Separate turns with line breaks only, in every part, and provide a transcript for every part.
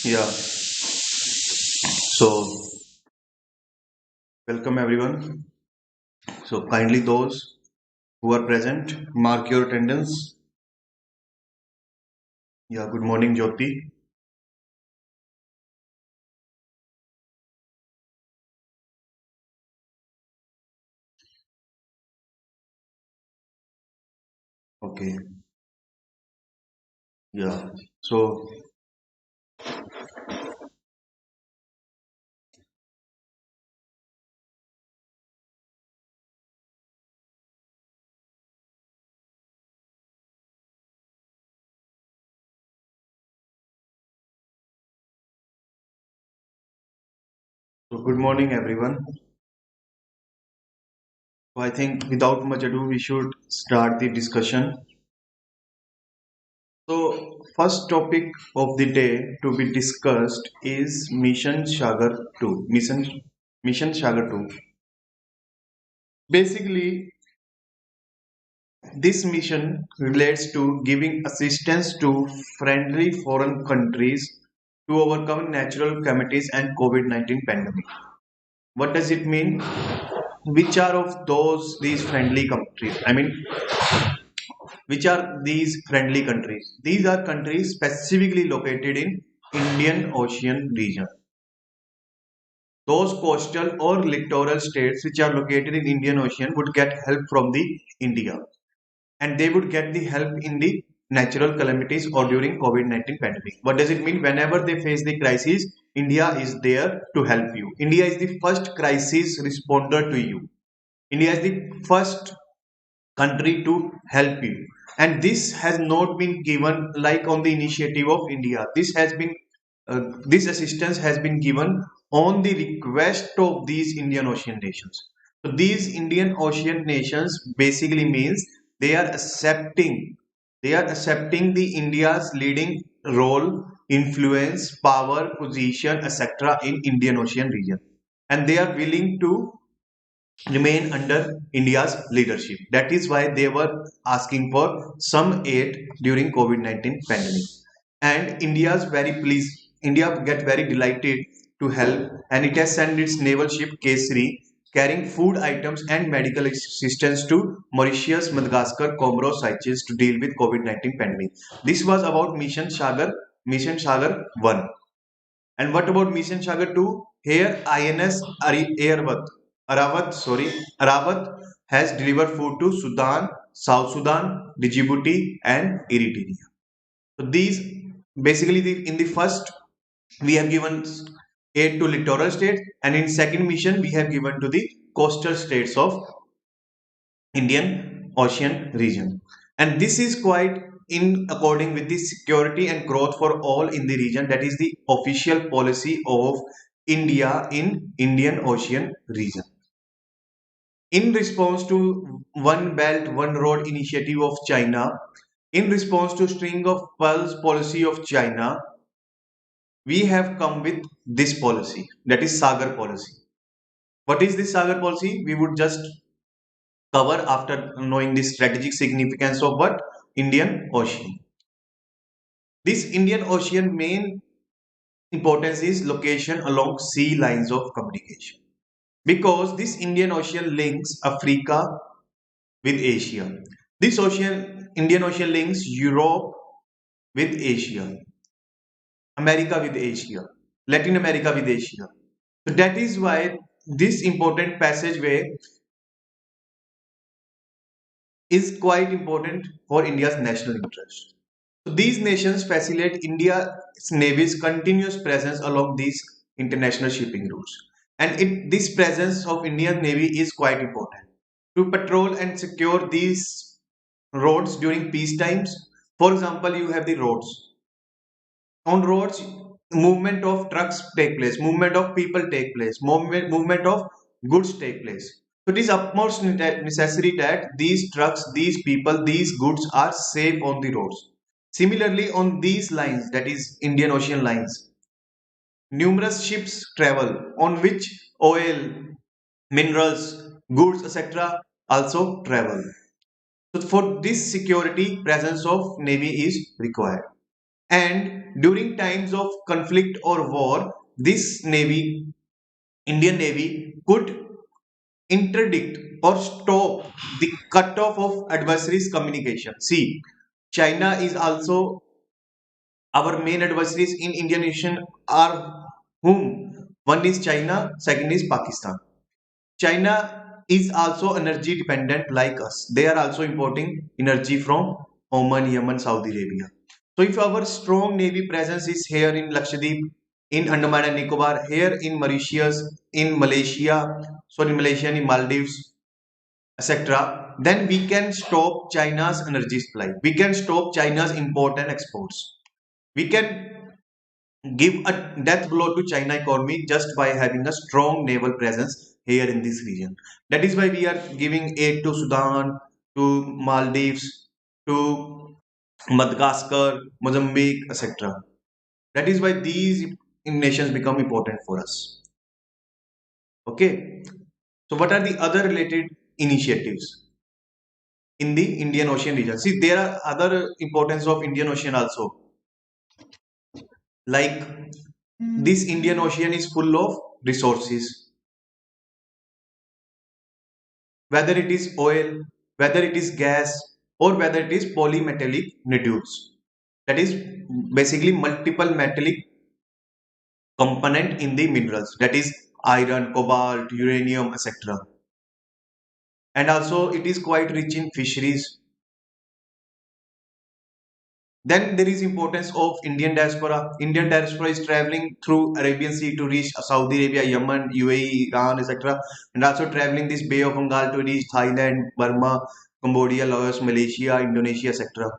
Yeah, so welcome everyone. So kindly those who are present, mark your attendance. Yeah, good morning, Jyoti. Okay, yeah. So good morning everyone. So I think without much ado, we should start the discussion. So first topic of the day to be discussed is Mission Sagar 2. Mission Sagar 2. Basically, this mission relates to giving assistance to friendly foreign countries to overcome natural calamities and COVID-19 pandemic. What does it mean? Which are of these friendly countries? I mean, which are these friendly countries? These are countries specifically located in Indian Ocean region. Those coastal or littoral states which are located in Indian Ocean would get help from the India, and they would get the help in the natural calamities or during COVID-19 pandemic. What does it mean? Whenever they face the crisis, India is there to help you. India is the first crisis responder to you. India is the first country to help you. And this has not been given like on the initiative of India. This assistance has been given on the request of these Indian Ocean nations. So these Indian Ocean nations basically means they are accepting the India's leading role, influence, power, position, etc. in Indian Ocean region, and they are willing to remain under India's leadership. That is why they were asking for some aid during COVID-19 pandemic. And India's very pleased, India get very delighted to help, and it has sent its naval ship Kesari carrying food items and medical assistance to Mauritius, Madagascar, Comoros, Seychelles to deal with COVID-19 pandemic. This was about Mission Sagar 1. And what about Mission Sagar 2? Here INS Aravat has delivered food to Sudan, South Sudan, Djibouti, and Eritrea. So these basically in the first we have given aid to littoral states, and in second mission we have given to the coastal states of Indian Ocean region. And this is quite in according with the security and growth for all in the region. That is the official policy of India in Indian Ocean region. In response to One Belt, One Road initiative of China, in response to string of pearls policy of China, we have come with this policy, that is Sagar policy. What is this Sagar policy? We would just cover after knowing the strategic significance of what? Indian Ocean. This Indian Ocean main importance is location along sea lines of communication, because this Indian Ocean links Africa with Asia. This Indian Ocean links Europe with Asia, America with Asia, Latin America with Asia. So that is why this important passageway is quite important for India's national interest. So these nations facilitate India's navy's continuous presence along these international shipping routes. And this presence of Indian Navy is quite important to patrol and secure these roads during peace times. For example, you have the roads. On roads, movement of trucks take place, movement of people take place, movement of goods take place. So it is utmost necessary that these trucks, these people, these goods are safe on the roads. Similarly, on these lines, that is Indian Ocean lines, numerous ships travel on which oil, minerals, goods, etc. also travel. So for this security, presence of Navy is required. And during times of conflict or war, this navy, Indian Navy, could interdict or stop the cutoff of adversaries' communication. See, China is also our main adversaries in Indian Ocean are whom? One is China, second is Pakistan. China is also energy dependent like us. They are also importing energy from Oman, Yemen, Saudi Arabia. So if our strong navy presence is here in Lakshadweep, in Andaman and Nicobar, here in Mauritius, in Malaysia, Malaysia and in Maldives, etc., then we can stop China's energy supply. We can stop China's import and exports. We can give a death blow to China economy just by having a strong naval presence here in this region. That is why we are giving aid to Sudan, to Maldives, to Madagascar, Mozambique, etc. That is why these nations become important for us. Okay. So what are the other related initiatives in the Indian Ocean region? See, there are other importance of Indian Ocean also. Like this Indian Ocean is full of resources, whether it is oil, whether it is gas, or whether it is polymetallic nodules. That is basically multiple metallic component in the minerals. That is iron, cobalt, uranium, etc. And also it is quite rich in fisheries. Then there is importance of Indian diaspora. Indian diaspora is traveling through Arabian Sea to reach Saudi Arabia, Yemen, UAE, Iran, etc. And also traveling this Bay of Bengal to reach Thailand, Burma, Cambodia, Laos, Malaysia, Indonesia, etc.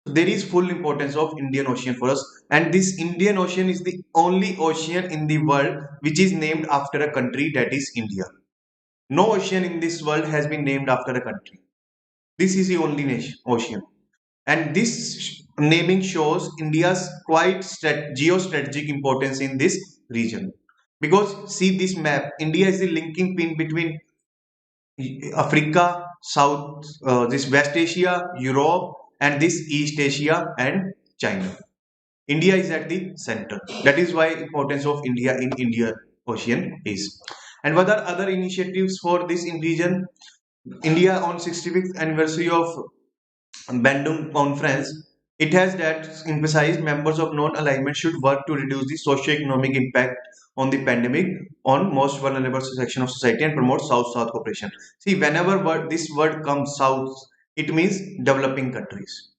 There is full importance of Indian Ocean for us. And this Indian Ocean is the only ocean in the world which is named after a country, that is India. No ocean in this world has been named after a country. This is the only ocean. And this naming shows India's quite geostrategic importance in this region. Because see this map, India is the linking pin between Africa, South, this West Asia, Europe, and this East Asia and China. India is at the center. That is why importance of India in Indian Ocean is. And what are other initiatives for this in region? India on 65th anniversary of Bandung conference, it has that emphasized members of non-alignment should work to reduce the socio-economic impact on the pandemic on most vulnerable section of society and promote South-South cooperation. See, whenever this word comes South, it means developing countries.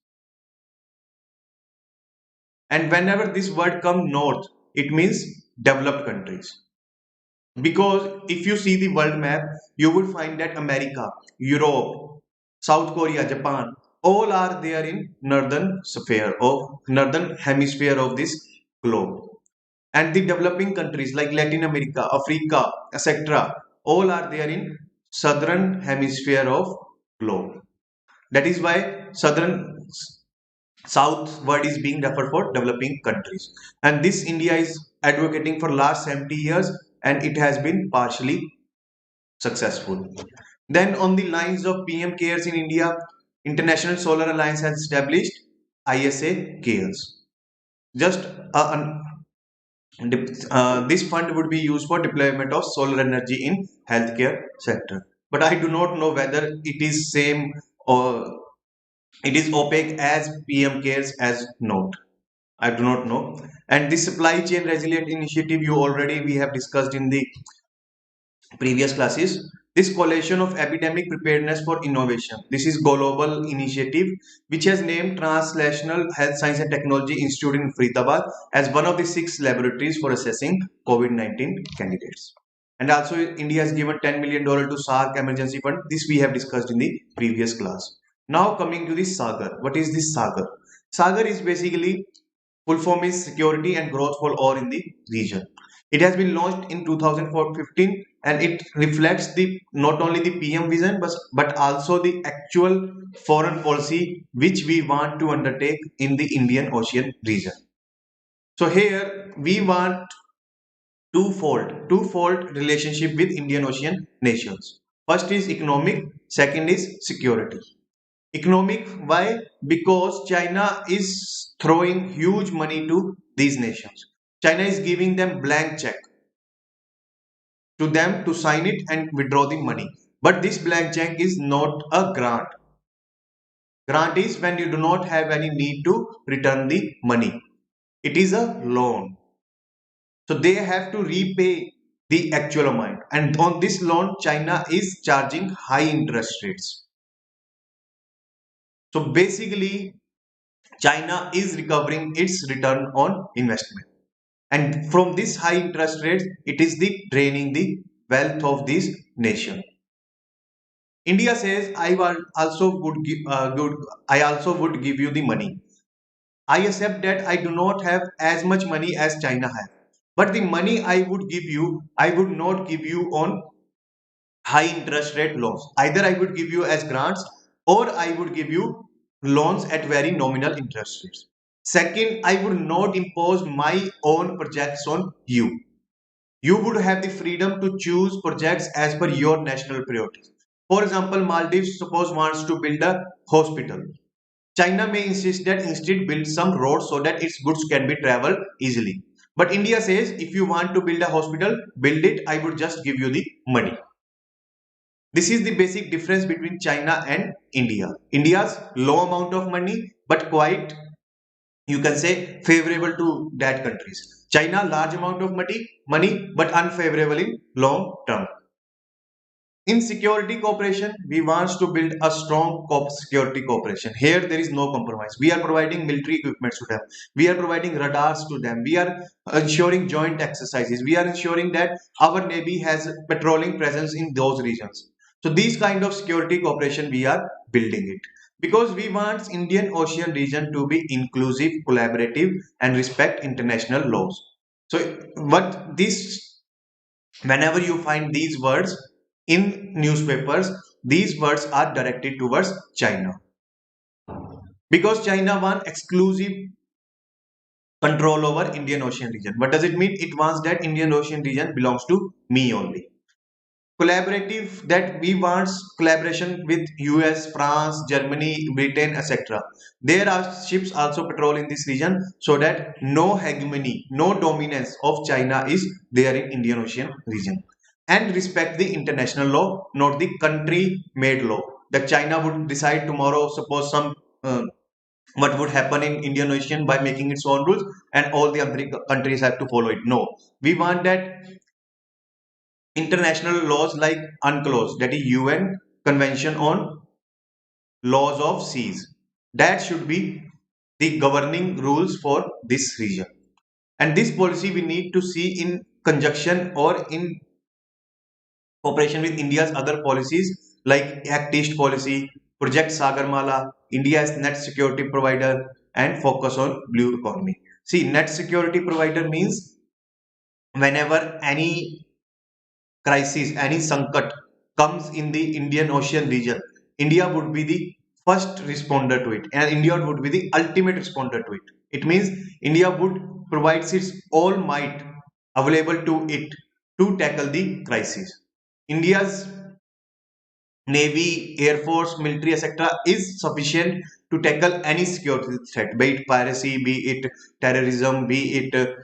And whenever this word comes North, it means developed countries. Because if you see the world map, you would find that America, Europe, South Korea, Japan, all are there in northern hemisphere of this globe. And the developing countries like Latin America, Africa, etc., all are there in southern hemisphere of globe. That is why southern south word is being referred for developing countries. And this India is advocating for last 70 years and it has been partially successful. Then on the lines of PM Cares in India, International Solar Alliance has established ISA Cares. Just this fund would be used for deployment of solar energy in healthcare sector. But I do not know whether it is same or it is opaque as PM Cares as not. I do not know. And this supply chain resilient initiative you already we have discussed in the previous classes. This coalition of epidemic preparedness for innovation. This is global initiative which has named Translational Health Science and Technology Institute in Faridabad as one of the 6 laboratories for assessing COVID-19 candidates. And also India has given $10 million to SARC emergency fund. This we have discussed in the previous class. Now coming to the Sagar. What is this Sagar? Sagar is basically full form is security and growth for all in the region. It has been launched in 2015 and it reflects the not only the PM vision but also the actual foreign policy which we want to undertake in the Indian Ocean region. So here we want twofold relationship with Indian Ocean nations. First is economic, second is security. Economic, why? Because China is throwing huge money to these nations. China is giving them blank check to them to sign it and withdraw the money. But this blank check is not a grant. Grant is when you do not have any need to return the money. It is a loan. So they have to repay the actual amount. And on this loan, China is charging high interest rates. So basically, China is recovering its return on investment. And from this high interest rates, it is the draining the wealth of this nation. India says, I also would give you the money. I accept that I do not have as much money as China has. But the money I would give you, I would not give you on high interest rate loans. Either I would give you as grants or I would give you loans at very nominal interest rates. Second, I would not impose my own projects on you. You would have the freedom to choose projects as per your national priorities. For example, Maldives suppose wants to build a hospital. China may insist that instead build some roads so that its goods can be traveled easily. But India says if you want to build a hospital, build it. I would just give you the money. This is the basic difference between China and India. India's low amount of money, but quite, you can say, favorable to that countries. China large amount of money, but unfavorable in long term. In security cooperation, we want to build a strong security cooperation. Here, there is no compromise. We are providing military equipment to them. We are providing radars to them. We are ensuring joint exercises. We are ensuring that our navy has patrolling presence in those regions. So, these kind of security cooperation, we are building it because we want Indian Ocean region to be inclusive, collaborative, and respect international laws. So, what this whenever you find these words in newspapers, these words are directed towards China because China wants exclusive control over Indian Ocean region. What does it mean? It wants that Indian Ocean region belongs to me only. Collaborative, that we want collaboration with US, France, Germany, Britain, etc. There are ships also patrol in this region so that no hegemony, no dominance of China is there in Indian Ocean region, and respect the international law, not the country made law. That China would decide tomorrow, suppose some what would happen in Indian Ocean by making its own rules and all the other countries have to follow it. No, we want that international laws like UNCLOS, that is UN Convention on Laws of Seas. That should be the governing rules for this region. And this policy we need to see in conjunction or in cooperation with India's other policies like Act East policy, Project Sagarmala, India's net security provider, and focus on blue economy. See, net security provider means whenever any crisis, any sankat comes in the Indian Ocean region, India would be the first responder to it, and India would be the ultimate responder to it. It means India would provide its all might available to it to tackle the crisis. India's Navy, Air Force, military, etc., is sufficient to tackle any security threat, be it piracy, be it terrorism, be it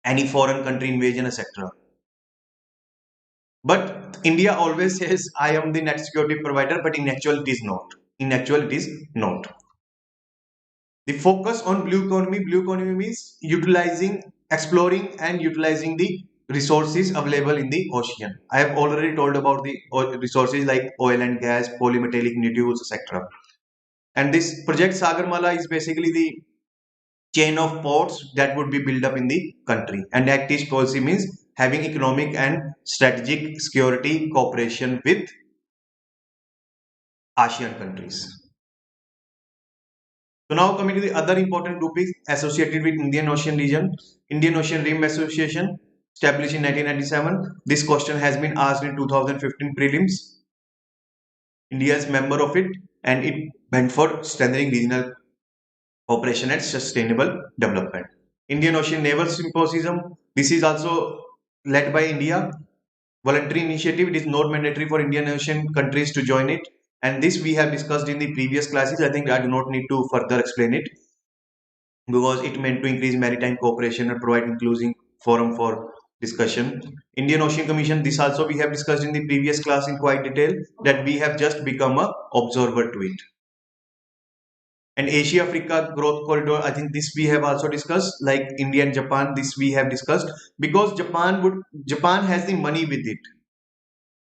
any foreign country invasion, etc. But India always says, I am the net security provider, but in actual it is not. In actual it is not. The focus on blue economy means utilizing, exploring and utilizing the resources available in the ocean. I have already told about the resources like oil and gas, polymetallic nodules, etc. And this project Sagarmala is basically the chain of ports that would be built up in the country. And Act East policy means having economic and strategic security cooperation with ASEAN countries. So now coming to the other important topics associated with Indian Ocean region. Indian Ocean Rim Association established in 1997. This question has been asked in 2015 prelims. India is member of it and it meant for strengthening regional cooperation and sustainable development. Indian Ocean Naval Symposium. This is also led by India. Voluntary initiative. It is not mandatory for Indian Ocean countries to join it. And this we have discussed in the previous classes. I think I do not need to further explain it because it meant to increase maritime cooperation and provide inclusive forum for discussion. Indian Ocean Commission, this also we have discussed in the previous class in quite detail, that we have just become a observer to it. And Asia Africa growth corridor, I think this we have also discussed, like India and Japan, this we have discussed, because Japan has the money with it,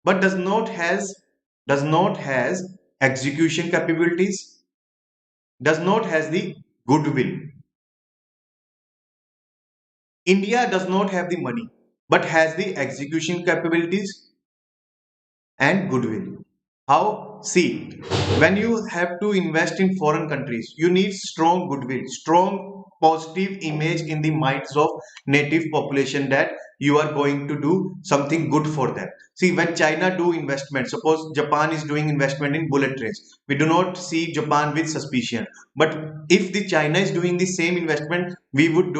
but does not has execution capabilities, does not has the goodwill. India does not have the money, but has the execution capabilities and goodwill. How? See, when you have to invest in foreign countries, you need strong goodwill, strong positive image in the minds of native population that you are going to do something good for them. See, when China do investment, suppose Japan is doing investment in bullet trains, we do not see Japan with suspicion. But if the China is doing the same investment, we would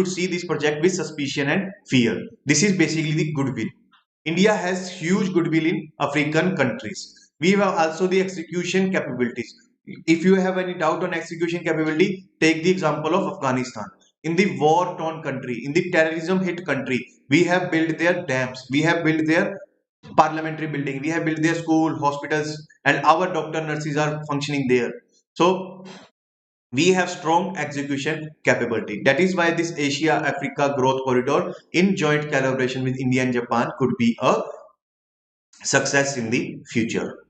see this project with suspicion and fear. This is basically the goodwill. India has huge goodwill in African countries. We have also the execution capabilities. If you have any doubt on execution capability, take the example of Afghanistan. In the war torn country, in the terrorism hit country, we have built their dams, we have built their parliamentary building, we have built their school, hospitals, and our doctor nurses are functioning there. So we have strong execution capability. That is why this Asia Africa growth corridor in joint collaboration with India and Japan could be a success in the future.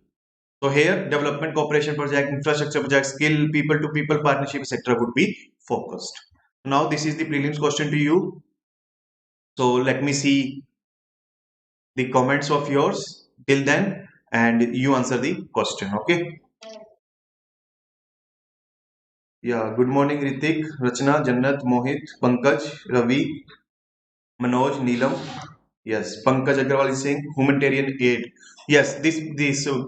So here development cooperation project, infrastructure project, skill, people to people partnership, etc. would be focused. Now this is the prelims question to you. So let me see the comments of yours till then and you answer the question. Okay. Yeah. Good morning, Ritik, Rachna, Jannat, Mohit, Pankaj, Ravi, Manoj, Neelam. Yes, Pankaj Agrawal is saying humanitarian aid. Yes, this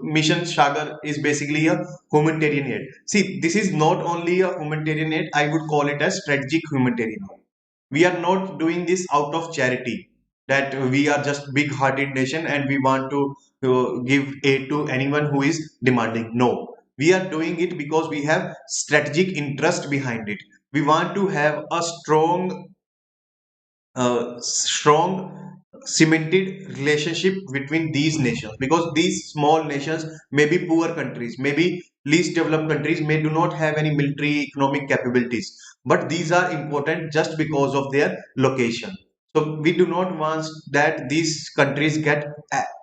mission Sagar is basically a humanitarian aid. See, this is not only a humanitarian aid. I would call it a strategic humanitarian aid. We are not doing this out of charity. That we are just big-hearted nation and we want to give aid to anyone who is demanding. No, we are doing it because we have strategic interest behind it. We want to have a strong cemented relationship between these nations, because these small nations may be poor countries, maybe least developed countries, may do not have any military economic capabilities, but these are important just because of their location. So we do not want that these countries get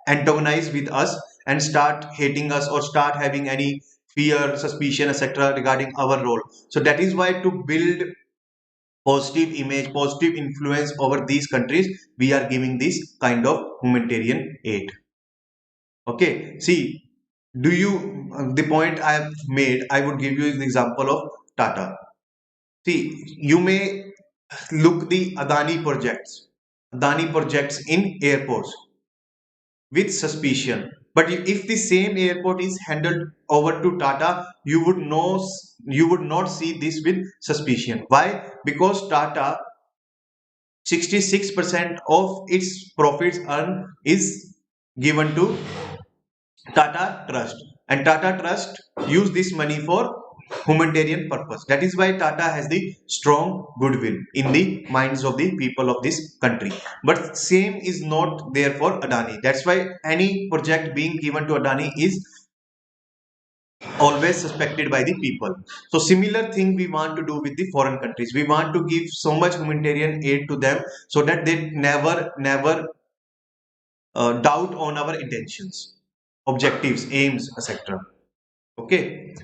antagonized with us and start hating us or start having any fear, suspicion, etc. regarding our role. So that is why, to build positive image, positive influence over these countries, we are giving this kind of humanitarian aid. Okay, see, the point I have made, I would give you the example of Tata. See, you may look the Adani projects in airports with suspicion. But if the same airport is handed over to Tata, you would not see this with suspicion. Why? Because Tata, 66% of its profits earned is given to Tata Trust, and Tata Trust use this money for humanitarian purpose. That is why Tata has the strong goodwill in the minds of the people of this country. But same is not there for Adani. That's why any project being given to Adani is always suspected by the people. So similar thing we want to do with the foreign countries. We want to give so much humanitarian aid to them so that they never doubt on our intentions, objectives, aims, etc. Okay.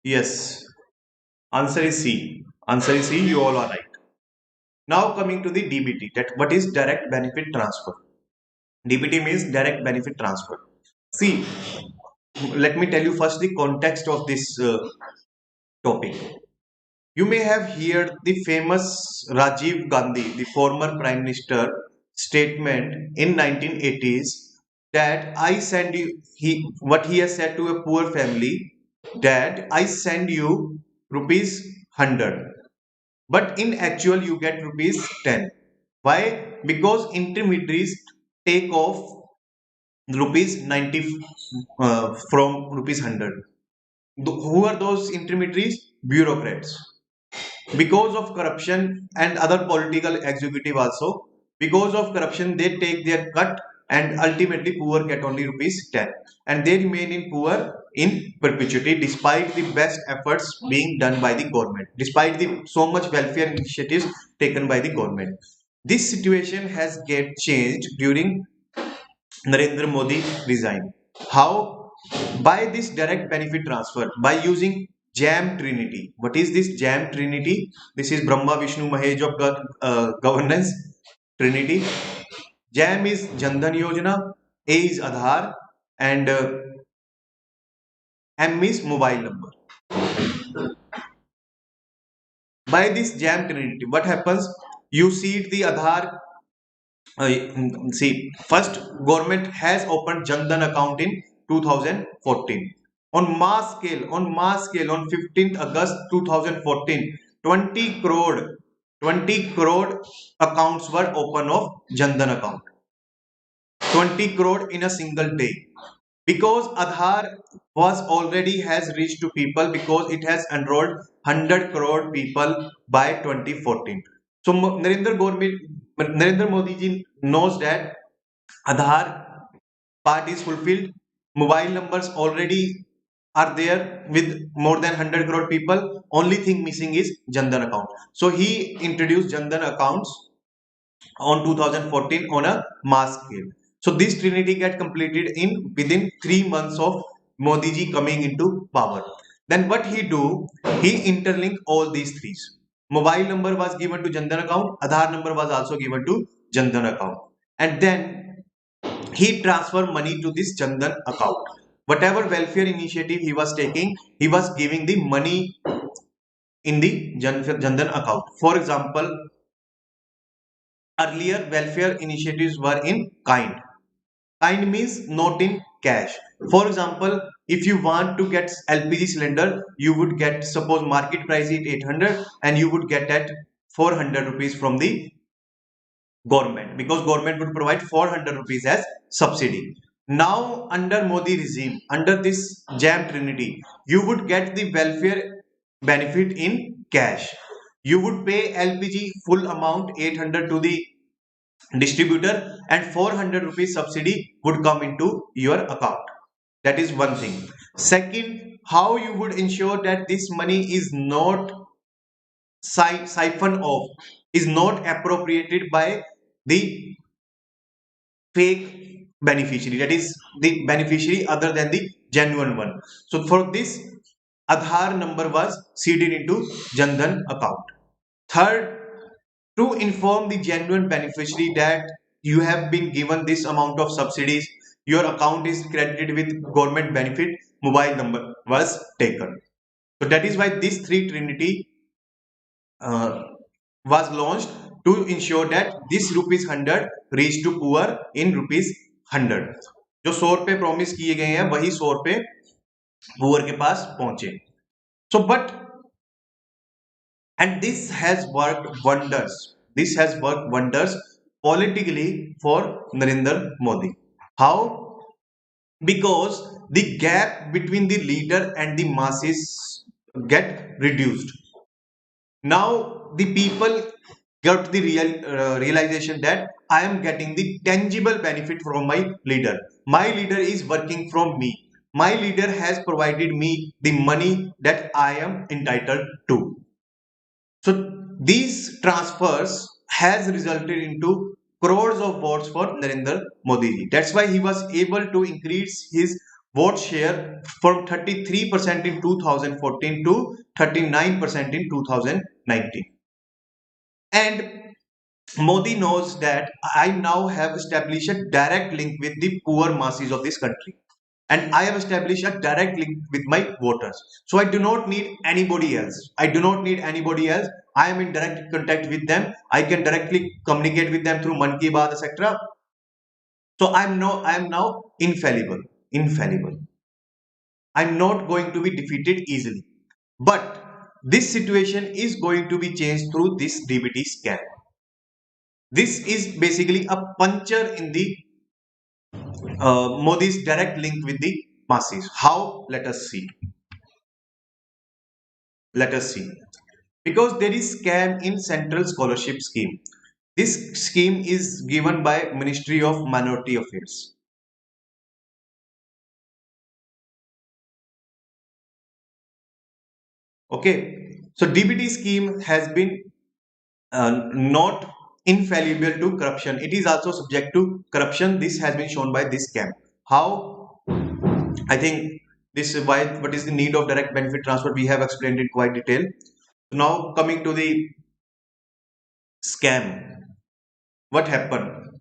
Yes. Answer is C. Answer is C. You all are right. Now coming to the DBT. That what is direct benefit transfer? DBT means direct benefit transfer. See, let me tell you first the context of this topic. You may have heard the famous Rajiv Gandhi, the former Prime Minister, statement in 1980s that I send you, what he has said to a poor family, Dad, I send you rupees 100, but in actual you get rupees 10. Why? Because intermediaries take off rupees 90 from rupees 100. Who are those intermediaries? Bureaucrats. Because of corruption and other political executive also, because of corruption they take their cut, and ultimately poor get only rupees 10, and they remain in poor in perpetuity despite the best efforts being done by the government, despite the so much welfare initiatives taken by the government. This situation has get changed during Narendra Modi resigned. How? By this direct benefit transfer, by using Jam Trinity. What is this Jam Trinity? This is Brahma, Vishnu, Mahesh of governance Trinity. Jam is Jandan Yojana, A is Aadhaar, and M is mobile number. By this Jam Trinity, what happens? You see the Aadhaar. See, first government has opened Jandan account in 2014. On 15th August 2014, 20 crore accounts were open of Jandan account. 20 crore in a single day. Because Aadhaar was already has reached to people, because it has enrolled 100 crore people by 2014. So Narendra Modi ji knows that Aadhaar part is fulfilled. Mobile numbers already are there with more than 100 crore people. Only thing missing is Jandan account. So he introduced Jandan accounts on 2014 on a mass scale. So this trinity get completed in within 3 months of Modi ji coming into power. Then what he do? He interlink all these three. Mobile number was given to Jandan account. Aadhaar number was also given to Jandan account. And then he transfer money to this Jandan account. Whatever welfare initiative he was taking, he was giving the money in the Jandan account. For example, earlier welfare initiatives were in kind. Kind means not in cash. For example, if you want to get LPG cylinder, you would get, suppose market price is 800, and you would get at 400 rupees from the government, because government would provide 400 rupees as subsidy. Now under Modi regime, under this Jam Trinity, you would get the welfare benefit in cash. You would pay LPG full amount 800 to the distributor, and 400 rupees subsidy would come into your account. That is one thing. Second, how you would ensure that this money is not siphoned off, is not appropriated by the fake beneficiary, that is the beneficiary other than the genuine one. So for this, Aadhaar number was seeded into Jandan account. Third, to inform the genuine beneficiary that you have been given this amount of subsidies, your account is credited with government benefit, mobile number was taken. So that is why this three trinity uh, was launched, to ensure that this rupees 100 reach to poor in rupees 100. जो 100 रुपए promise किए गए हैं वही 100 रुपए poor के पास पहुंचे. So but, and this has worked wonders. This has worked wonders politically for Narendra Modi. How? Because the gap between the leader and the masses get reduced. Now the people got the realization that I am getting the tangible benefit from my leader. My leader is working from me. My leader has provided me the money that I am entitled to. So these transfers has resulted into crores of votes for Narendra Modi. That's why he was able to increase his vote share from 33% in 2014 to 39% in 2019. And Modi knows that I now have established a direct link with the poor masses of this country. And I have established a direct link with my voters. So I do not need anybody else. I do not need anybody else. I am in direct contact with them. I can directly communicate with them through Man Ki Baat, etc. So I am now infallible. Infallible. I'm not going to be defeated easily. But this situation is going to be changed through this DBT scam. This is basically a puncture in the Modi's direct link with the masses. How? Let us see. Let us see. Because there is scam in Central Scholarship Scheme. This scheme is given by Ministry of Minority Affairs. Okay. So DBT scheme has been not infallible to corruption. It is also subject to corruption. This has been shown by this scam. How? I think this is why what is the need of direct benefit transfer. We have explained it quite detail. Now coming to the scam. What happened?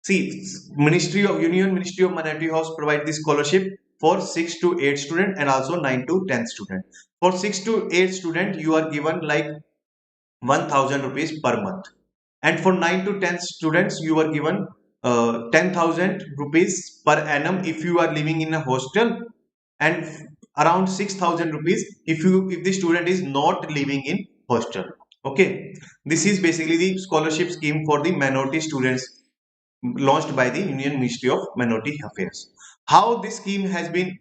See, Ministry of Minority House provide this scholarship for 6 to 8 student and also 9 to 10 student. For 6 to 8 student, you are given like 1000 rupees per month. And for 9 to 10 students, you are given 10,000 rupees per annum if you are living in a hostel, and around 6,000 rupees if the student is not living in hostel. Okay, this is basically the scholarship scheme for the minority students launched by the Union Ministry of Minority Affairs. How this scheme has been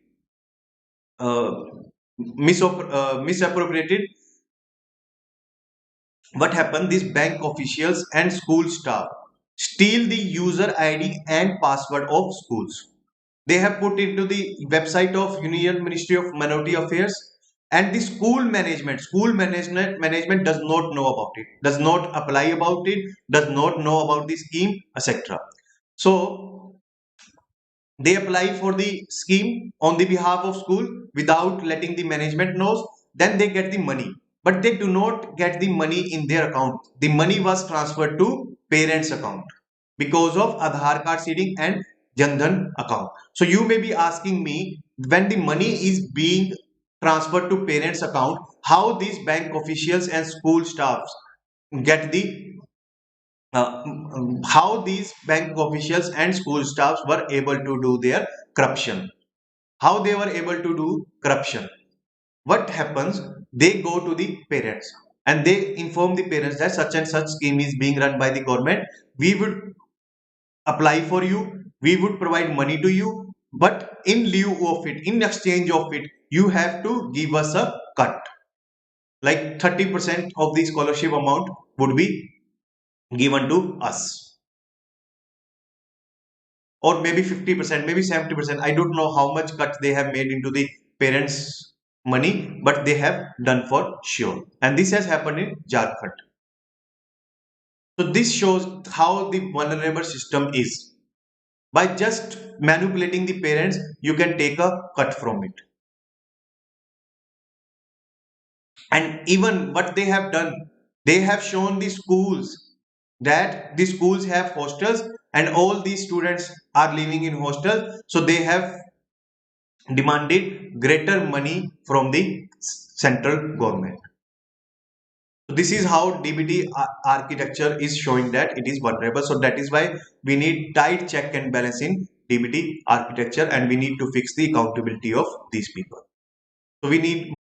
uh, misappropriated? What happened? These bank officials and school staff steal the user ID and password of schools. They have put into the website of Union Ministry of Minority Affairs, and the school management does not know about it, does not apply about it, does not know about the scheme, etc. So they apply for the scheme on the behalf of school without letting the management knows. Then they get the money, but they do not get the money in their account. The money was transferred to parents account because of Aadhaar card seeding and Jan account. So you may be asking me, when the money is being transferred to parents account, how these bank officials and school staffs get the how these bank officials and school staffs were able to do their corruption. How they were able to do corruption? What happens? They go to the parents and they inform the parents that such and such scheme is being run by the government. We would apply for you. We would provide money to you. But in lieu of it, in exchange of it, you have to give us a cut. Like 30% of the scholarship amount would be given to us, or maybe 50%, maybe 70%. I don't know how much cut they have made into the parents' money, but they have done for sure. And this has happened in Jharkhand. So this shows how the vulnerable system is. By just manipulating the parents, you can take a cut from it. And even what they have done, they have shown the schools that the schools have hostels and all these students are living in hostels. So they have demanded greater money from the central government. So this is how DBT architecture is showing that it is vulnerable. So that is why we need tight check and balance in DBT architecture, and we need to fix the accountability of these people. So we need,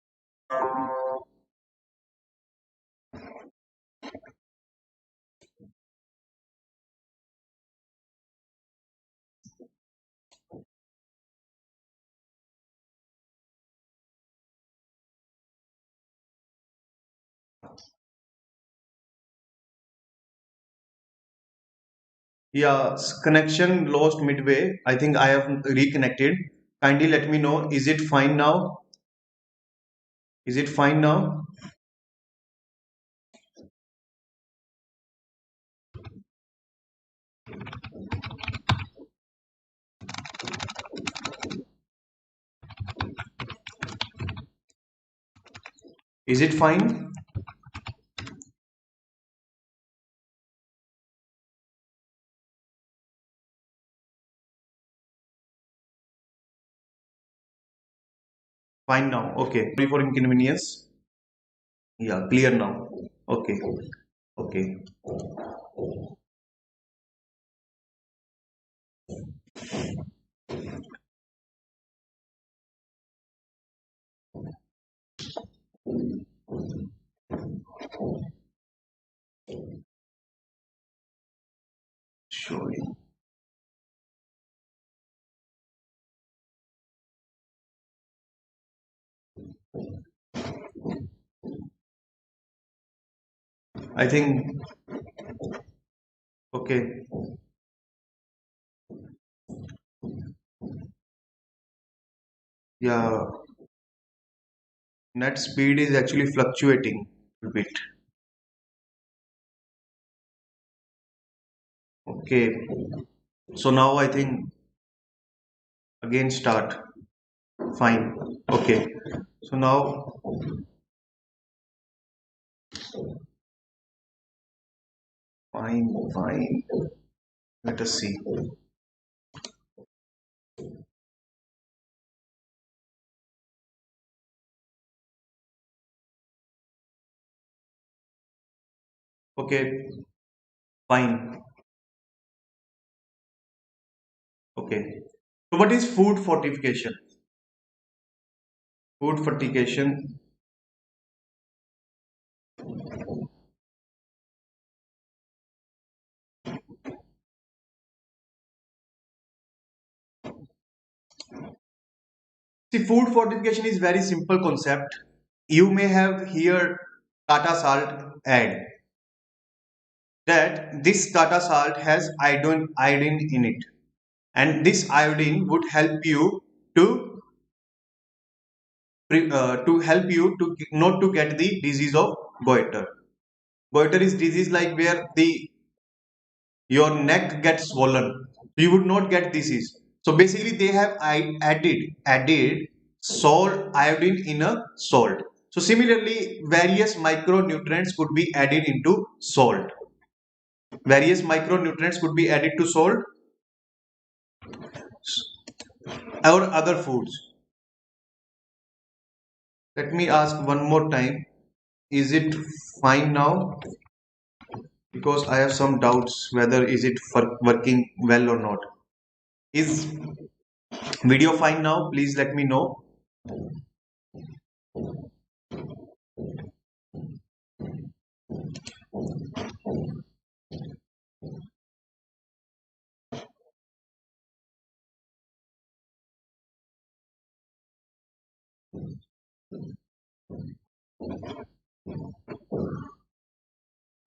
yeah, connection lost midway. I think I have reconnected. Kindly let me know. Is it fine now? Is it fine now? Is it fine? Fine now. Okay. Sorry for inconvenience. Yeah, clear now. Okay. Okay. Showing. I think, okay, yeah, net speed is actually fluctuating a bit. Okay, so now I think again start. Fine. Okay, so now fine, fine. Let us see. Okay, fine. Okay. So what is food fortification? Food fortification. See, food fortification is very simple concept. You may have here Tata salt add that this Tata salt has iodine in it, and this iodine would help you to not to get the disease of goiter. Goiter is disease like where the your neck gets swollen. You would not get disease. So basically, they have added salt iodine in a salt. So similarly, various micronutrients could be added into salt. Various micronutrients could be added to salt or other foods. Let me ask one more time. Is it fine now? Because I have some doubts whether is it working well or not. Is video fine now? Please let me know.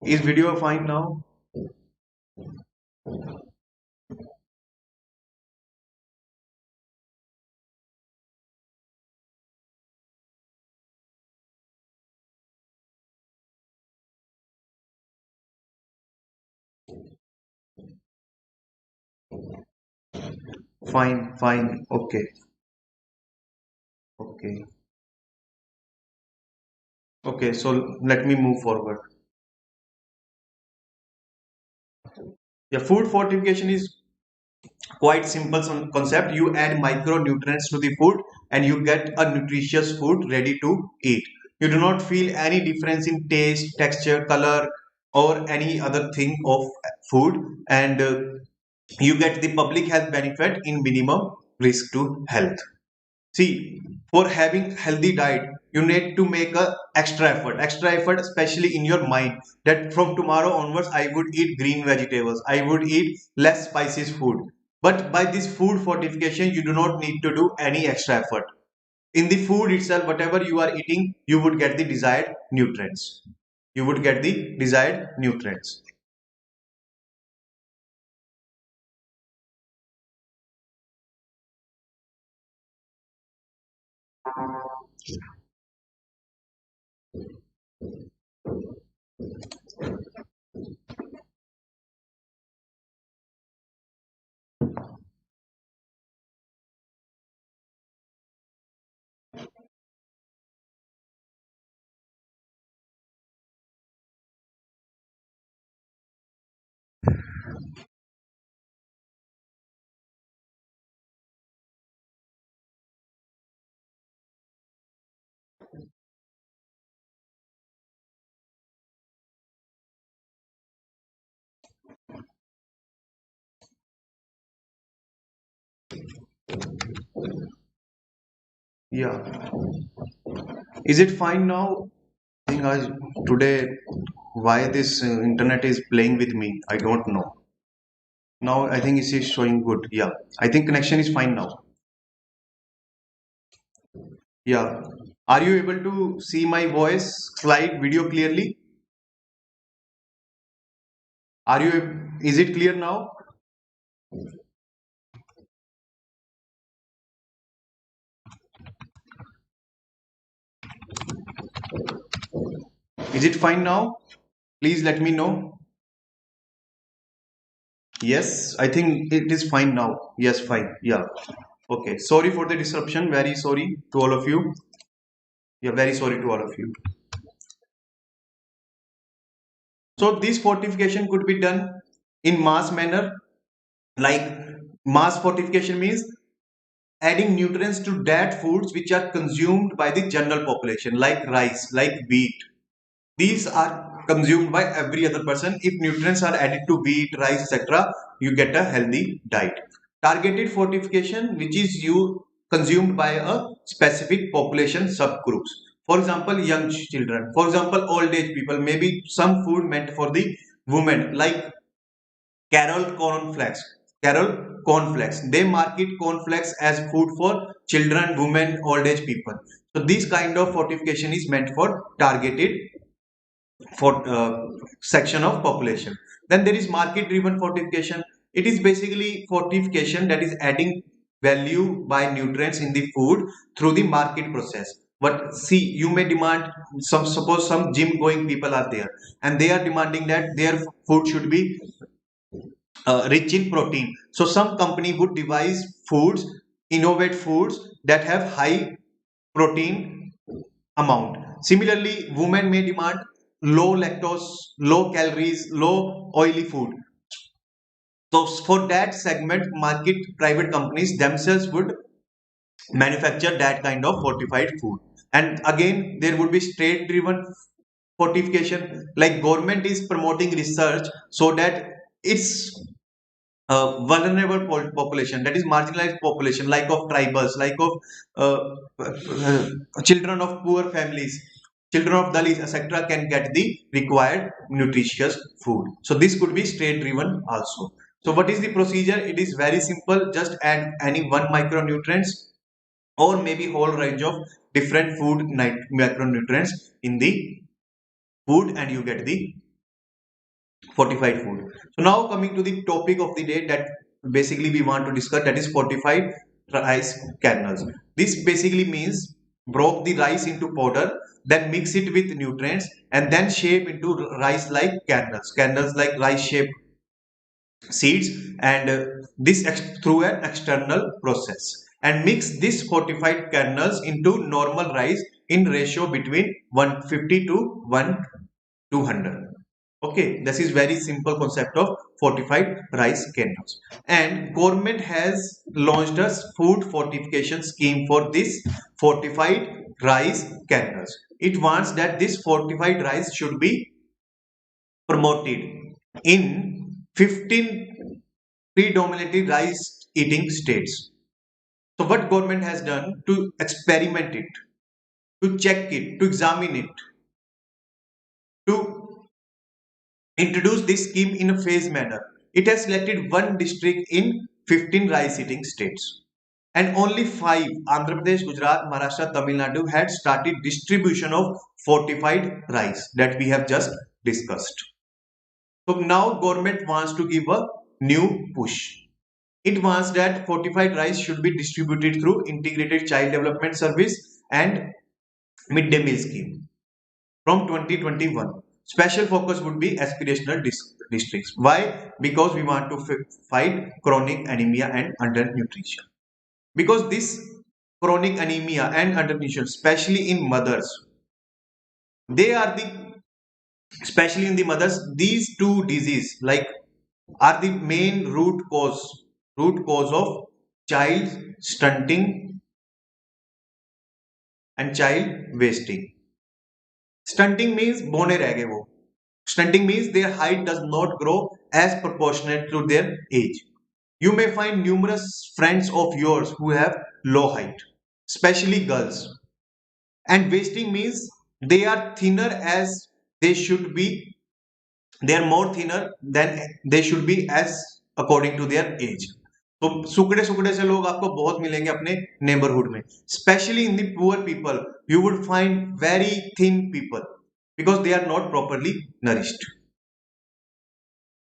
Is video fine now? Fine, fine. Okay, okay, okay. So let me move forward. Yeah, food fortification is quite simple concept. You add micronutrients to the food and you get a nutritious food ready to eat. You do not feel any difference in taste, texture, color, or any other thing of food, and you get the public health benefit in minimum risk to health. See, for having healthy diet, you need to make a extra effort, especially in your mind that from tomorrow onwards, I would eat green vegetables. I would eat less spices food. But by this food fortification, you do not need to do any extra effort. In the food itself, whatever you are eating, you would get the desired nutrients. You would get the desired nutrients. Yeah. Is it fine now? I think today why this internet is playing with me. I don't know. Now I think it is showing good. Yeah, I think connection is fine now. Yeah. Are you able to see my voice slide video clearly? Are you? Is it clear now? Is it fine now? Please let me know. Yes, I think it is fine now. Yes, fine. Yeah. Okay. Sorry for the disruption. Very sorry to all of you. Yeah, very sorry to all of you. So this fortification could be done in mass manner. Like mass fortification means adding nutrients to that foods which are consumed by the general population, like rice, like wheat. These are consumed by every other person. If nutrients are added to wheat, rice, etc., you get a healthy diet. Targeted fortification, which is you consumed by a specific population subgroups. For example, young children. For example, old age people. Maybe some food meant for the women, like Carol cornflakes. Carol cornflakes. They market cornflakes as food for children, women, old age people. So this kind of fortification is meant for targeted for section of population. Then there is market driven fortification. It is basically fortification that is adding value by nutrients in the food through the market process. But see, you may demand some, suppose some gym going people are there and they are demanding that their food should be rich in protein. So some company would devise foods, innovate foods that have high protein amount. Similarly, women may demand low lactose, low calories, low oily food. So for that segment, market private companies themselves would manufacture that kind of fortified food. And again, there would be state driven fortification, like government is promoting research so that its vulnerable population, that is marginalized population, like of tribals, like of children of poor families, children of dalits, etc., can get the required nutritious food. So this could be state driven also. So what is the procedure? It is very simple. Just add any one micronutrients or maybe whole range of different food macronutrients in the food and you get the fortified food. So now coming to the topic of the day that basically we want to discuss, that is fortified rice kernels. This basically means broke the rice into powder, then mix it with nutrients and then shape into rice like kernels, kernels like rice shaped seeds, and through an external process, and mix this fortified kernels into normal rice in ratio between 150 to 1 200. Okay, this is very simple concept of fortified rice kernels. And government has launched a food fortification scheme for this fortified rice kernels. It wants that this fortified rice should be promoted in 15 predominantly rice eating states. So what government has done to experiment it, to check it, to examine it, to introduce this scheme in a phased manner. It has selected one district in 15 rice eating states. And only 5, Andhra Pradesh, Gujarat, Maharashtra, Tamil Nadu, had started distribution of fortified rice that we have just discussed. So now government wants to give a new push. It wants that fortified rice should be distributed through integrated child development service and midday meal scheme from 2021. Special focus would be aspirational districts. Why? Because we want to fight chronic anemia and undernutrition. Because this chronic anemia and undernutrition, especially in mothers, they are the, especially in the mothers, these two diseases like are the main root cause of child stunting and child wasting. Stunting means bone रह गए वो. Stunting means their height does not grow as proportionate to their age. You may find numerous friends of yours who have low height, especially girls. And wasting means they are thinner as they should be. They are more thinner than they should be as according to their age. तो सुकड़े सुकड़े से लोग आपको बहुत मिलेंगे अपने neighbourhood में, specially in the poor people you would find very thin people because they are not properly nourished.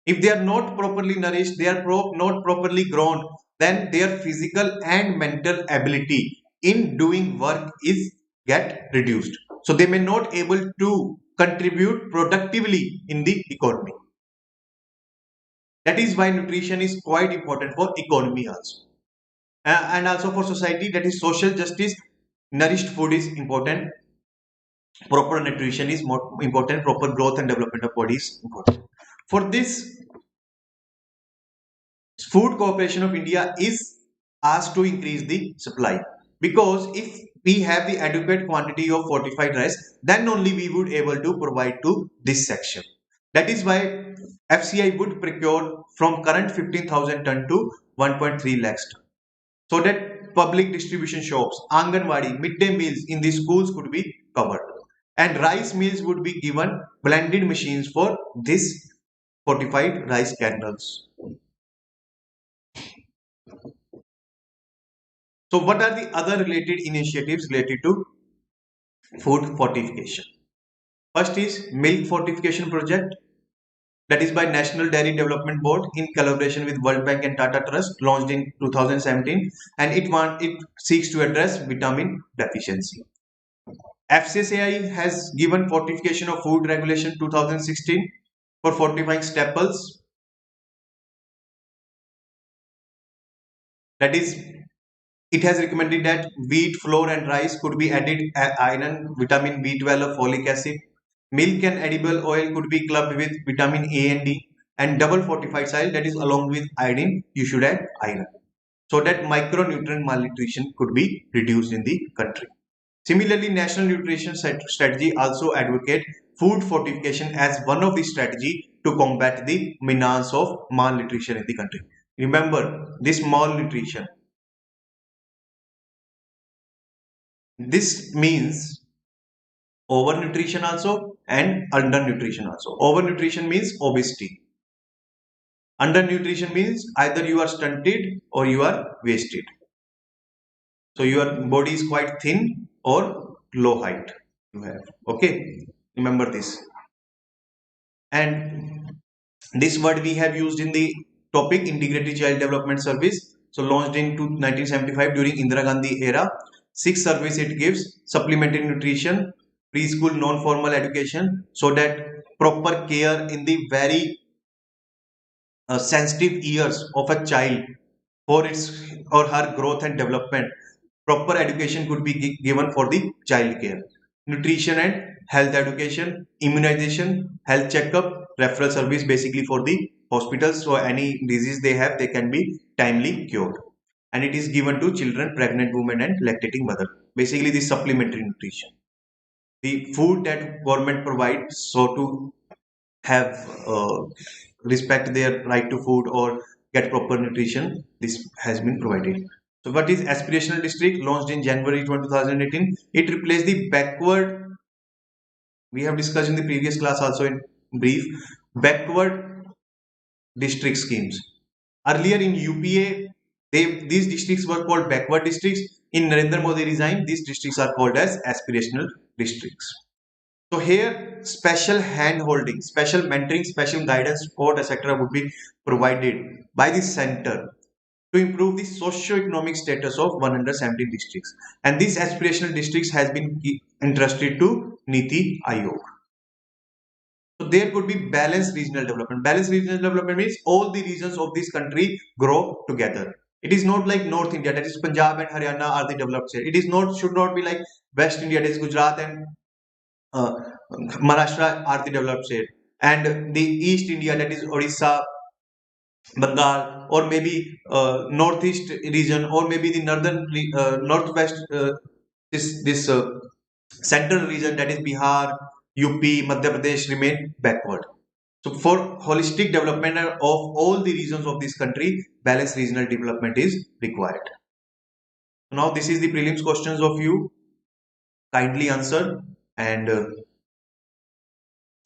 If they are not properly nourished, they are not properly grown, then their physical and mental ability in doing work is get reduced. So they may not able to contribute productively in the economy. That is why nutrition is quite important for economy also. And also for society, that is social justice. Nourished food is important. Proper nutrition is more important. Proper growth and development of body is important. For this, Food Corporation of India is asked to increase the supply, because if we have the adequate quantity of fortified rice, then only we would able to provide to this section. That is why FCI would procure from current 15,000 ton to 1.3 lakhs ton, so that public distribution shops, Anganwadi, midday meals in the schools could be covered, and rice meals would be given blended machines for this fortified rice kernels. So what are the other related initiatives related to food fortification? First is milk fortification project, that is by National Dairy Development Board in collaboration with World Bank and Tata Trust, launched in 2017, and it seeks to address vitamin deficiency. FCCI has given fortification of food regulation 2016 for fortifying staples, that is it has recommended that wheat, flour and rice could be added iron, vitamin B12 or folic acid. Milk and edible oil could be clubbed with vitamin A and D, and double fortified soil, that is along with iodine, you should add iron, so that micronutrient malnutrition could be reduced in the country. Similarly, National Nutrition Strategy also advocate food fortification as one of the strategy to combat the menace of malnutrition in the country. Remember, this malnutrition, this means overnutrition also and undernutrition also. Overnutrition means obesity. Undernutrition means either you are stunted or you are wasted. So your body is quite thin or low height you have. Okay, remember this. And this word we have used in the topic Integrated Child Development Service. So launched in 1975 during Indira Gandhi era. 6 service it gives: supplementary nutrition, preschool non-formal education, so that proper care in the very sensitive years of a child for its or her growth and development. Proper education could be given for the child care. Nutrition and health education, immunization, health checkup, referral service basically for the hospitals, so any disease they have they can be timely cured. And it is given to children, pregnant women and lactating mother. Basically the supplementary nutrition, the food that government provides, so to have respect their right to food or get proper nutrition, this has been provided. So what is aspirational district? Launched in January 2018. It replaced the backward, we have discussed in the previous class also in brief, backward district schemes. Earlier in UPA, these districts were called backward districts. In Narendra Modi regime, these districts are called as aspirational districts. So here special hand holding, special mentoring, special guidance, support, etc. would be provided by the center to improve the socio-economic status of 170 districts. And these aspirational districts has been entrusted to Niti Aayog. So there could be balanced regional development. Balanced regional development means all the regions of this country grow together. It is not like North India, that is Punjab and Haryana are the developed state. It is not, should not be like West India, that is Gujarat and uh, Maharashtra are the developed state, and the East India, that is Odisha, Bengal, or maybe Northeast region, or maybe the Northwest, this central region, that is Bihar, UP, Madhya Pradesh remain backward. So for holistic development of all the regions of this country, balanced regional development is required. Now this is the prelims questions of you. Kindly answer and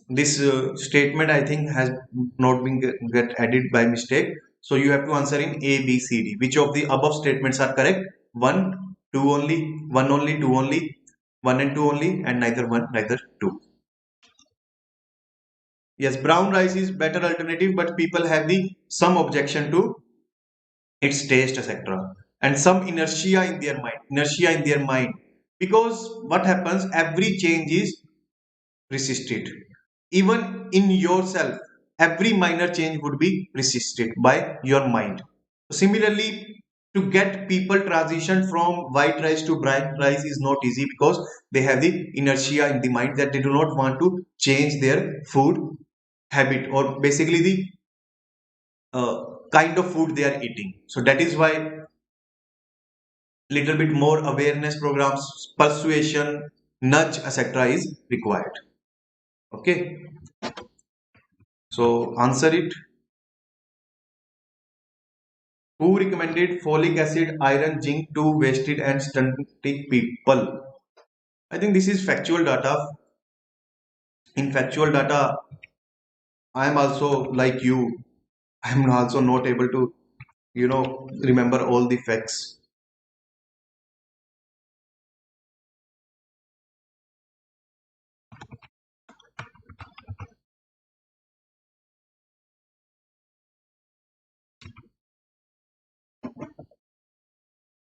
this statement I think has not been get added by mistake. So you have to answer in A, B, C, D. Which of the above statements are correct? One, two only, one only, two only, one and two only, and neither one, neither two. Yes, brown rice is better alternative, but people have the some objection to its taste, etc. And some inertia in their mind. Because what happens, every change is resisted. Even in yourself, every minor change would be resisted by your mind. Similarly, to get people transition from white rice to brown rice is not easy because they have the inertia in the mind that they do not want to change their food habit or basically the kind of food they are eating. So that is why little bit more awareness programs, persuasion, nudge, etc. is required. Okay, so answer it. Who recommended folic acid, iron, zinc to wasted and stunted people? I think this is factual data. In factual data, I am also like you. I am also not able to, remember all the facts.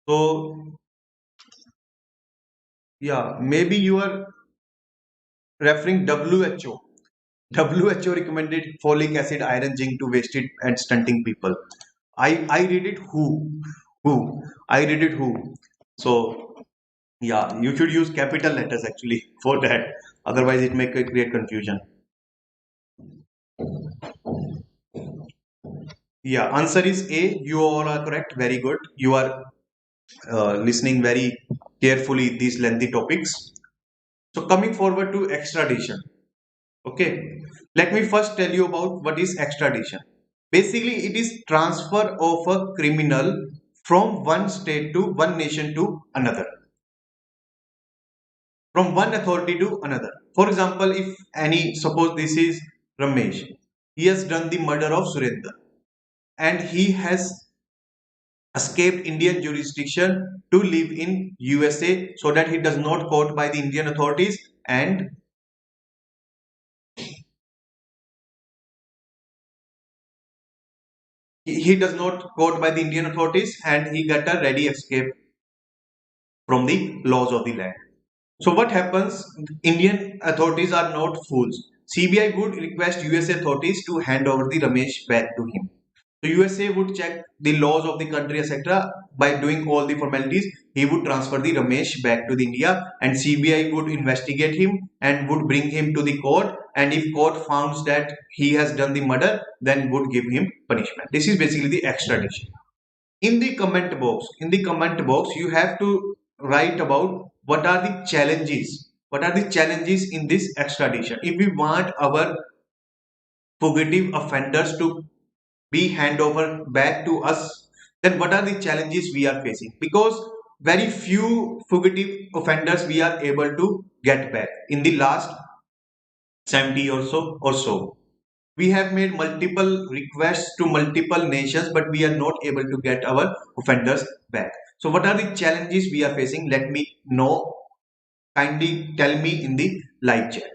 So yeah, maybe you are referring WHO. WHO recommended folic acid, iron, zinc to wasted and stunting people. I read it who I read it who. So yeah, you should use capital letters actually for that. Otherwise, it may create confusion. Yeah, answer is A. You all are correct. Very good. You are listening very carefully these lengthy topics. So coming forward to extradition. Okay, let me first tell you about what is extradition. Basically, it is transfer of a criminal from one state to one nation to another, from one authority to another. For example, if any, suppose this is Ramesh, he has done the murder of Surendra and he has escaped Indian jurisdiction to live in USA so that he does not caught by the Indian authorities and he does not caught by the Indian authorities and he got a ready escape from the laws of the land. So what happens? Indian authorities are not fools. CBI would request USA authorities to hand over the Ramesh back to him. So USA would check the laws of the country, etc. By doing all the formalities, he would transfer the Ramesh back to the India, and CBI would investigate him and would bring him to the court. And if court finds that he has done the murder, then would give him punishment. This is basically the extradition. In the comment box, you have to write about what are the challenges. What are the challenges in this extradition? If we want our fugitive offenders to be hand over back to us, then what are the challenges we are facing? Because very few fugitive offenders we are able to get back in the last 70 or so. We have made multiple requests to multiple nations, but we are not able to get our offenders back. So what are the challenges we are facing? Let me know. Kindly tell me in the live chat.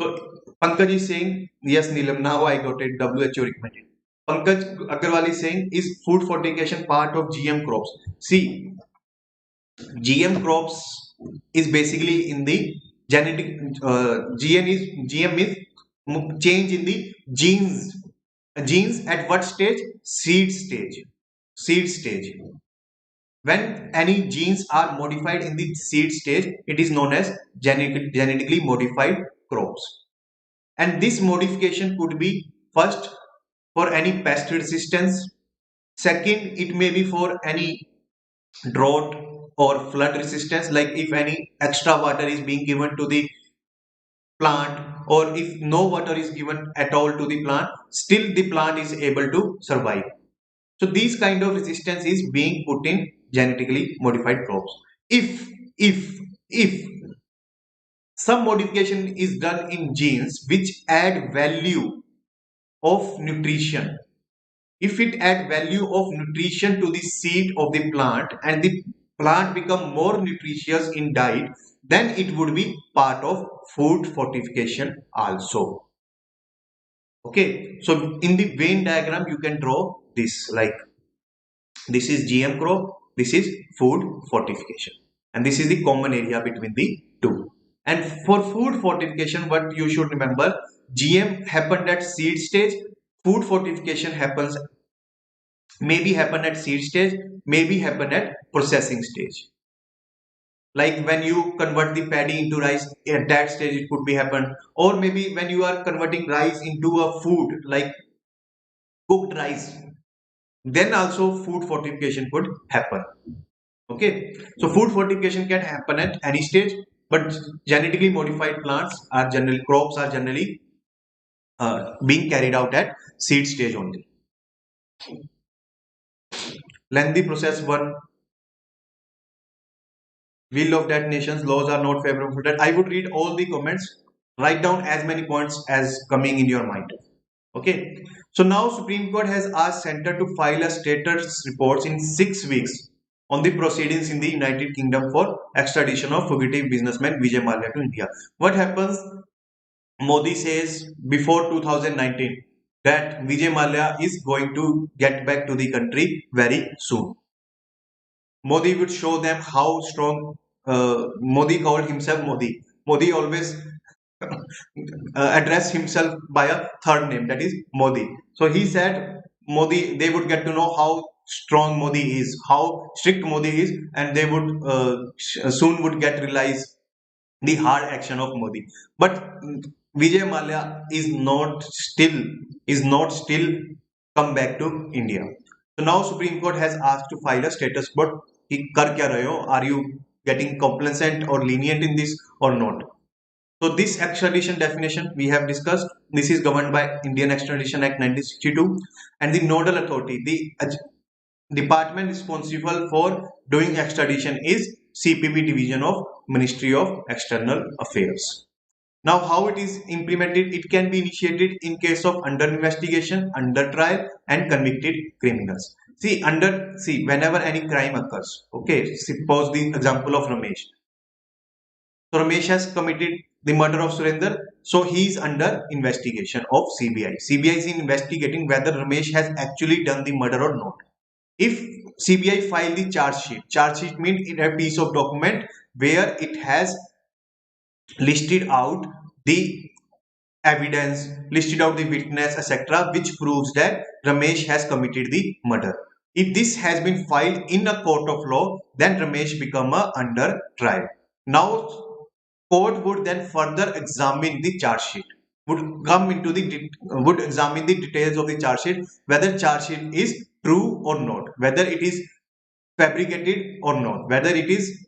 So Pankaj is saying, yes, Neelam, now I got it. WHO recommended. Pankaj Agarwal is saying, is food fortification part of GM crops? See, GM crops is basically in the genetic. GM is change in the genes. Genes at what stage? Seed stage. Seed stage. When any genes are modified in the seed stage, it is known as genetically modified crops. And this modification could be first for any pest resistance. Second, it may be for any drought or flood resistance, like if any extra water is being given to the plant or if no water is given at all to the plant, still the plant is able to survive. So these kind of resistance is being put in genetically modified crops. If if some modification is done in genes which add value of nutrition. If it add value of nutrition to the seed of the plant and the plant become more nutritious in diet, then it would be part of food fortification also. Okay, so in the Venn diagram you can draw this, like this is GM crop, this is food fortification, and this is the common area between the two. And for food fortification, what you should remember, GM happened at seed stage, food fortification happens, maybe happen at seed stage, maybe happen at processing stage. Like when you convert the paddy into rice, at that stage it could be happen, or maybe when you are converting rice into a food like cooked rice, then also food fortification could happen. Okay, so food fortification can happen at any stage, but genetically modified plants are generally, crops are generally being carried out at seed stage only. Lengthy process one. Will of that nation's laws are not favorable for that. I would read all the comments, write down as many points as coming in your mind. Okay, so now Supreme Court has asked center to file a status reports in 6 weeks on the proceedings in the United Kingdom for extradition of fugitive businessman Vijay Mallya to India. What happens? Modi says before 2019 that Vijay Mallya is going to get back to the country very soon. Modi would show them how strong. Modi called himself Modi. Modi always addressed himself by a third name, that is Modi. So he said Modi, they would get to know how strong Modi is, how strict Modi is, and they would soon would get realize the hard action of Modi. But Vijay Mallya is not still come back to India. So now Supreme Court has asked to file a status report. कि कर क्या रहे हो? Are you getting complacent or lenient in this or not? So this extradition definition we have discussed. This is governed by Indian Extradition Act 1962, and the nodal authority, the department responsible for doing extradition is CPB division of Ministry of External Affairs. Now, how it is implemented? It can be initiated in case of under investigation, under trial, and convicted criminals. See, whenever any crime occurs, okay, suppose the example of Ramesh. So Ramesh has committed the murder of Surinder, so he is under investigation of CBI. CBI is investigating whether Ramesh has actually done the murder or not. If CBI file the charge sheet means in a piece of document where it has listed out the evidence, listed out the witness, etc., which proves that Ramesh has committed the murder. If this has been filed in a court of law, then Ramesh become a under trial. Now, court would then further examine the charge sheet, would examine the details of the charge sheet, whether charge sheet is true or not, whether it is fabricated or not, whether it is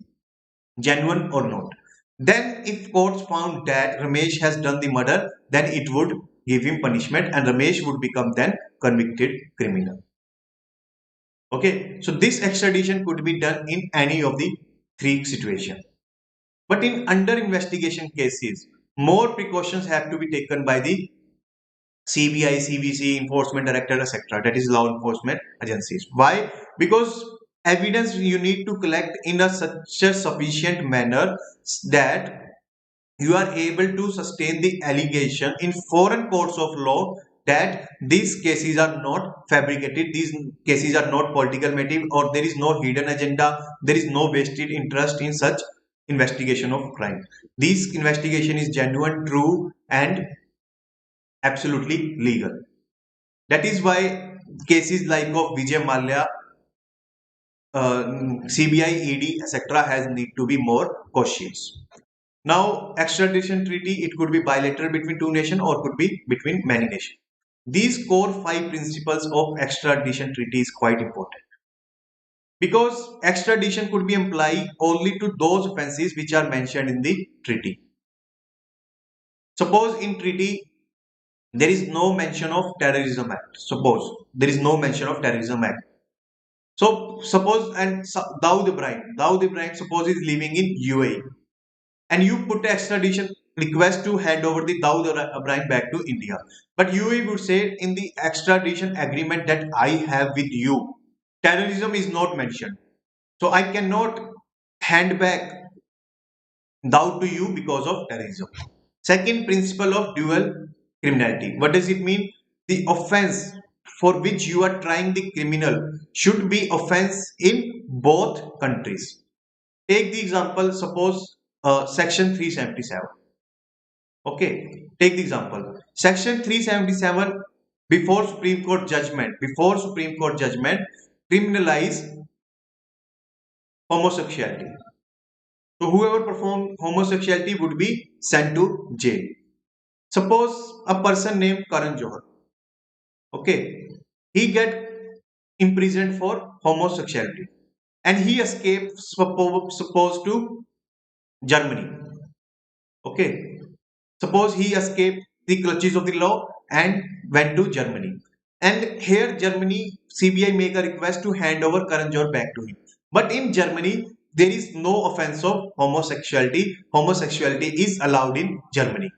genuine or not. Then if courts found that Ramesh has done the murder, then it would give him punishment and Ramesh would become then convicted criminal. Okay, so this extradition could be done in any of the three situations. But in under investigation cases, more precautions have to be taken by the CBI, CBC, enforcement director, etc. That is law enforcement agencies. Why? Because evidence you need to collect in such a sufficient manner that you are able to sustain the allegation in foreign courts of law that these cases are not fabricated, these cases are not political motive, or there is no hidden agenda, there is no vested interest in such investigation of crime. This investigation is genuine, true, and absolutely legal. That is why cases like of Vijay Mallya, CBI, ED, etc. has need to be more cautious. Now, extradition treaty, it could be bilateral between two nations or could be between many nations. These core 5 principles of extradition treaty is quite important. Because extradition could be applied only to those offences which are mentioned in the treaty. Suppose in treaty there is no mention of terrorism act. Suppose there is no mention of terrorism act. So suppose and Dawood Ibrahim suppose is living in UAE. and you put an extradition request to hand over the Dawood Ibrahim back to India. But UAE would say in the extradition agreement that I have with you, terrorism is not mentioned. So I cannot hand back Dawood to you because of terrorism. Second principle of dual criminality. What does it mean? The offense for which you are trying the criminal should be offense in both countries. Take the example, suppose section 377. Okay, take the example. Section 377 before Supreme Court judgment criminalize homosexuality. So whoever performed homosexuality would be sent to jail. Suppose a person named Karan Johar. Okay, he get imprisoned for homosexuality and he escaped suppose to Germany. Okay, suppose he escaped the clutches of the law and went to Germany. And here Germany CBI make a request to hand over Karan Johar back to him. But in Germany, there is no offense of homosexuality. Homosexuality is allowed in Germany.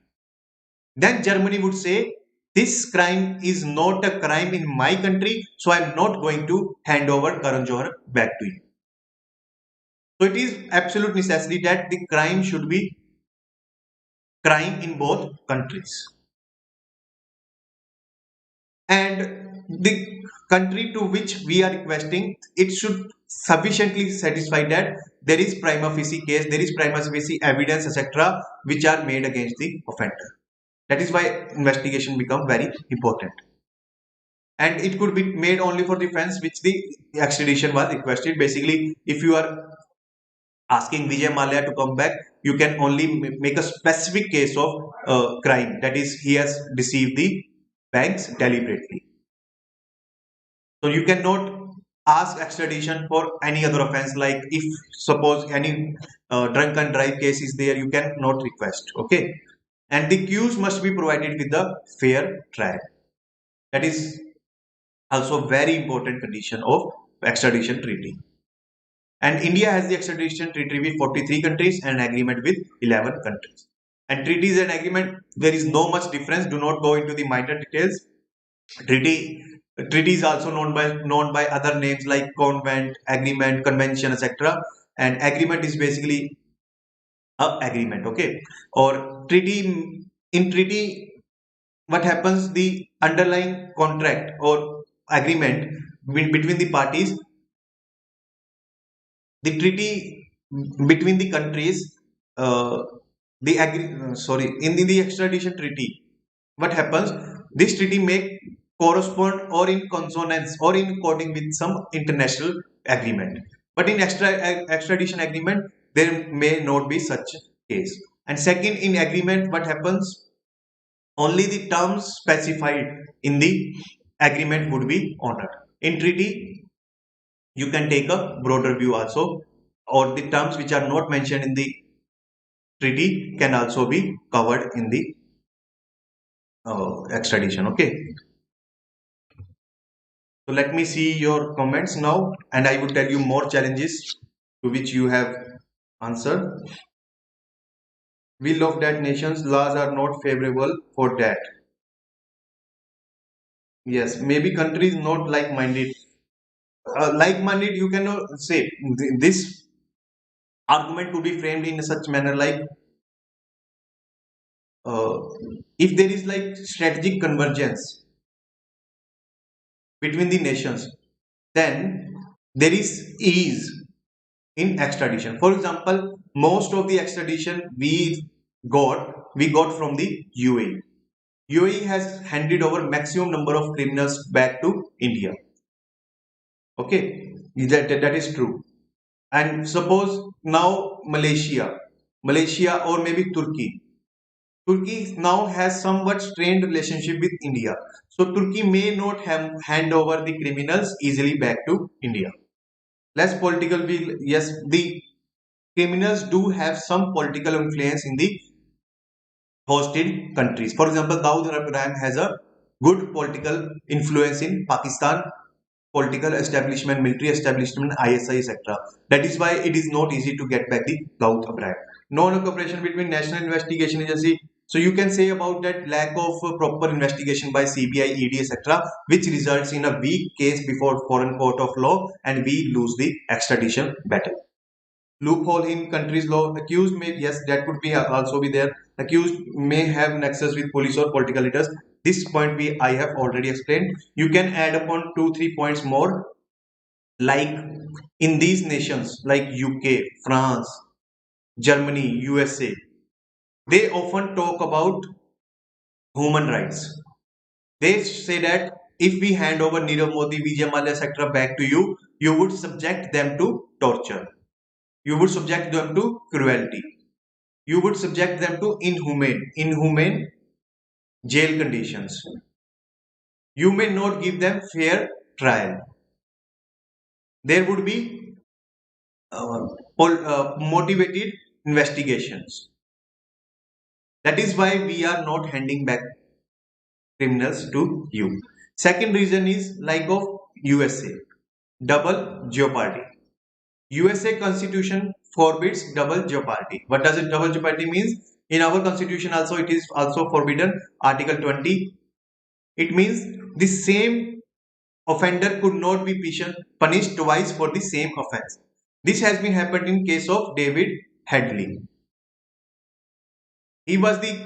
Then Germany would say, this crime is not a crime in my country, so I am not going to hand over Karan Johar back to you. So it is absolute necessity that the crime should be crime in both countries. And the country to which we are requesting, it should sufficiently satisfy that there is prima facie case, there is prima facie evidence, etc., which are made against the offender. That is why investigation become very important. And it could be made only for the offense which the extradition was requested. Basically, if you are asking Vijay Mallya to come back, you can only make a specific case of crime. That is, he has deceived the banks deliberately. So you cannot ask extradition for any other offense. Like if suppose any drunken drive case is there, you cannot request. Okay, and the accused must be provided with a fair trial. That is also very important condition of extradition treaty. And India has the extradition treaty with 43 countries and agreement with 11 countries. And treaties and agreement, there is no much difference. Do not go into the minor details. Treaty is also known by other names like convent, agreement, convention, etc. And agreement is basically a agreement, okay? Or treaty, in treaty, what happens? The underlying contract or agreement between the parties, the treaty between the countries, in the extradition treaty, what happens? This treaty may correspond or in consonance or in according with some international agreement. But in extradition agreement, there may not be such case. And second, in agreement, what happens? Only the terms specified in the agreement would be honored. In treaty, you can take a broader view also, or the terms which are not mentioned in the treaty can also be covered in the extradition. Okay, so let me see your comments now, and I will tell you more challenges to which you have answered. Will of that nation's laws are not favorable for that. Yes, maybe countries not like-minded. Like-minded, you cannot say this argument to be framed in such manner like uh, if there is like strategic convergence between the nations, then there is ease in extradition. For example, most of the extradition we got from the UAE. UAE has handed over maximum number of criminals back to India. Okay, that is true. And suppose now Malaysia or maybe Turkey now has somewhat strained relationship with India. So Turkey may not hand over the criminals easily back to India. Less political will, yes, the criminals do have some political influence in the hosted countries. For example, Dawood Ibrahim has a good political influence in Pakistan, political establishment, military establishment, ISI, etc. That is why it is not easy to get back the Dawood Ibrahim. Non-cooperation between National Investigation Agency. So you can say about that lack of proper investigation by CBI, ED, etc., which results in a weak case before foreign court of law, and we lose the extradition battle. Loophole in country's law. Accused may, yes, that could be also be there. Accused may have nexus with police or political leaders. This point I have already explained. You can add upon 2-3 points more, like in these nations like UK, France, Germany, USA, they often talk about human rights. They say that if we hand over Nirav Modi, Vijay Mallya, etc. back to you, you would subject them to torture. You would subject them to cruelty. You would subject them to inhumane jail conditions. You may not give them fair trial. There would be motivated investigations. That is why we are not handing back criminals to you. Second reason is like of USA, double jeopardy. USA Constitution forbids double jeopardy. What does it double jeopardy means? In our constitution also it is also forbidden. Article 20. It means the same offender could not be punished twice for the same offense. This has been happened in case of David Headley. He was the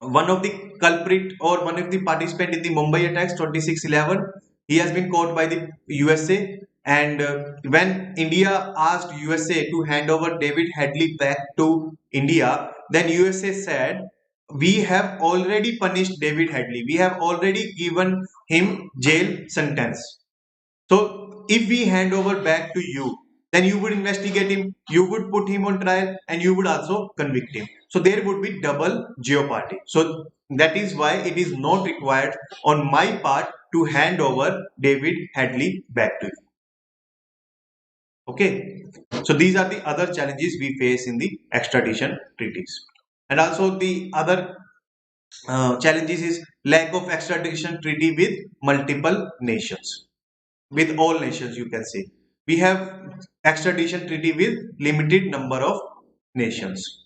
one of the culprit or one of the participant in the Mumbai attacks 26/11. He has been caught by the USA, and when India asked USA to hand over David Headley back to India, then USA said, we have already punished David Headley. We have already given him jail sentence. So if we hand over back to you, then you would investigate him, you would put him on trial, and you would also convict him. So there would be double jeopardy. So that is why it is not required on my part to hand over David Headley back to you. Okay. So these are the other challenges we face in the extradition treaties. And also the other challenges is lack of extradition treaty with multiple nations. With all nations, you can say. We have extradition treaty with limited number of nations.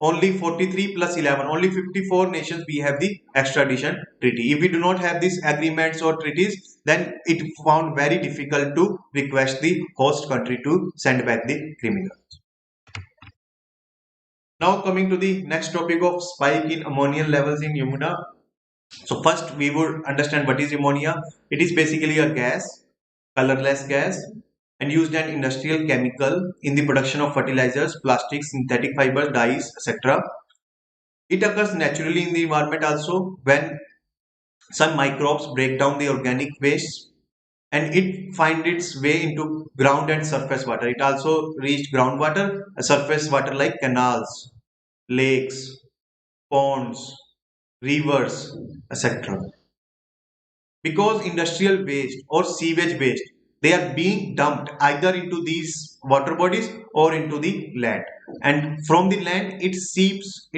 Only 43 plus 11, only 54 nations we have the extradition treaty. If we do not have these agreements or treaties, then it found very difficult to request the host country to send back the criminals. Now coming to the next topic of spike in ammonia levels in Yamuna. So first we would understand what is ammonia. It is basically a gas, colorless gas, and used an industrial chemical in the production of fertilizers, plastics, synthetic fibers, dyes, etc. It occurs naturally in the environment also when some microbes break down the organic waste, and it finds its way into ground and surface water. It also reached groundwater, surface water like canals, lakes, ponds, rivers, etc. Because industrial waste or sewage waste, they are being dumped either into these water bodies or into the land, and from the land it seeps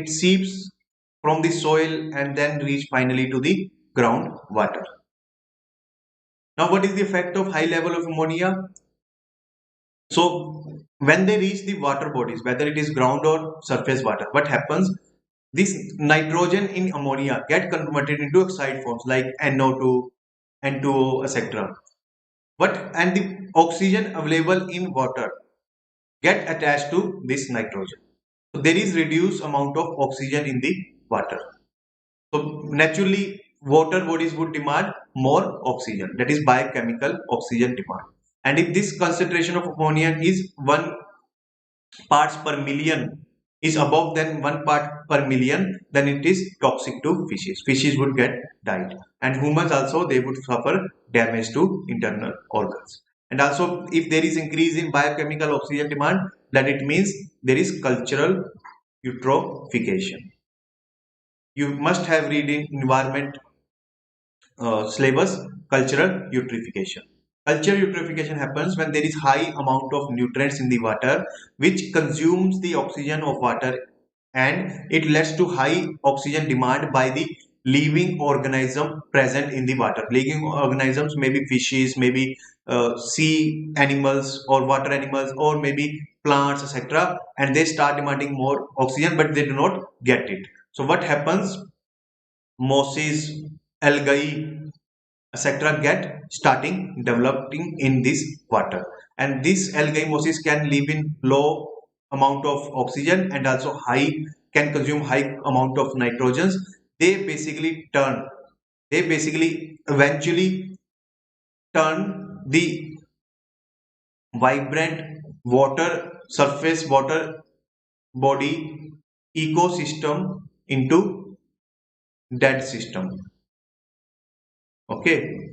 from the soil and then reach finally to the groundwater. Now what is the effect of high level of ammonia? So when they reach the water bodies, whether it is ground or surface water, what happens? This nitrogen in ammonia get converted into oxide forms like NO2, N2O, etc. And the oxygen available in water get attached to this nitrogen. So there is reduced amount of oxygen in the water. So naturally water bodies would demand more oxygen. That is biochemical oxygen demand. And if this concentration of ammonia is 1 parts per million is above than 1 part per million, then it is toxic to fishes. Fishes would get died, and humans also, they would suffer damage to internal organs. And also if there is increase in biochemical oxygen demand, that it means there is cultural eutrophication. You must have read in environment syllabus cultural eutrophication. Cultural eutrophication happens when there is high amount of nutrients in the water which consumes the oxygen of water, and it leads to high oxygen demand by the living organism present in the water. Living organisms may be fishes, maybe sea animals or water animals, or maybe plants, etc., and they start demanding more oxygen, but they do not get it. So what happens? Mosses, algae, etc., get starting developing in this water, and this algae mosses can live in low amount of oxygen and also high can consume high amount of nitrogens. They basically eventually turn the vibrant water surface water body ecosystem into dead system. Okay,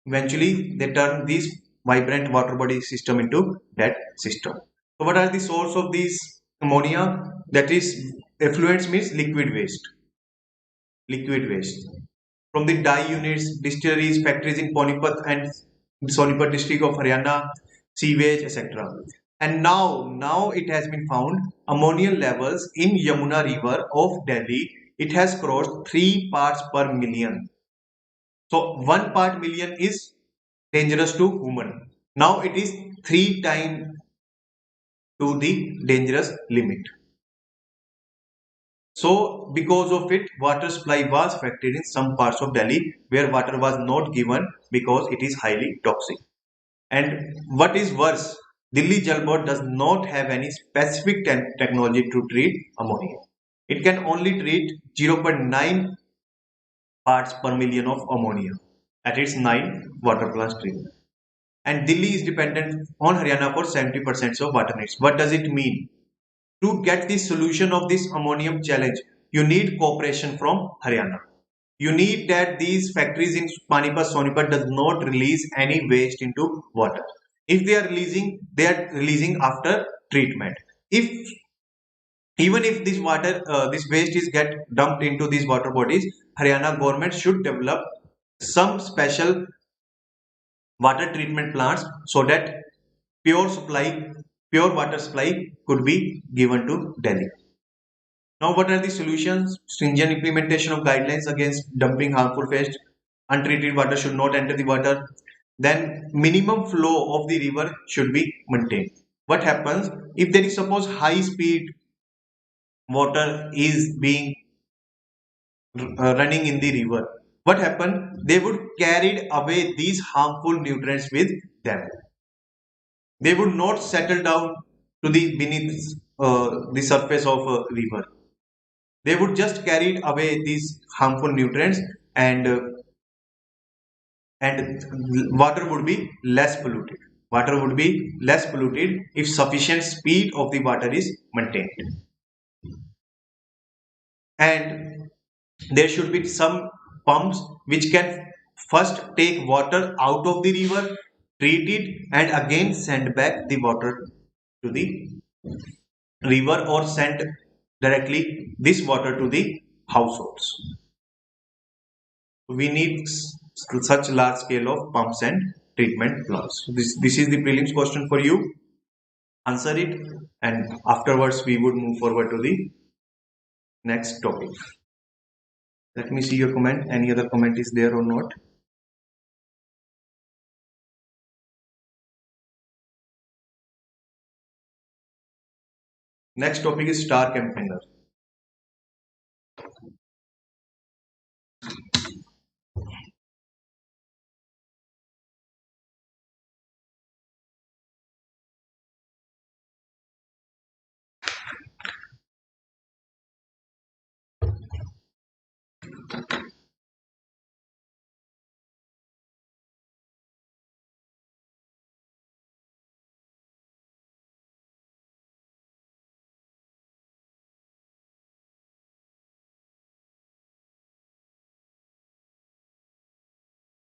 eventually they turn this vibrant water body system into dead system. So what are the source of this ammonia? That is, effluents means liquid waste from the dye units, distilleries, factories in Ponipat and Sonipat district of Haryana, sewage, etc. And now it has been found ammonia levels in Yamuna River of Delhi. It has crossed 3 parts per million. So 1 part million is dangerous to human. Now it is 3 times to the dangerous limit. So because of it, water supply was affected in some parts of Delhi where water was not given because it is highly toxic. And what is worse, Delhi Jal Board does not have any specific technology to treat ammonia. It can only treat 0.9 parts per million of ammonia at its 9 water plants treatment. And Delhi is dependent on Haryana for 70% of water needs. What does it mean? To get the solution of this ammonium challenge, you need cooperation from Haryana. You need that these factories in Panipat, Sonipat does not release any waste into water. If they are releasing after treatment. If even if this waste is get dumped into these water bodies, Haryana government should develop some special water treatment plants so that pure supply, pure water supply could be given to Delhi. Now, what are the solutions? Stringent implementation of guidelines against dumping harmful waste. Untreated water should not enter the water. Then, minimum flow of the river should be maintained. What happens if there is suppose high speed water is being running in the river? What happened? They would carry away these harmful nutrients with them. They would not settle down to the beneath the surface of a river. They would just carry away these harmful nutrients, and water would be less polluted. Water would be less polluted if sufficient speed of the water is maintained. And there should be some pumps which can first take water out of the river, treat it, and again send back the water to the river or send directly this water to the households. We need such large scale of pumps and treatment plants. This is the prelims question for you. Answer it, and afterwards we would move forward to the next topic. Let me see your comment. Any other comment is there or not? Next topic is star campaigner.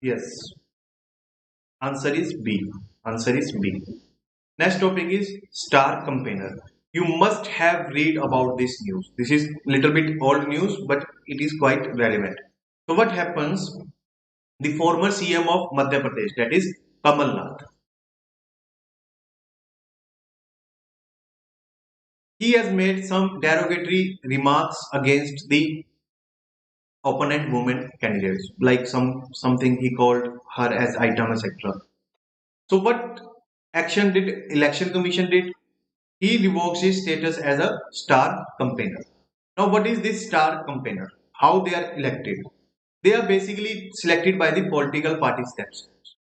Yes, answer is B. Answer is B. Next topic is star campaigner. You must have read about this news. This is little bit old news, but it is quite relevant. So what happens? The former CM of Madhya Pradesh, that is Kamal Nath, he has made some derogatory remarks against the opponent women candidates, like something he called her as item, etc. So what action did election commission did? He revokes his status as a star campaigner. Now, what is this star campaigner? How they are elected? They are basically selected by the political parties themselves.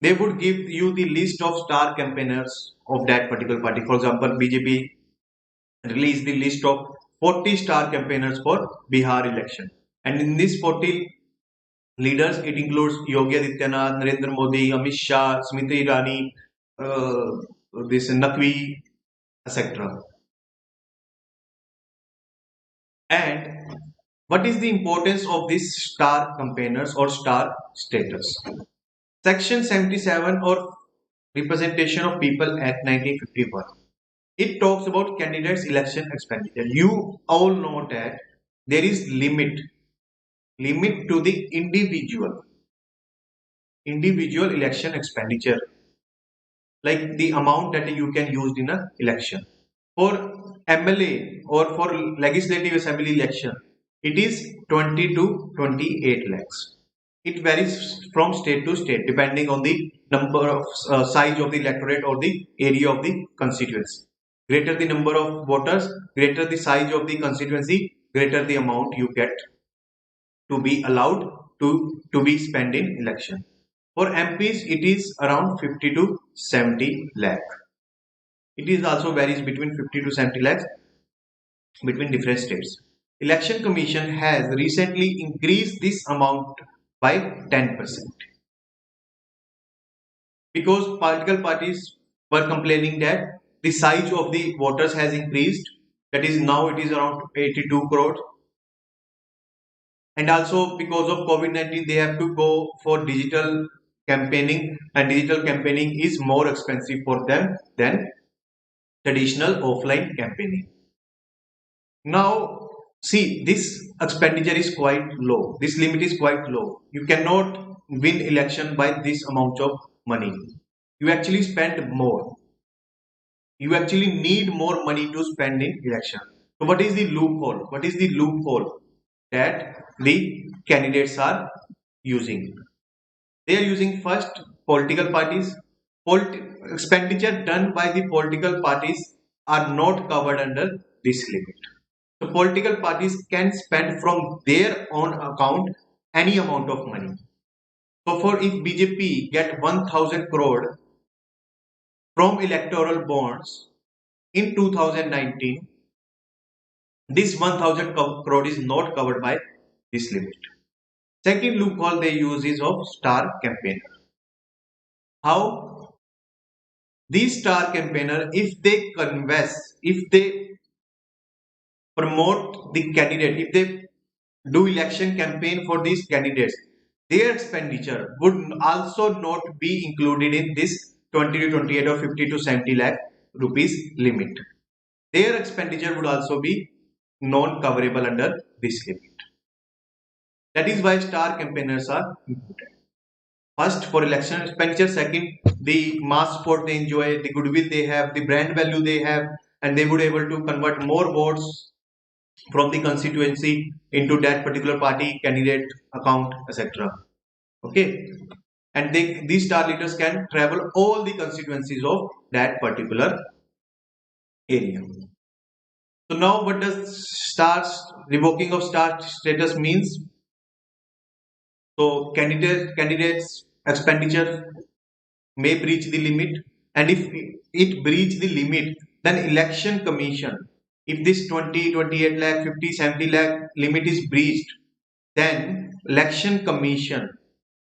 They would give you the list of star campaigners of that particular party. For example, BJP released the list of 40 star campaigners for Bihar election. And in these 40 leaders, it includes Yogi Adityanath, Narendra Modi, Amit Shah, Smriti Irani, this Naqvi, etc. And what is the importance of these star campaigners or star status? Section 77 or representation of people Act 1951. It talks about candidates election expenditure. You all know that there is limit to the individual election expenditure, like the amount that you can use in a election. For MLA or for legislative assembly election, it is 20 to 28 lakhs. It varies from state to state depending on the number of size of the electorate or the area of the constituency. Greater the number of voters, greater the size of the constituency, greater the amount you get to be allowed to be spent in election. For MPs, it is around 50 to 70 lakh. It is also varies between 50 to 70 lakhs between different states. Election Commission has recently increased this amount by 10% because political parties were complaining that the size of the voters has increased. That is, now it is around 82 crores, and also because of COVID-19 they have to go for digital campaigning, and digital campaigning is more expensive for them than traditional offline campaigning. Now, see, this expenditure is quite low. This limit is quite low. You cannot win election by this amount of money. You actually spend more. You actually need more money to spend in election. So what is the loophole? What is the loophole that the candidates are using? They are using first political parties. Expenditure done by the political parties are not covered under this limit. So political parties can spend from their own account any amount of money. So for if BJP get 1000 crore from electoral bonds in 2019, this 1000 crore is not covered by this limit. Second loophole they use is of star campaigner. How? These star campaigner, if they converse, if they promote the candidate, if they do election campaign for these candidates, their expenditure would also not be included in this 20 to 28 or 50 to 70 lakh rupees limit. Their expenditure would also be non-coverable under this limit. That is why star campaigners are important. First, for election expenditure. Second, the mass support they enjoy, the goodwill they have, the brand value they have, and they would able to convert more votes from the constituency into that particular party candidate account, etc. Okay, and these star leaders can travel all the constituencies of that particular area. So now, what does stars revoking of star status means? So candidates expenditure may breach the limit, and if it breach the limit, then election commission, if this 20 28 lakh 50 70 lakh limit is breached, then election commission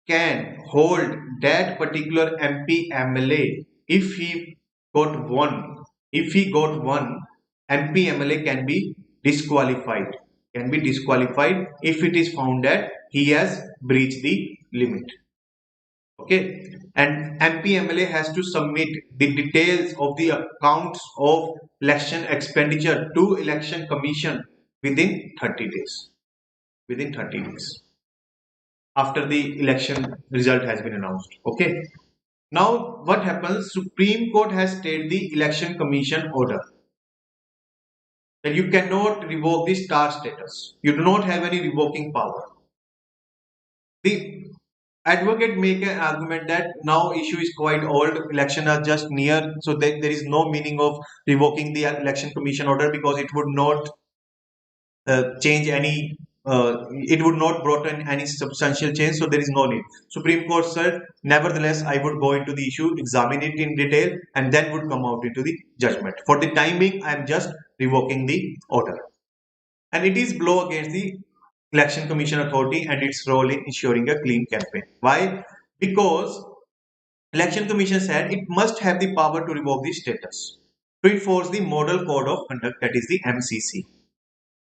can hold that particular MP MLA. If he got one, MP MLA can be disqualified, if it is found that he has breached the limit. Okay, and MP MLA has to submit the details of the accounts of election expenditure to election commission within 30 days. Within 30 days after the election result has been announced. Okay. Now what happens? Supreme Court has stayed the election commission order that you cannot revoke the star status. You do not have any revoking power. The Advocate make an argument that now issue is quite old, election are just near, so there is no meaning of revoking the election commission order because it would not change any. It would not brought in any substantial change, so there is no need. Supreme Court said, nevertheless, I would go into the issue, examine it in detail, and then would come out into the judgment. For the time being, I am just revoking the order, and it is blow against the election commission authority and its role in ensuring a clean campaign. Why? Because election commission said it must have the power to revoke the status to enforce the model code of conduct, that is the MCC.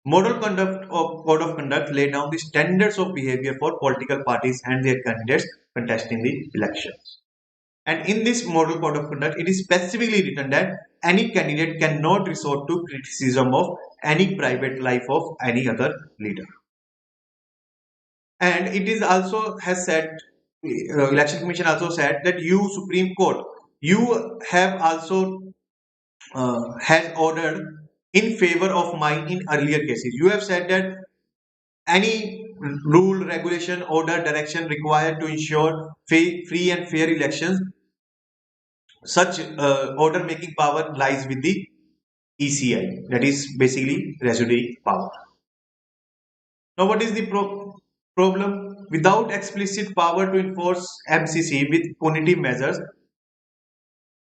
Model conduct of code of conduct lay down the standards of behavior for political parties and their candidates contesting the elections. And in this model code of conduct, it is specifically written that any candidate cannot resort to criticism of any private life of any other leader. And it is also has said, election commission also said that you Supreme Court, you have also has ordered in favor of mine in earlier cases. You have said that any rule, regulation, order, direction required to ensure free and fair elections, such order making power lies with the ECI, that is basically residuary power. Now, what is the problem? Without explicit power to enforce MCC with punitive measures,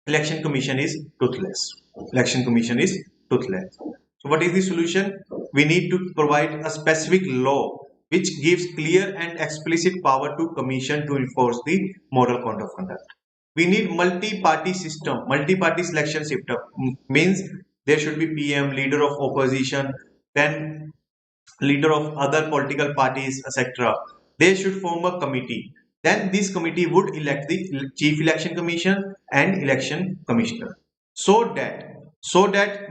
election commission is toothless. Election commission is toothless. So, what is the solution? We need to provide a specific law which gives clear and explicit power to commission to enforce the model code of conduct. We need multi-party system. Multi-party selection system means there should be PM, leader of opposition, then leader of other political parties, etc. They should form a committee. Then this committee would elect the chief election commission and election commissioner, so that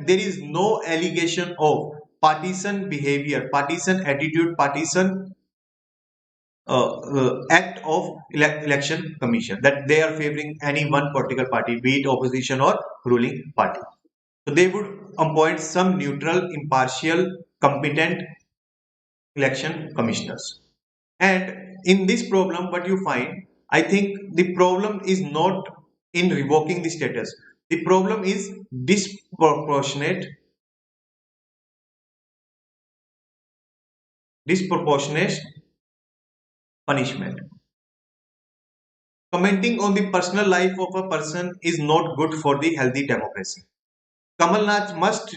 there is no allegation of partisan behavior, partisan attitude, partisan act of election commission, that they are favoring any one political party, be it opposition or ruling party. So they would appoint some neutral, impartial, competent election commissioners. And in this problem, what you find, I think the problem is not in revoking the status. The problem is disproportionate punishment. Commenting on the personal life of a person is not good for the healthy democracy. Kamal Nath must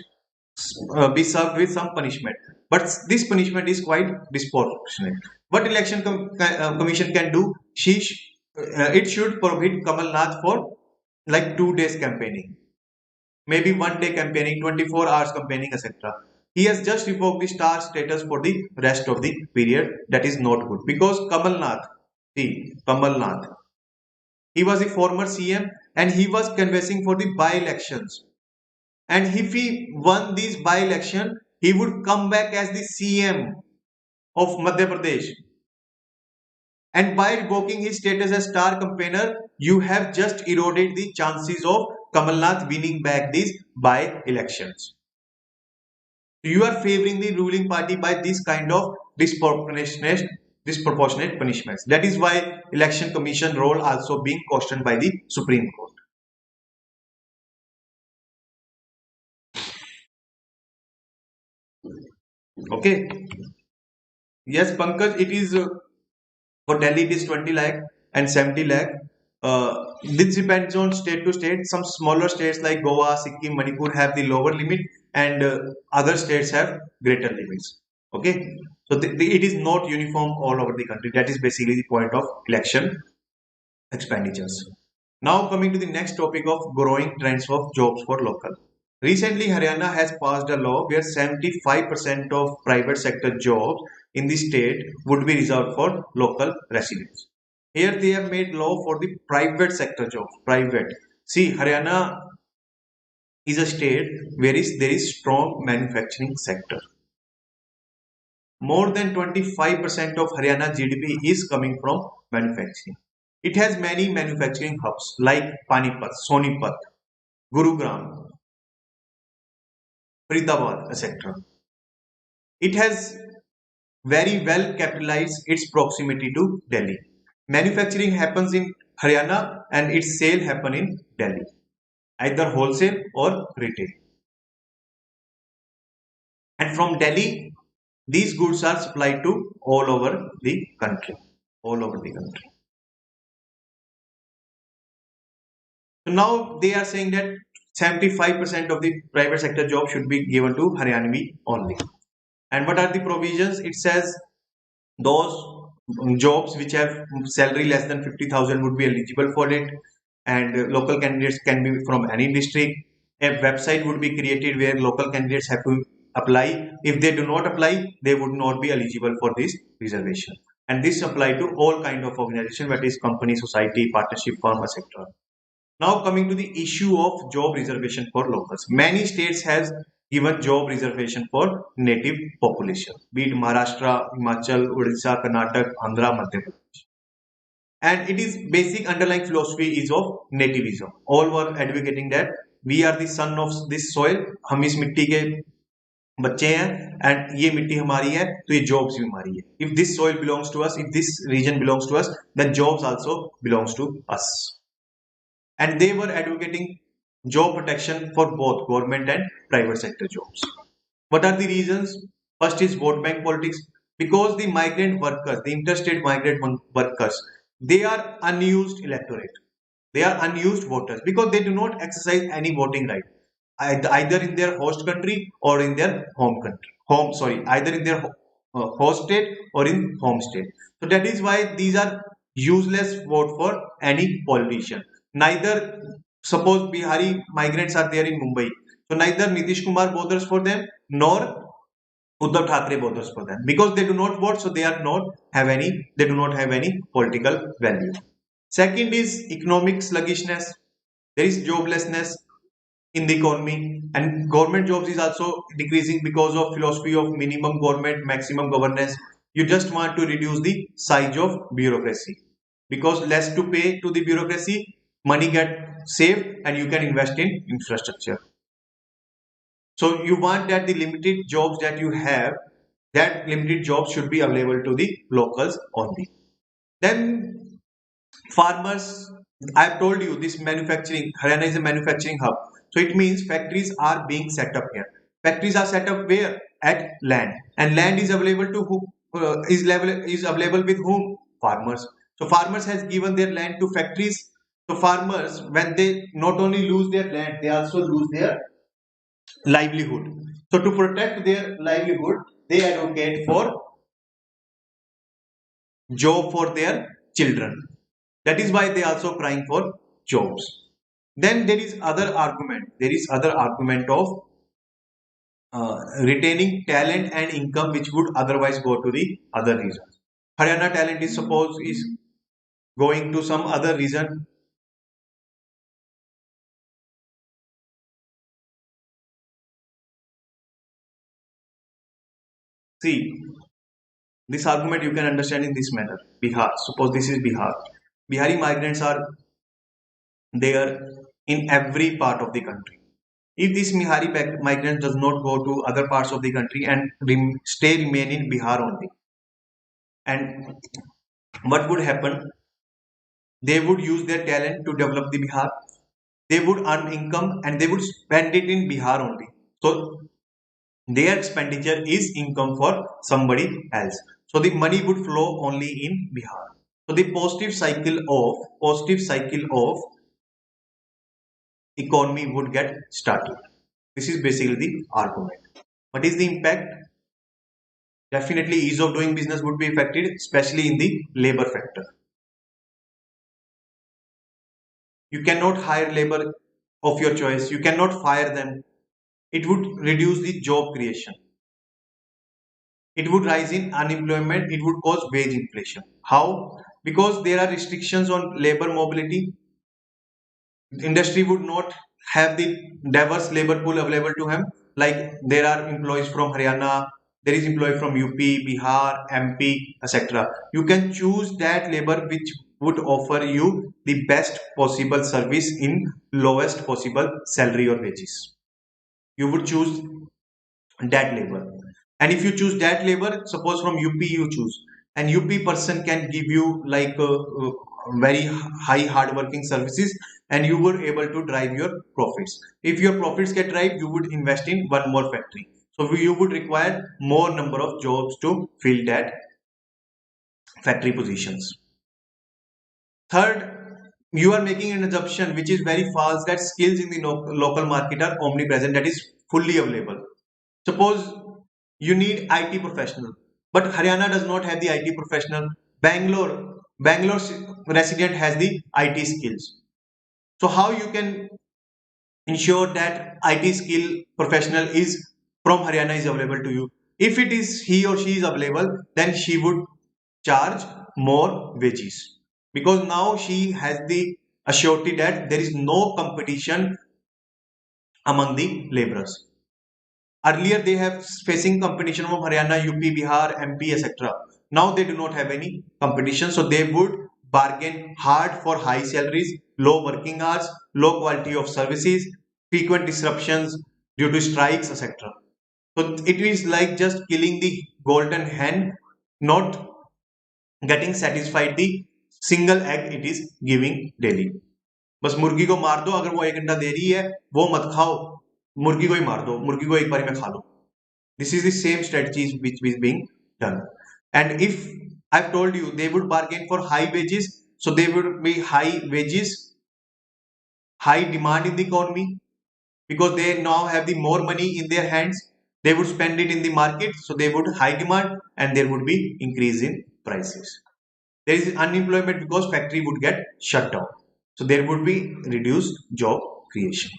be served with some punishment, but this punishment is quite disproportionate. What election commission can do? It should prohibit Kamal Nath for like 2 days campaigning, maybe 1 day campaigning, 24 hours campaigning, etc. He has just revoked the star status for the rest of the period. That is not good because Kamal Nath, he was a former CM and he was canvassing for the by-elections. And if he won these by-election, he would come back as the CM of Madhya Pradesh. And by revoking his status as star campaigner, you have just eroded the chances of Kamal Nath winning back these by-elections. You are favoring the ruling party by this kind of disproportionate punishments. That is why election commission role also being questioned by the Supreme Court. Okay. Yes, Pankaj, it is for Delhi it is 20 lakh and 70 lakh. This depends on state to state. Some smaller states like Goa, Sikkim, Manipur have the lower limit, and other states have greater limits. Okay, so it is not uniform all over the country. That is basically the point of election expenditures. Now coming to the next topic of growing trends of jobs for local. Recently, Haryana has passed a law where 75% of private sector jobs in the state would be reserved for local residents. Here they have made law for the private sector jobs. Private. See, Haryana is a state where there is strong manufacturing sector. More than 25% of Haryana GDP is coming from manufacturing. It has many manufacturing hubs like Panipat, Sonipat, Gurugram, Faridabad, etc. It has very well capitalized its proximity to Delhi. Manufacturing happens in Haryana and its sale happen in Delhi, either wholesale or retail. And from Delhi, these goods are supplied to all over the country. All over the country. So now they are saying that 75% of the private sector job should be given to Haryanvi only. And what are the provisions? It says those jobs which have salary less than 50,000 would be eligible for it, and local candidates can be from any district. A website would be created where local candidates have to apply. If they do not apply, they would not be eligible for this reservation. And this apply to all kind of organization, that is company, society, partnership, firm, etc. Now coming to the issue of job reservation for locals. Many states has given job reservation for native population, be it Maharashtra, Himachal, Odisha, Karnataka, Andhra, Madhya Pradesh. And it is basic underlying philosophy is of nativism. All were advocating that we are the son of this soil, हम इस मिट्टी के बच्चे हैं and ये मिट्टी हमारी है तो ये jobs भी हमारी है. If this soil belongs to us, if this region belongs to us, then jobs also belongs to us. And they were advocating job protection for both government and private sector jobs. What are the reasons? First is vote bank politics, because the migrant workers, the interstate migrant workers, they are unused electorate. They are unused voters because they do not exercise any voting right, either in their host country or in their home country. Either in their host state or in home state. So that is why these are useless vote for any politician. Neither, suppose Bihari migrants are there in Mumbai, so neither Nitish Kumar bothers for them nor Uddhav Thackeray bothers for them, because they do not vote, so they do not have any political value. Second is economic sluggishness. There is joblessness in the economy, and government jobs is also decreasing because of philosophy of minimum government, maximum governance. You just want to reduce the size of bureaucracy, because less to pay to the bureaucracy, money get saved and you can invest in infrastructure. So you want that the limited jobs that you have, that limited jobs should be available to the locals only. Then farmers, I've told you this manufacturing, Haryana is a manufacturing hub. So it means factories are being set up here. Factories are set up where? At land. And land is available to who? Is available with whom? Farmers. So farmers has given their land to factories. So farmers, when they not only lose their land, they also lose their livelihood. So to protect their livelihood, they advocate for job for their children. That is why they also crying for jobs. Then there is other argument. There is other argument of retaining talent and income which would otherwise go to the other regions. Haryana talent is suppose is going to some other region. See, this argument you can understand in this manner. Bihar, suppose this is Bihar. Bihari migrants are there in every part of the country. If this Bihari migrant does not go to other parts of the country and remain in Bihar only, and what would happen? They would use their talent to develop the Bihar. They would earn income and they would spend it in Bihar only. So their expenditure is income for somebody else. So the money would flow only in Bihar. So the positive cycle of economy would get started. This is basically the argument. What is the impact? Definitely ease of doing business would be affected, especially in the labor factor. You cannot hire labor of your choice. You cannot fire them. It would reduce the job creation. It would rise in unemployment. It would cause wage inflation. How? Because there are restrictions on labor mobility. Industry would not have the diverse labor pool available to him. Like there are employees from Haryana, there is employee from UP, Bihar, MP, etc. You can choose that labor which would offer you the best possible service in lowest possible salary or wages. You would choose that labor. And if you choose that labor, suppose from UP you choose, and UP person can give you like very high hard working services, and you were able to drive your profits. If your profits get drive, you would invest in one more factory. So you would require more number of jobs to fill that factory positions. Third, you are making an assumption which is very false, that skills in the local market are omnipresent, that is fully available. Suppose you need IT professional, but Haryana does not have the IT professional. Bangalore resident has the IT skills. So how you can ensure that IT skill professional is from Haryana is available to you? If it is he or she is available, then she would charge more wages, because now she has the assurity that there is no competition among the laborers. Earlier, they have facing competition from Haryana, UP, Bihar, MP, etc. Now they do not have any competition, so they would bargain hard for high salaries, low working hours, low quality of services, frequent disruptions due to strikes, etc. So it is like just killing the golden hen, not getting satisfied the single egg it is giving daily. बस मुर्गी को मार दो, अगर वो एक अंडा दे रही है वो मत खाओ, मुर्गी को ही मार दो, मुर्गी को एक बारी में खा लो. This is the same strategy which is being done. And if I've told you they would bargain for high wages, so there would be high wages, high demand in the economy, because they now have the more money in their hands. They would spend it in the market, so they would high demand and there would be increase in prices. There is unemployment because factory would get shut down, so there would be reduced job creation,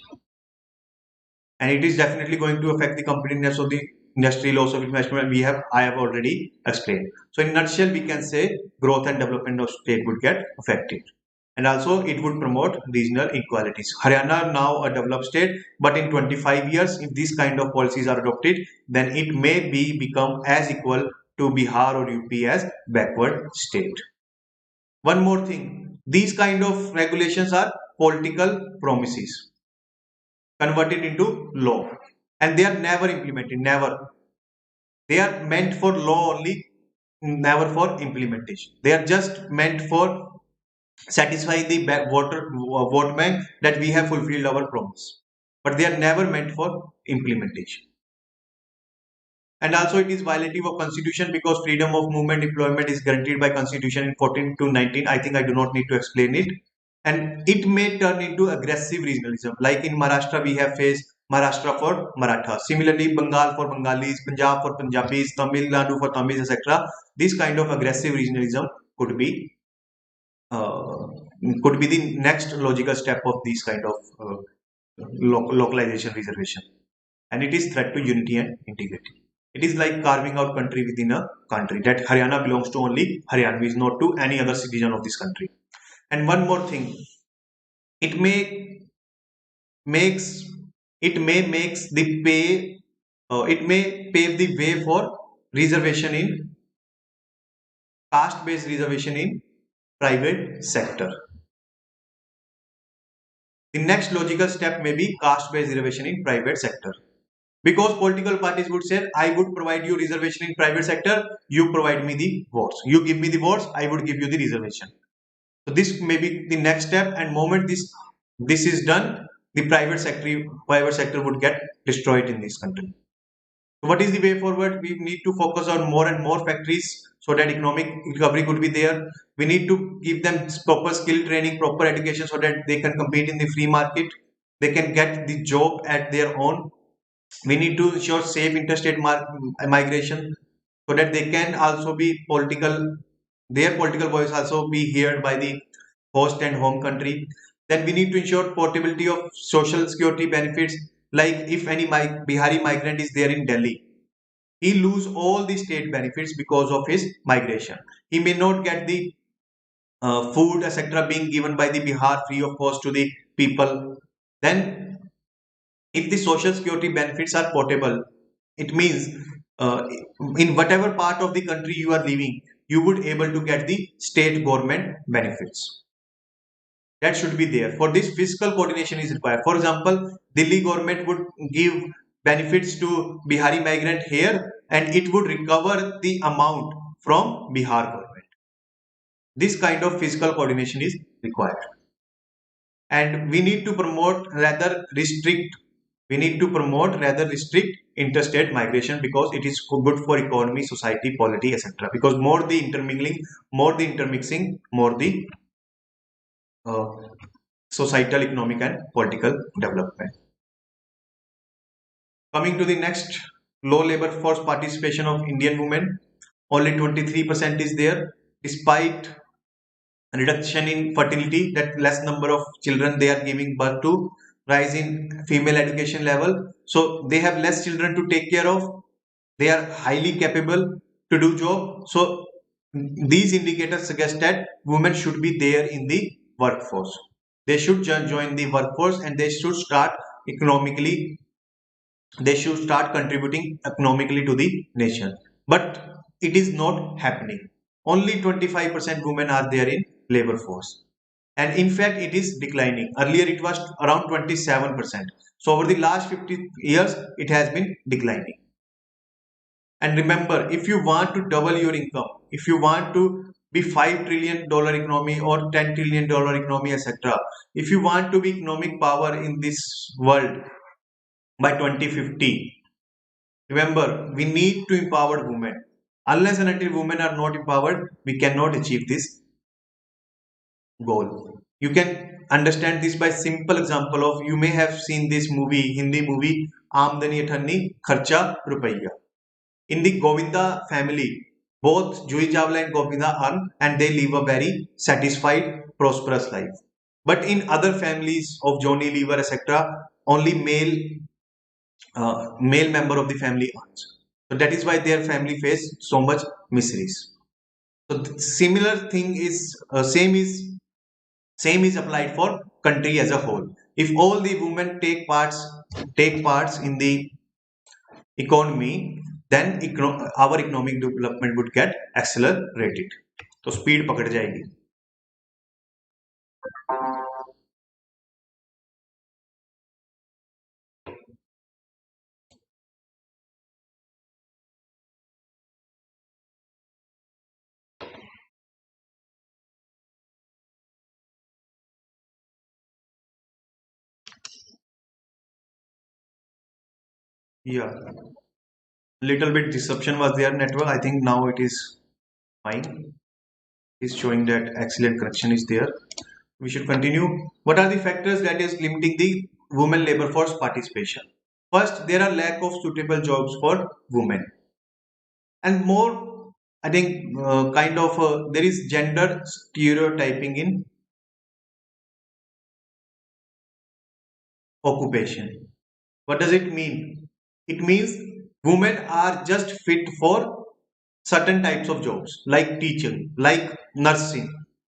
and it is definitely going to affect the competitiveness of the industry, loss of investment. I have already explained. So in a nutshell, we can say growth and development of state would get affected, and also it would promote regional inequalities. Haryana now a developed state, but in 25 years, if these kind of policies are adopted, then it may become as equal to Bihar or UP as backward state. One more thing, these kind of regulations are political promises converted into law, and they are never implemented. Never. They are meant for law only, never for implementation. They are just meant for satisfy the vote bank that we have fulfilled our promise, but they are never meant for implementation. And also it is violative of constitution, because freedom of movement employment is guaranteed by constitution in 14 to 19. I think I do not need to explain it. And it may turn into aggressive regionalism, like in Maharashtra we have faced Maharashtra for Marathas, similarly Bengal for Bengalis, Punjab for Punjabis, Tamil Nadu for Tamils, etc. This kind of aggressive regionalism could be uh, the next logical step of these kind of localization reservation, and it is threat to unity and integrity. It is like carving out country within a country, that Haryana belongs to only Haryanvis, not to any other citizen of this country. And one more thing, it may makes makes the pay it may pave the way for reservation in caste based reservation in private sector. The next logical step may be caste based reservation in private sector, because political parties would say, I would provide you reservation in private sector, you provide me the votes, you give me the votes, I would give you the reservation. So this may be the next step, and moment this is done, the private sector would get destroyed in this country. So what is the way forward? We need to focus on more and more factories, so that economic recovery could be there. We need to give them proper skill training, proper education, so that they can compete in the free market. They can get the job at their own. We need to ensure safe interstate migration, so that they can also be their political voice also be heard by the host and home country. Then we need to ensure portability of social security benefits, like if any Bihari migrant is there in Delhi, he lose all the state benefits because of his migration. He may not get the food etc being given by the Bihar free of cost to the people. Then if the social security benefits are portable, it means in whatever part of the country you are living, you would able to get the state government benefits. That should be there. For this, fiscal coordination is required. For example, Delhi government would give benefits to Bihari migrant here, and it would recover the amount from Bihar government. This kind of physical coordination is required. And we need to promote rather restrict interstate migration, because it is good for economy, society, polity, etc. Because more the intermingling, more the intermixing, more the uh, societal, economic and political development. Coming to the next, low labor force participation of Indian women, only 23% is there, despite reduction in fertility, that less number of children they are giving birth to, rise in female education level, so they have less children to take care of, they are highly capable to do job. So these indicators suggest that women should be there in the workforce, they should join the workforce, and they should start economically, they should start contributing economically to the nation. But it is not happening. Only 25% women are there in labor force. And in fact, it is declining. Earlier, it was around 27%. So over the last 50 years, it has been declining. And remember, if you want to double your income, if you want to be $5 trillion economy or $10 trillion economy, etc., if you want to be economic power in this world by 2050, remember, we need to empower women. Unless and until women are not empowered, we cannot achieve this goal. You can understand this by simple example of, you may have seen this movie, Hindi movie, Amdani Athanni Kharcha Rupaiya. In the Govinda family, both Juhi Chawla and Govinda earn and they live a very satisfied, prosperous life. But in other families of Johnny Lever, etc., only male member of the family earns. So that is why their family face so much miseries. So similar thing is same is applied for country as a whole. If all the women take parts in the economy, then our economic development would get accelerated. तो speed पकड़ जाएगी. Yeah, little bit disruption was there network. I think now it is fine. Is showing that excellent correction is there. We should continue. What are the factors that is limiting the women labor force participation? First, there are lack of suitable jobs for women, and more, I think, there is gender stereotyping in occupation. What does it mean? It means women are just fit for certain types of jobs, like teaching, like nursing,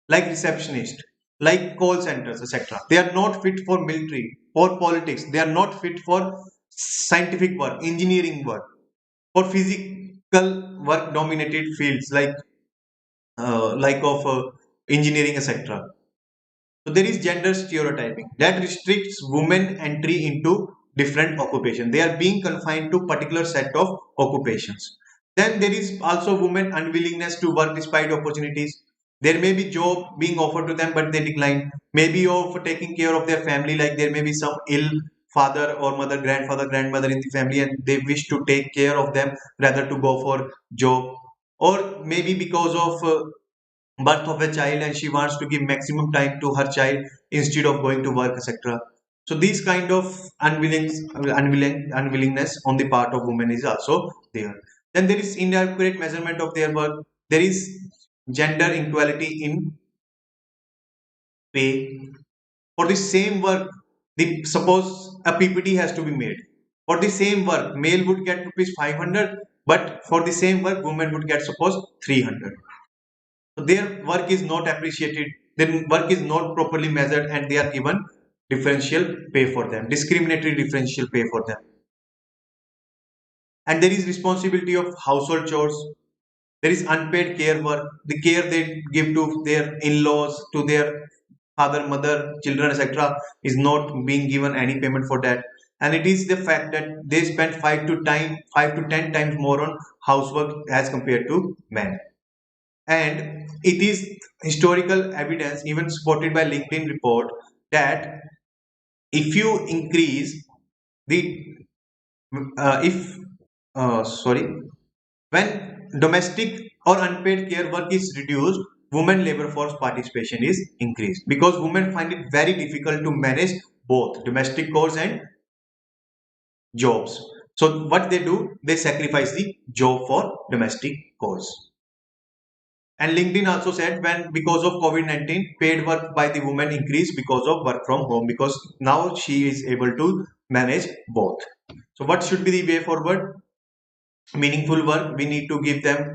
like receptionist, like call centers, etc. They are not fit for military or politics. They are not fit for scientific work, engineering work, or physical work dominated fields like engineering, etc. So there is gender stereotyping that restricts women entry into different occupation. They are being confined to particular set of occupations. Then there is also women unwillingness to work despite opportunities. There may be job being offered to them, but they decline. Maybe of taking care of their family, like there may be some ill father or mother, grandfather, grandmother in the family, and they wish to take care of them rather to go for job. Or maybe because of birth of a child and she wants to give maximum time to her child instead of going to work, etc. So these kind of unwillingness on the part of women is also there. Then there is inaccurate measurement of their work. There is gender inequality in pay. For the same work, suppose a PPT has to be made. For the same work, male would get rupees 500, but for the same work, women would get suppose 300. So their work is not appreciated, their work is not properly measured, and they are given differential pay for them, discriminatory differential pay for them. And there is responsibility of household chores. There is unpaid care work, the care they give to their in-laws, to their father, mother, children, etc., is not being given any payment for that. And it is the fact that they spend 5 to 10 times more on housework as compared to men. and it is historical evidence even supported by LinkedIn report that if you increase the if sorry when domestic or unpaid care work is reduced, women labor force participation is increased because women find it very difficult to manage both domestic chores and jobs. So what they do, they sacrifice the job for domestic chores. And LinkedIn also said when because of COVID-19, paid work by the woman increased because of work from home because now she is able to manage both. So what should be the way forward? Meaningful work. We need to give them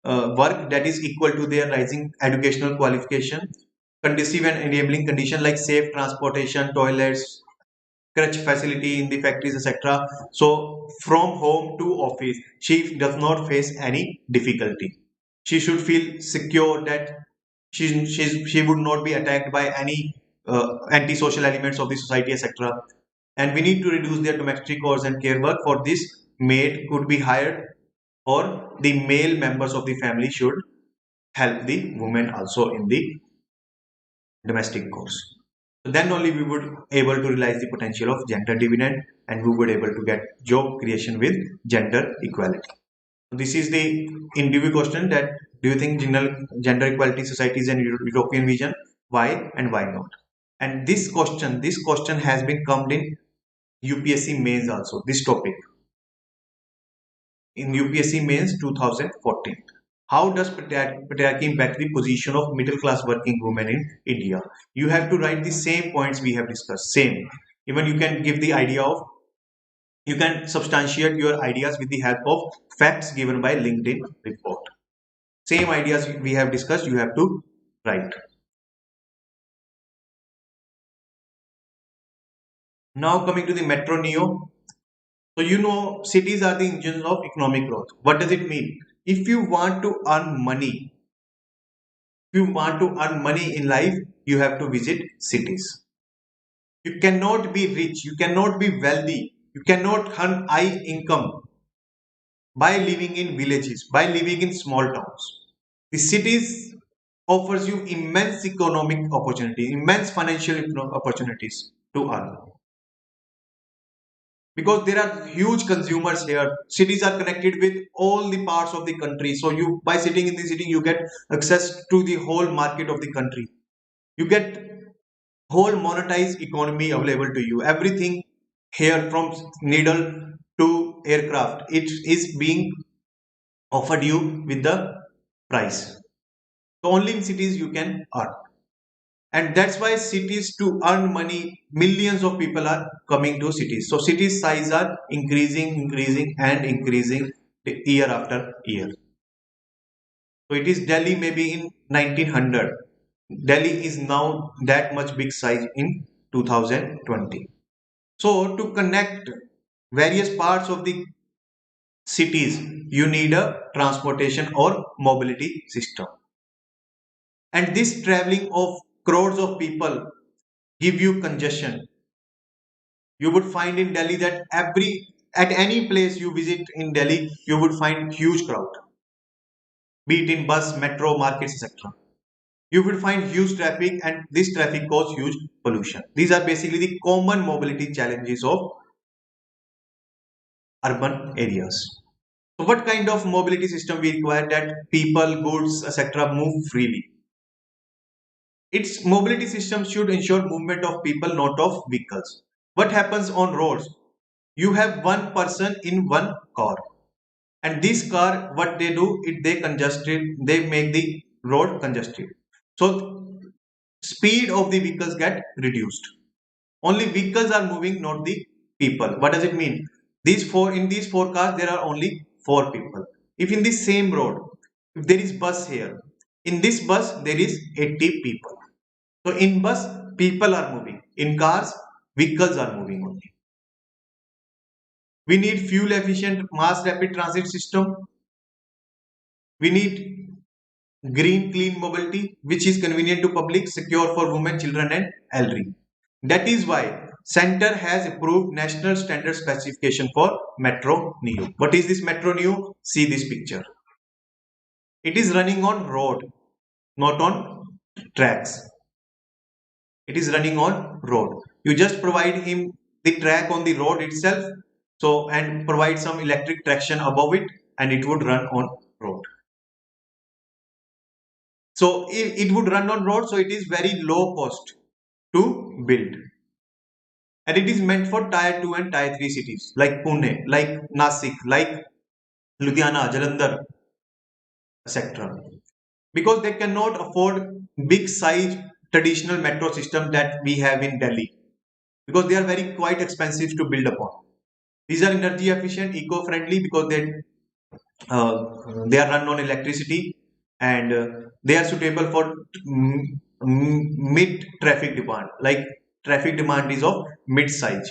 work that is equal to their rising educational qualification. Conducive and enabling condition like safe transportation, toilets, crutch facility in the factories, etc. So from home to office, she does not face any difficulty. She should feel secure that she would not be attacked by any antisocial elements of the society, etc. And we need to reduce their domestic chores and care work. For this, maid could be hired, or the male members of the family should help the women also in the domestic chores. So then only we would able to realize the potential of gender dividend, and we would able to get job creation with gender equality. This is the interview question that do you think gender equality society is an European vision? Why and why not? And this question has been come in UPSC mains also. This topic in UPSC mains 2014. How does patriarchy impact the position of middle class working women in India? You have to write the same points we have discussed. Same. Even you can give the idea of, you can substantiate your ideas with the help of facts given by LinkedIn report. Same ideas we have discussed, you have to write. Now coming to the Metro Neo. So you know cities are the engines of economic growth. What does it mean? If you want to earn money, if you want to earn money in life, you have to visit cities. You cannot be rich, you cannot be wealthy, you cannot earn high income by living in villages, by living in small towns. The cities offers you immense economic opportunity, immense financial opportunities to earn. Because there are huge consumers here. Cities are connected with all the parts of the country. So you, by sitting in the city, you get access to the whole market of the country. You get whole monetized economy available to you. Everything here from needle to aircraft, it is being offered you with the price. So only in cities you can earn. And that's why cities, to earn money, millions of people are coming to cities. So cities size are increasing and increasing year after year. So it is Delhi maybe in 1900. Delhi is now that much big size in 2020. So to connect various parts of the cities, you need a transportation or mobility system. And this traveling of crores of people give you congestion. You would find in Delhi that at any place you visit in Delhi, you would find huge crowd, be it in bus, metro, markets, etc. You would find huge traffic, and this traffic causes huge pollution. These are basically the common mobility challenges of urban areas. So what kind of mobility system we require that people, goods, etc. move freely? Its mobility system should ensure movement of people, not of vehicles. What happens on roads? You have one person in one car, and this car, what they do, they make the road congested. So speed of the vehicles get reduced. Only vehicles are moving, not the people. What does it mean? In these four cars there are only four people. If in the same road, if there is bus here, in this bus there is 80 people. So in bus people are moving, in cars vehicles are moving only. We need fuel efficient mass rapid transit system. We need green clean mobility which is convenient to public, secure for women, children and elderly. That is why Center has approved national standard specification for Metro Neo. What is this Metro Neo? See this picture. It is running on road, not on tracks. It is running on road. You just provide him the track on the road itself, so and provide some electric traction above it, and it would run on road. So it would run on road, so it is very low cost to build. And it is meant for tier 2 and tier 3 cities like Pune, like Nasik, like Ludhiana, Jalandhar, etc. Because they cannot afford big size traditional metro system that we have in Delhi, because they are very quite expensive to build upon. These are energy efficient, eco-friendly, because they are run on electricity, and they are suitable for mid traffic demand. Like traffic demand is of mid size,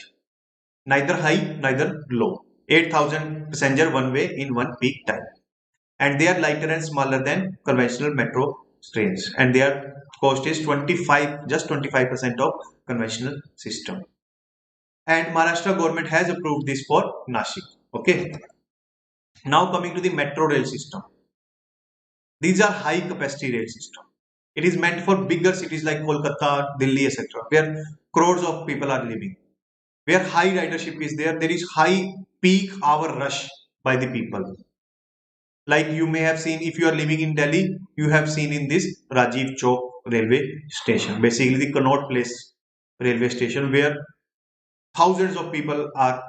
neither high neither low. 8,000 passenger one way in one peak time, and they are lighter and smaller than conventional metro trains, and their cost is 25, just 25% of conventional system. And Maharashtra government has approved this for Nashik. Okay. Now coming to the metro rail system. These are high capacity rail system. It is meant for bigger cities like Kolkata, Delhi, etc., where crores of people are living, where high ridership is there. There is high peak hour rush by the people. Like you may have seen, if you are living in Delhi, you have seen in this Rajiv Chowk railway station, basically the Connaught Place railway station, where thousands of people are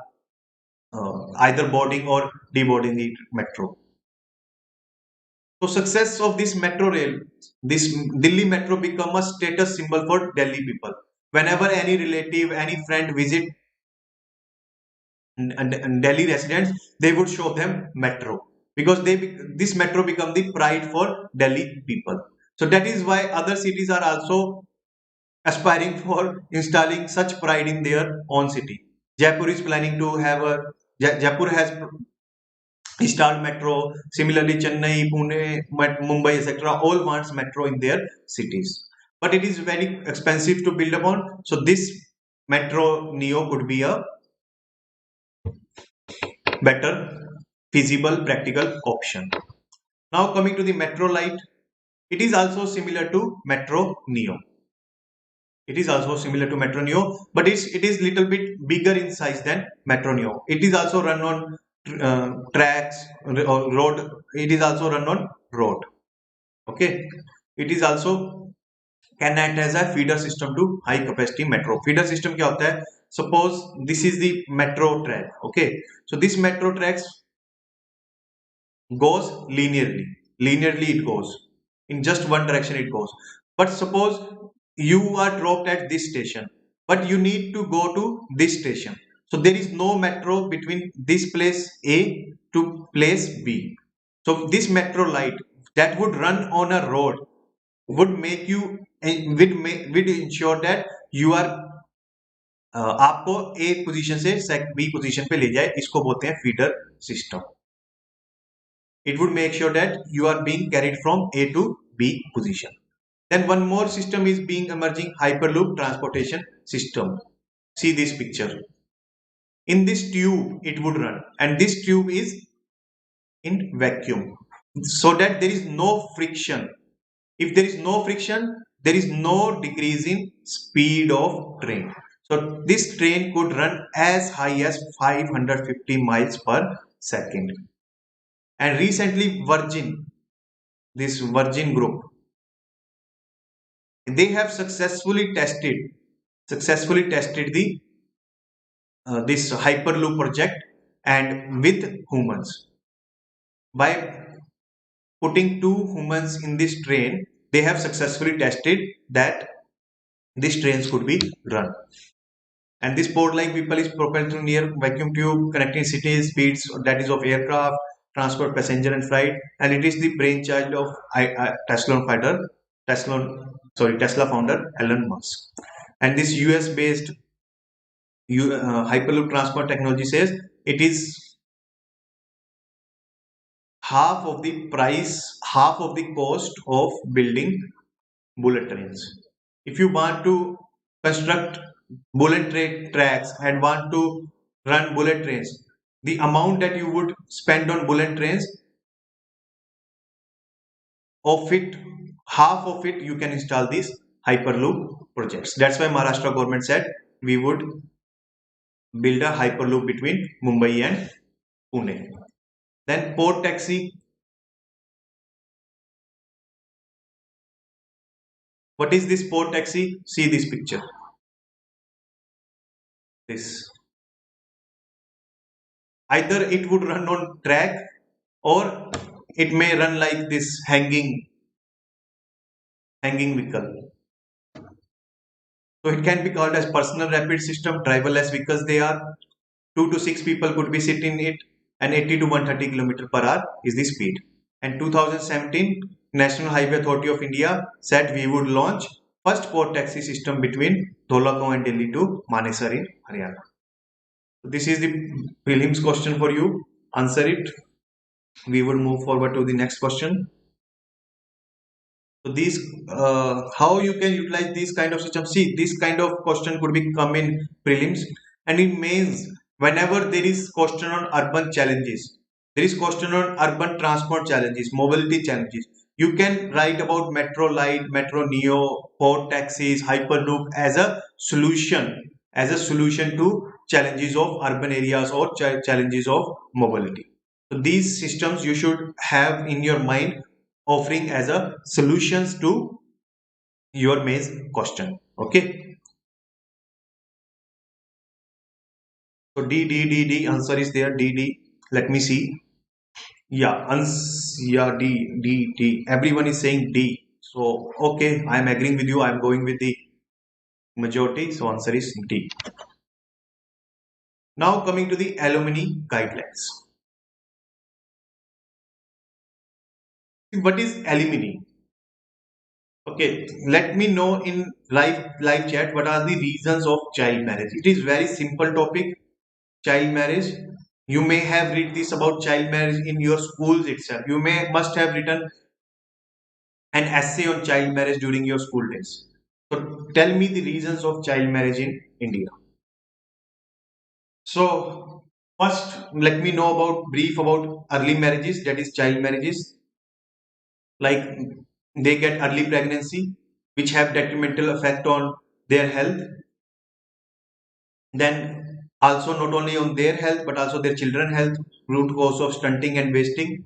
either boarding or deboarding the metro. So success of this metro rail, this Delhi metro become a status symbol for Delhi people. Whenever any relative, any friend visit Delhi residents, they would show them metro, because this metro become the pride for Delhi people. So that is why other cities are also aspiring for installing such pride in their own city. Jaipur is planning to have a Jaipur has installed metro. Similarly, Chennai, Pune, Mumbai, etc. all wants metro in their cities. But it is very expensive to build upon. So this metro neo could be a better, feasible, practical option. Now coming to the metro light, it is also similar to metro neo. It is also similar to metro neo, but it is little bit bigger in size than metro neo. It is also run on tracks or road. It is also run on road. Okay, it is also can act as a feeder system to high capacity metro. Feeder system क्या होता है? Suppose this is the metro track. Okay, so this metro tracks goes linearly. Linearly it goes in just one direction it goes. But suppose you are dropped at this station, but you need to go to this station. So there is no metro between this place A to place B. So this metro light that would run on a road would make you would ensure that you are आपको A position से B position पे ले जाए. इसको बोलते हैं feeder system. It would make sure that you are being carried from A to B position. Then one more system is being emerging, hyperloop transportation system. See this picture. In this tube it would run, and this tube is in vacuum, so that there is no friction. If there is no friction, there is no decrease in speed of train. So this train could run as high as 550 miles per second. And recently this Virgin group, they have successfully tested the this hyperloop project, and with humans. By putting two humans in this train, they have successfully tested that these trains could be run. And this port-like vehicle is propelled through near vacuum tube, connecting cities, speeds that is of aircraft, transport passenger and freight, and it is the brainchild of Tesla founder Elon Musk. And this US-based Hyperloop transport technology says it is half of the price, half of the cost of building bullet trains. If you want to construct bullet train tracks and want to run bullet trains, the amount that you would spend on bullet trains of it, half of it, you can install these hyperloop projects. That's why Maharashtra government said we would build a hyperloop between Mumbai and Pune. Then port taxi. What is this port taxi? See this picture. This, either it would run on track or it may run like this hanging vehicle. So it can be called as personal rapid system, driverless vehicles. They are 2 to 6 people could be sitting in it, and 80 to 130 km per hour is the speed. And 2017 National Highway Authority of India said we would launch first port taxi system between Dholakgaon and Delhi to Manesar in Haryana. So this is the prelims question for you. Answer it. We will move forward to the next question. So these, how you can utilize these kind of systems? See, this kind of question could be come in prelims, and in mains, whenever there is question on urban challenges, there is question on urban transport challenges, mobility challenges. You can write about metro light, metro neo, port taxis, hyperloop as a solution to challenges of urban areas or challenges of mobility. So these systems you should have in your mind, offering as a solutions to your maze question. Okay. So D answer is there. D. Let me see. Yeah, D. Everyone is saying D. So okay, I am agreeing with you. I am going with the majority. So answer is D. Now coming to the alumni guidelines. What is alumni? Okay, let me know in live chat what are the reasons of child marriage. It is very simple topic. Child marriage. You may have read this about child marriage in your schools itself. You must have written an essay on child marriage during your school days. So tell me the reasons of child marriage in India. So first, let me know about brief about early marriages, that is child marriages. Like they get early pregnancy, which have detrimental effect on their health. Then also not only on their health but also their children health, root cause of stunting and wasting.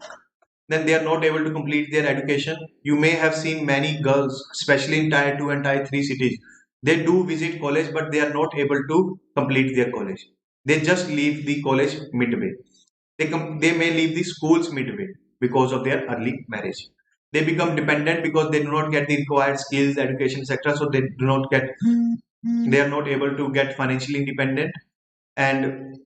Then they are not able to complete their education. You may have seen many girls, especially in tier 2 and tier 3 cities. They do visit college, but they are not able to complete their college. They just leave the college midway. They may leave the schools midway because of their early marriage. They become dependent because they do not get the required skills, education, etc. So they are not able to get financially independent. And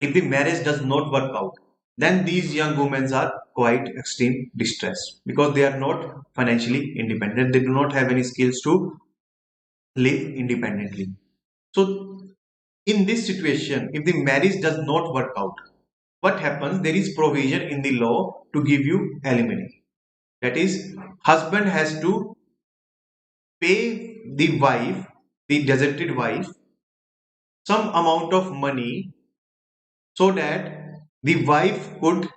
if the marriage does not work out, then these young women are quite extreme distress because they are not financially independent. They do not have any skills to live independently. So in this situation, if the marriage does not work out, what happens? There is provision in the law to give you alimony. That is, husband has to pay the wife, the deserted wife, some amount of money so that the wife could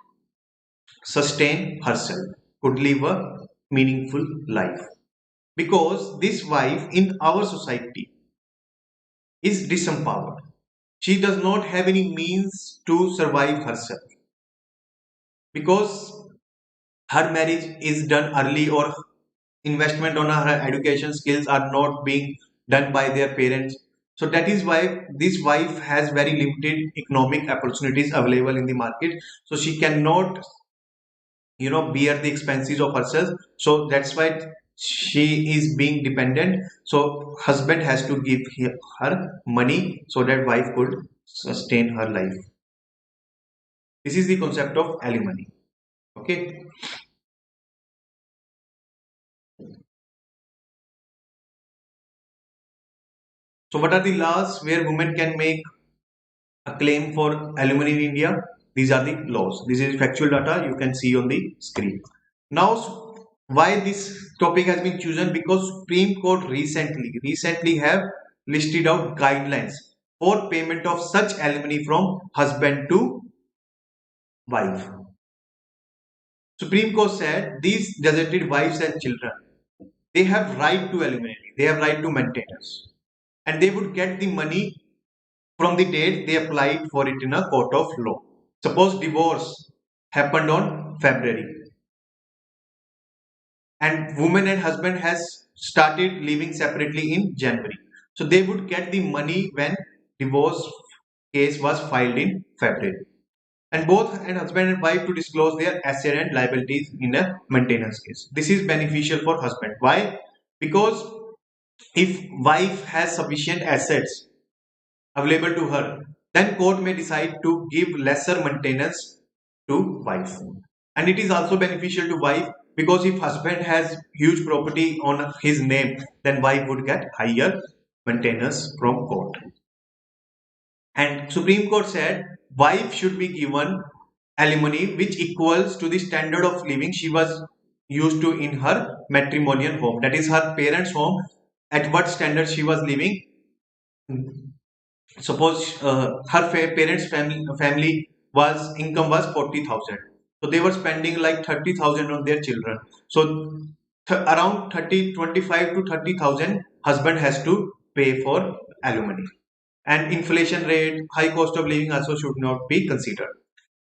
sustain herself, could live a meaningful life. Because this wife in our society is disempowered. She does not have any means to survive herself because her marriage is done early or investment on her education skills are not being done by their parents. So that is why this wife has very limited economic opportunities available in the market. So she cannot bear the expenses of herself. So that's why she is being dependent. So husband has to give her money so that wife could sustain her life. This is the concept of alimony. Okay. So what are the laws where women can make a claim for alimony in India? These are the laws. This is factual data you can see on the screen. Now, why this topic has been chosen? Because Supreme Court recently have listed out guidelines for payment of such alimony from husband to wife. Supreme Court said these deserted wives and children, they have right to alimony, they have right to maintenance, and they would get the money from the date they applied for it in a court of law. Suppose divorce happened on February and woman and husband has started living separately in January. So they would get the money when divorce case was filed in February. And both and husband and wife to disclose their asset and liabilities in a maintenance case. This is beneficial for husband. Why? Because if wife has sufficient assets available to her, then court may decide to give lesser maintenance to wife. And it is also beneficial to wife because if husband has huge property on his name, then wife would get higher maintenance from court. And Supreme Court said wife should be given alimony which equals to the standard of living she was used to in her matrimonial home. That is her parents' home. At what standard she was living. Suppose her parents' family was income was 40,000. So they were spending like 30,000 on their children. So around 25 to 30,000 husband has to pay for alimony. And inflation rate, high cost of living also should not be considered.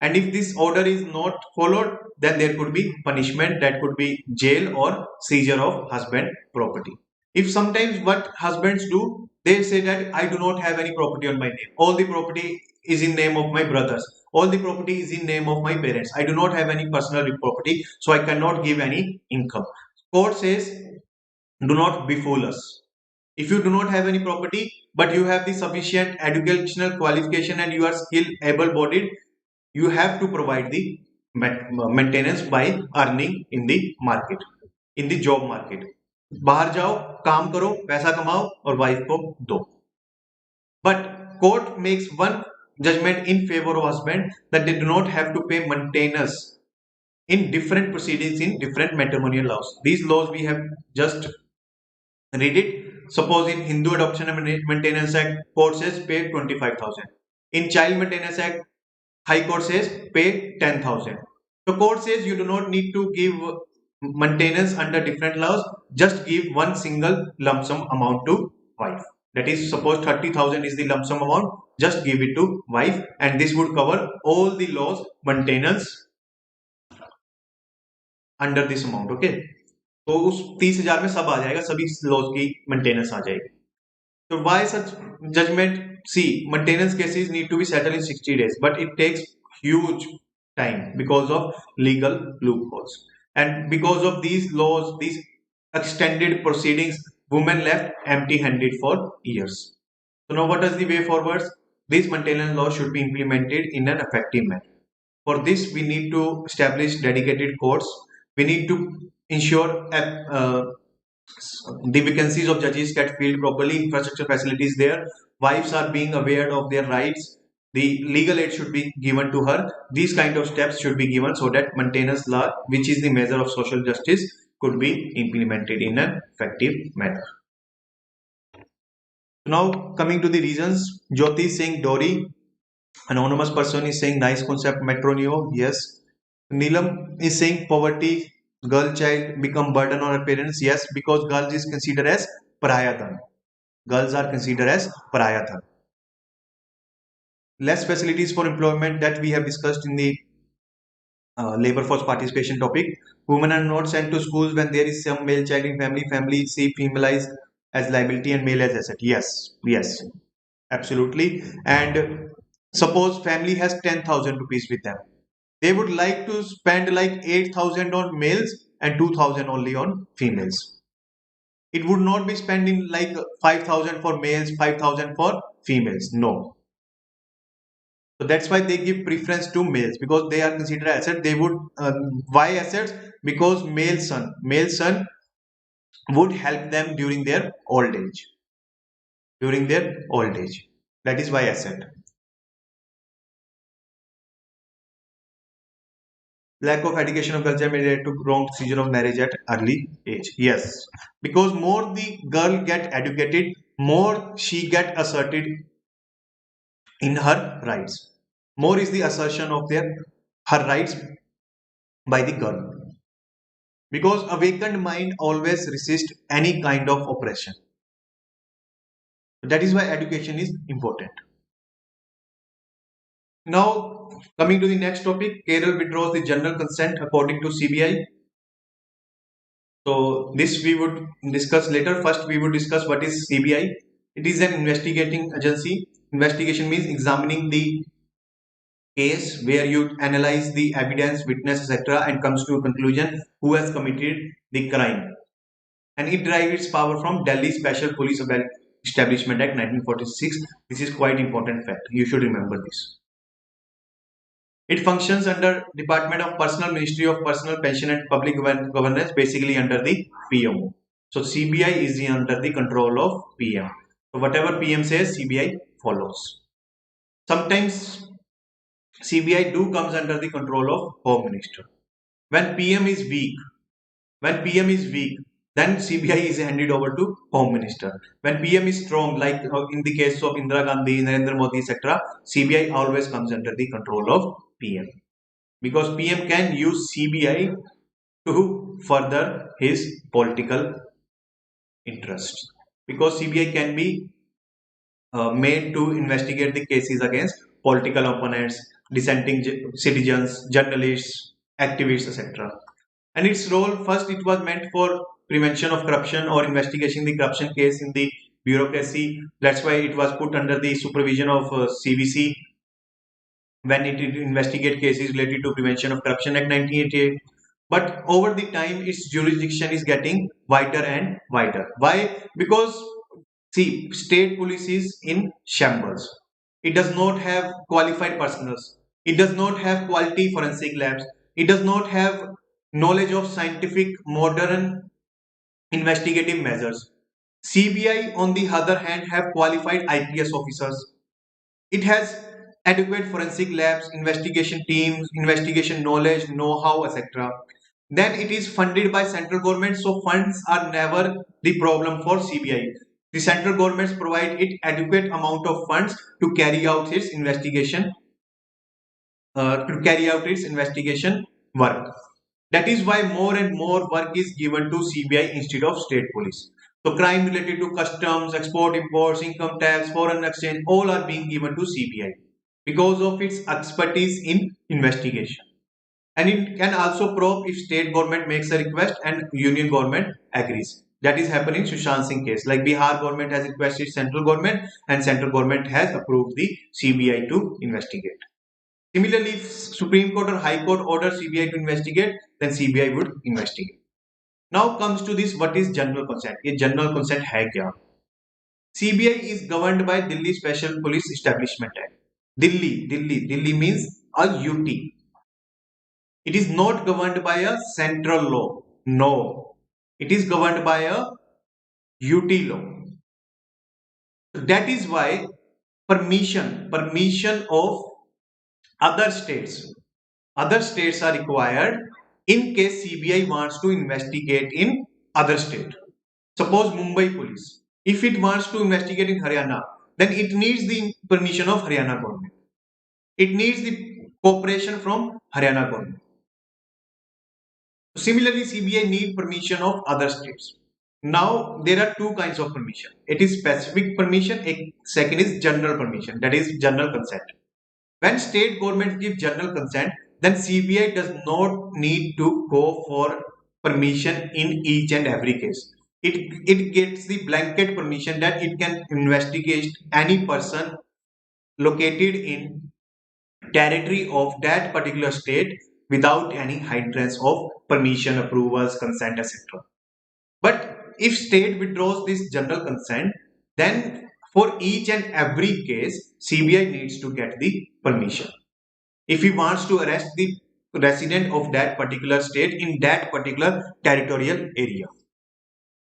And if this order is not followed, then there could be punishment, that could be jail or seizure of husband property. If sometimes what husbands do, they say that I do not have any property on my name. All the property is in name of my brothers. All the property is in name of my parents. I do not have any personal property, so I cannot give any income. Court says, do not befool us. If you do not have any property, but you have the sufficient educational qualification and you are skilled, able-bodied, you have to provide the maintenance by earning in the market, in the job market. बाहर जाओ, काम करो, पैसा कमाओ और wife को दो. But court makes one judgment in favor of husband that they do not have to pay maintenance in different proceedings in different matrimonial laws. These laws we have just read it. Suppose in Hindu Adoption and Maintenance Act, court says pay 25,000. In Child Maintenance Act, High Court says pay 10,000. The court says you do not need to give maintenance under different laws. Just give one single lump sum amount to wife. That is, suppose 30,000 is the lump sum amount. Just give it to wife, and this would cover all the laws maintenance under this amount. Okay. तो उस 30,000 में सब आ जाएगा, सभी laws की maintenance आ जाएगी. So why such judgment? See, maintenance cases need to be settled in 60 days, but it takes huge time because of legal loopholes. And because of these laws, these extended proceedings, women left empty-handed for years. So now what is the way forward? These maintenance laws should be implemented in an effective manner. For this, we need to establish dedicated courts. We need to ensure the vacancies of judges get filled properly, infrastructure facilities there, wives are being aware of their rights, the legal aid should be given to her. These kind of steps should be given so that maintenance law, which is the measure of social justice, could be implemented in an effective manner. Now coming to the reasons, Jyoti is saying Dory, anonymous person is saying nice concept, metroneo, yes. Neelam is saying poverty, girl child become burden on her parents, yes, because girls is considered as parayadhan. Girls are considered as parayadhan. Less facilities for employment that we have discussed in the labor force participation topic. Women are not sent to schools when there is some male child in family. Family see female as liability and male as asset. Yes, yes, absolutely. And suppose family has 10,000 rupees with them. They would like to spend like 8,000 on males and 2,000 only on females. It would not be spending like 5,000 for males, 5,000 for females. No. So that's why they give preference to males because they are considered assets. They would why assets? Because male son would help them during their old age. During their old age. That is why asset. Lack of education of culture may lead to wrong decision of marriage at early age. Yes, because more the girl get educated, more she get asserted in her rights. More is the assertion of her rights by the government. Because awakened mind always resist any kind of oppression. That is why education is important. Now, coming to the next topic, Kerala withdraws the general consent according to CBI. So this we would discuss later. First, we would discuss what is CBI. It is an investigating agency. Investigation means examining the case where you analyze the evidence, witness, etc., and comes to a conclusion who has committed the crime. And it derives its power from Delhi Special Police Establishment Act 1946. This is quite important fact. You should remember this. It functions under Department of Personal Ministry of Personal Pension and Public Governance, basically under the PMO. So CBI is under the control of PM. So whatever PM says, CBI follows. Sometimes CBI do comes under the control of Home Minister. When PM is weak, when PM is weak, then CBI is handed over to Home Minister. When PM is strong, like in the case of Indira Gandhi, Narendra Modi, etc., CBI always comes under the control of PM. Because PM can use CBI to further his political interests. Because CBI can be made to investigate the cases against political opponents, dissenting citizens, journalists, activists, etc. And its role, first, it was meant for prevention of corruption or investigating the corruption case in the bureaucracy. That's why it was put under the supervision of CVC when it did investigate cases related to prevention of corruption act 1988. But over the time, its jurisdiction is getting wider and wider. Why? Because see, state police is in shambles. It does not have qualified personnel. It does not have quality forensic labs. It does not have knowledge of scientific modern investigative measures. CBI, on the other hand, have qualified IPS officers. It has adequate forensic labs, investigation teams, investigation knowledge, know-how, etc. Then it is funded by central government, so funds are never the problem for CBI. The central governments provide it adequate amount of funds to carry out its investigation work. That is why more and more work is given to CBI instead of state police. So crime related to customs, export, imports, income tax, foreign exchange, all are being given to CBI because of its expertise in investigation. And it can also probe if state government makes a request and union government agrees. That is happening in Sushant Singh case. Like Bihar government has requested central government and central government has approved the CBI to investigate. Similarly, if Supreme Court or High Court orders CBI to investigate, then CBI would investigate. Now comes to this, what is general consent? ये general consent है क्या? CBI is governed by Delhi Special Police Establishment Act. Delhi means a UT. It is not governed by a central law. No. It is governed by a UT law. That is why permission of other states are required in case CBI wants to investigate in other state. Suppose Mumbai police, if it wants to investigate in Haryana, then it needs the permission of Haryana government. It needs the cooperation from Haryana government. Similarly, CBI need permission of other states. Now there are two kinds of permission. It is specific permission. Second is general permission. That is general consent. When state governments give general consent, then CBI does not need to go for permission in each and every case. It gets the blanket permission that it can investigate any person located in territory of that particular state without any hindrance of permission, approvals, consent, etc. But if state withdraws this general consent, then for each and every case, CBI needs to get the permission. If he wants to arrest the resident of that particular state in that particular territorial area.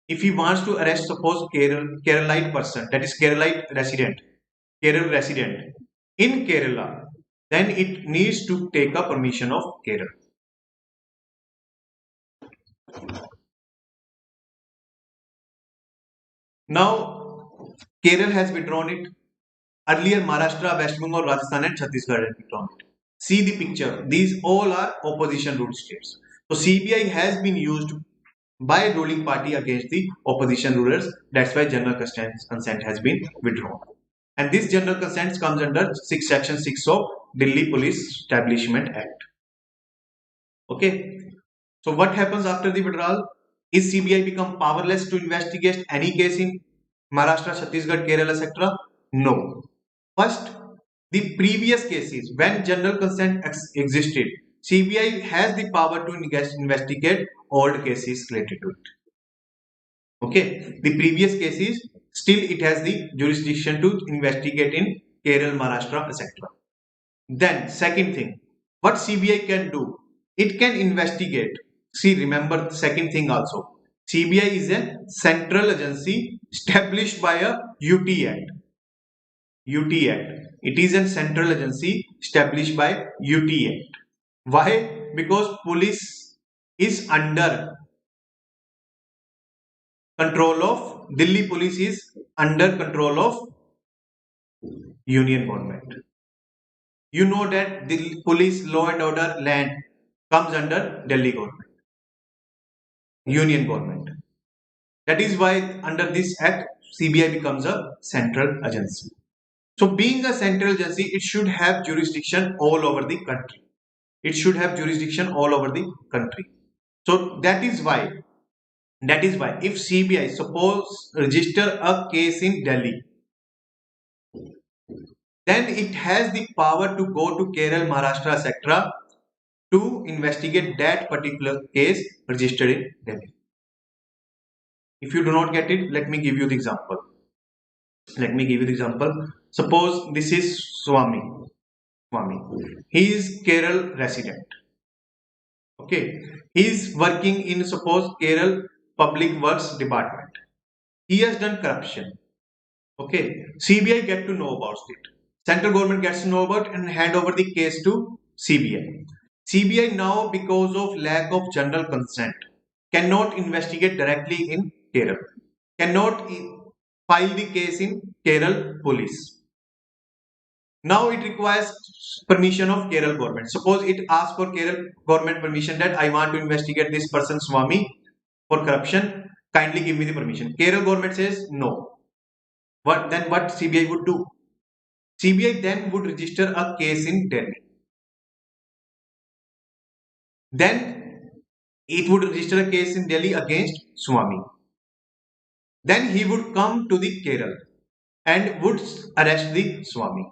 If he wants to arrest, suppose Keralite person, that is Kerala resident in Kerala, then it needs to take a permission of Kerala. Now, Kerala has withdrawn it. Earlier, Maharashtra, West Bengal, Rajasthan and Chhattisgarh had withdrawn it. See the picture. These all are opposition ruled states. So CBI has been used by ruling party against the opposition rulers. That's why general consent has been withdrawn. And this general consent comes under section 6 of Delhi Police Establishment Act. Okay. So what happens after the withdrawal? Is CBI become powerless to investigate any case in Maharashtra, Chhattisgarh, Kerala, etc.? No. First, the previous cases when general consent existed, CBI has the power to investigate old cases related to it. Okay, the previous cases still it has the jurisdiction to investigate in Kerala, Maharashtra, etc. Then second thing, what CBI can do, it can investigate. See, remember the second thing also. CBI is a central agency established by a UT Act. UT Act. It is a central agency established by UT Act. Why? Because police is under control of Delhi police is under control of union government. You know that the police law and order land comes under Delhi government, union government. That is why under this act, CBI becomes a central agency. So being a central agency, it should have jurisdiction all over the country. It should have jurisdiction all over the country. So that is why if CBI suppose register a case in Delhi, then it has the power to go to Kerala, Maharashtra, etc. to investigate that particular case registered in Delhi. If you do not get it, let me give you the example. Suppose this is Swami. He is Kerala resident. Okay. He is working in suppose Kerala Public Works Department. He has done corruption. Okay. CBI get to know about it. Central government gets to know about and hand over the case to CBI. CBI now, because of lack of general consent, cannot investigate directly in Kerala. Cannot file the case in Kerala police. Now it requires permission of Kerala government. Suppose it asks for Kerala government permission that I want to investigate this person Swami for corruption. Kindly give me the permission. Kerala government says no. What CBI would do? CBI then would register a case in Delhi. Then it would register a case in Delhi against Swami. Then he would come to the Kerala and would arrest the Swami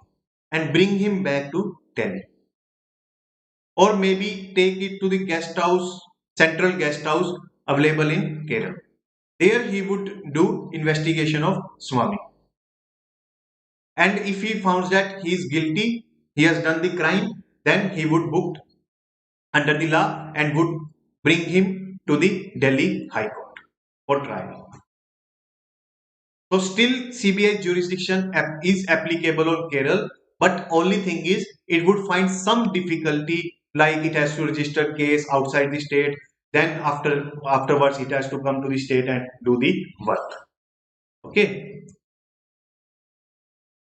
and bring him back to Delhi. Or maybe take it to the guest house, central guest house available in Kerala. There he would do investigation of Swami. And if he found that he is guilty, he has done the crime, then he would booked under the law and would bring him to the Delhi High Court for trial. So still CBI jurisdiction is applicable on Kerala, but only thing is it would find some difficulty, like it has to register case outside the state, then afterwards it has to come to the state and do the work. Okay.